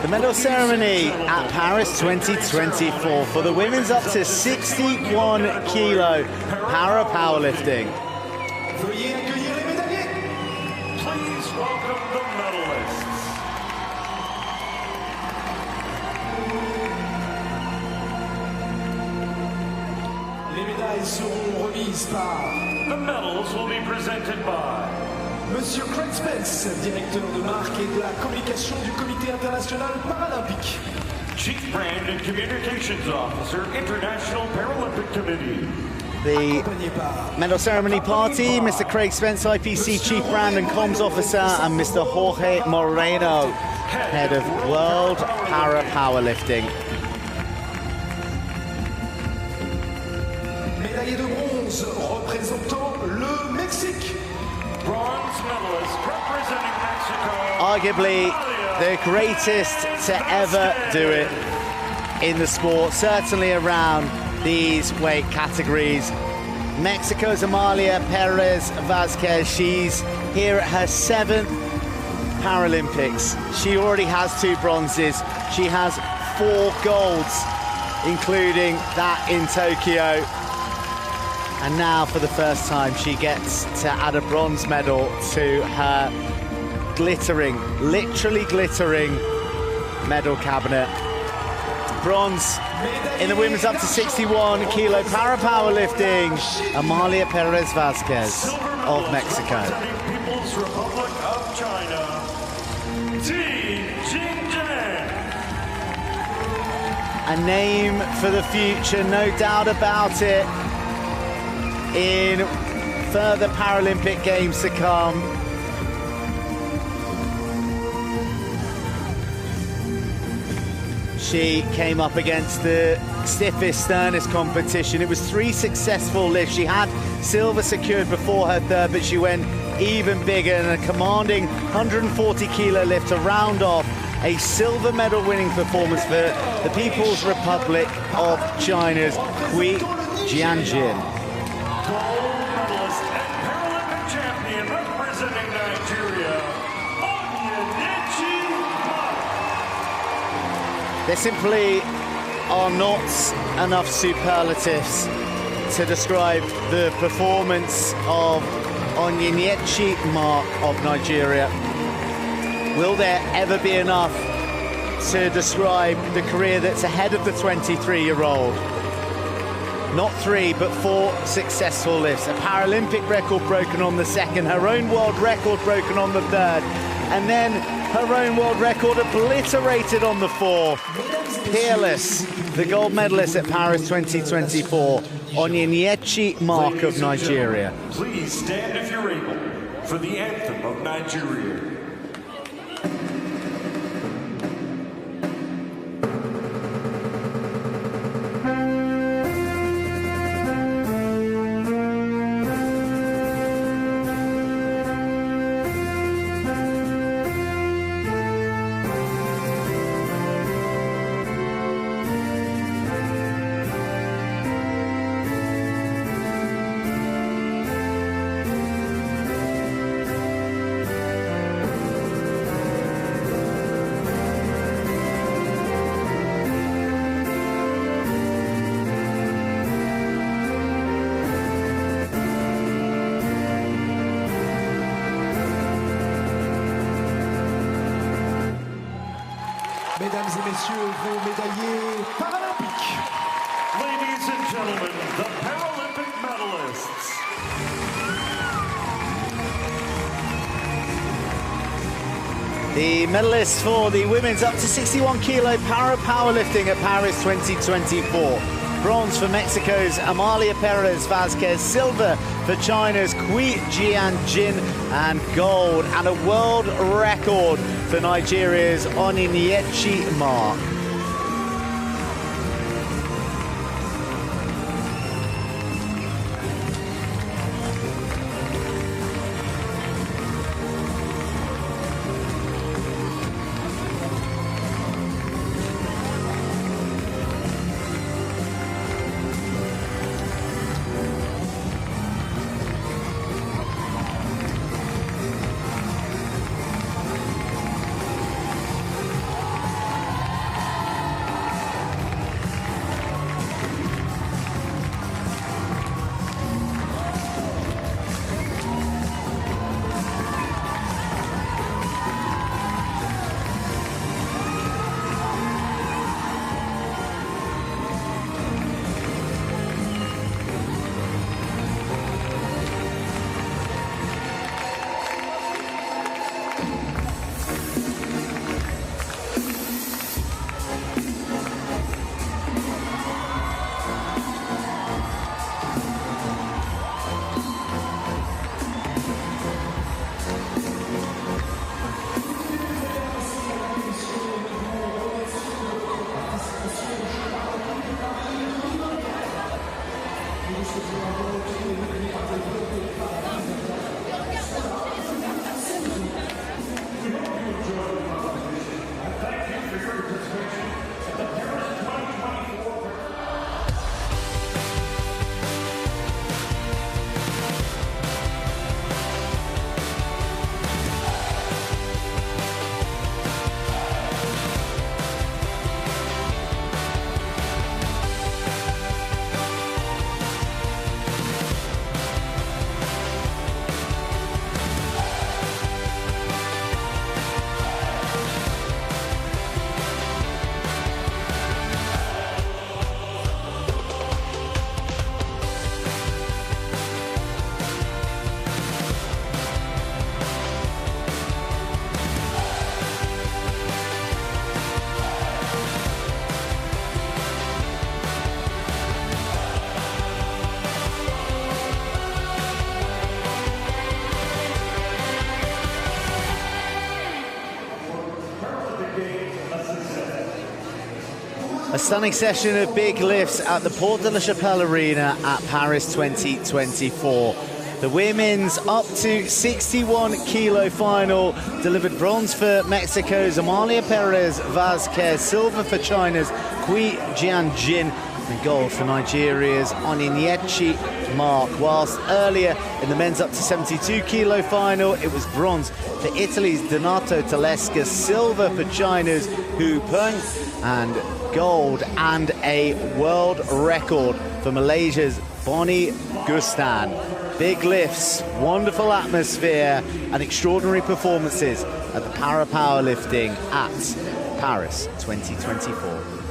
The medal ceremony at Paris 2024 for the women's up to 61 kilo para powerlifting. Please welcome the medalists. Les médailles seront remises par... The medals will be presented by Monsieur Craig Spence, directeur de marque et de la communication du Comité international paralympique. Chief Brand and Communications Officer, International Paralympic Committee. The medal ceremony party, Mr. Craig Spence, IPC Chief Brand and Comms Officer, and Mr. Jorge Moreno, Head of World Para-Powerlifting. Médaillé de bronze représentant le Mexique. Bronze medalist representing Mexico. Arguably the greatest to ever do it in the sport, certainly around these weight categories. Mexico's Amalia Perez Vazquez, she's here at her 7th Paralympics. She already has 2 bronzes. She has 4 golds, including that in Tokyo. And now for the first time, she gets to add a bronze medal to her glittering, literally glittering medal cabinet. Bronze in the women's up to 61 kilo para-powerlifting, Amalia Perez Vazquez of Mexico. People's Republic of China, A name for the future, no doubt about it, in further Paralympic Games to come. She came up against the stiffest, sternest competition. It was 3 successful lifts. She had silver secured before her 3rd, but she went even bigger in a commanding 140 kilo lift to round off a silver medal winning performance for the People's Republic of China's Hui Jianjin. gold medalist and Paralympic champion representing Nigeria, There simply are not enough superlatives to describe the performance of Onyenyechi Mark of Nigeria. Will there ever be enough to describe the career that's ahead of the 23-year-old? Not 3, but 4 successful lifts. A Paralympic record broken on the 2nd, her own world record broken on the 3rd, and then her own world record obliterated on the 4th. Peerless, the gold medalist at Paris 2024, Onyenyechi Mark of Nigeria. Please stand if you're able for the anthem of Nigeria. Mesdames et messieurs, vos médaillés paralympiques. Ladies and gentlemen, the Paralympic medalists. The medalists for the women's up to 61 kilo para-powerlifting at Paris 2024. Bronze for Mexico's Amalia Perez Vazquez, silver for China's Hui Jianjin, and gold and a world record for Nigeria's Onyenyechi Mark. A stunning session of big lifts at the Porte de la Chapelle Arena at Paris 2024. The women's up to 61 kilo final delivered bronze for Mexico's Amalia Perez Vazquez, silver for China's Kui Jianjin, and gold for Nigeria's Onyinyechi Mark. Whilst earlier in the men's up to 72 kilo final, it was bronze for Italy's Donato Tedesca, silver for China's Hu Peng, and gold and a world record for Malaysia's Bonnie Gustan. Big lifts, wonderful atmosphere, and extraordinary performances at the Para Powerlifting at Paris 2024.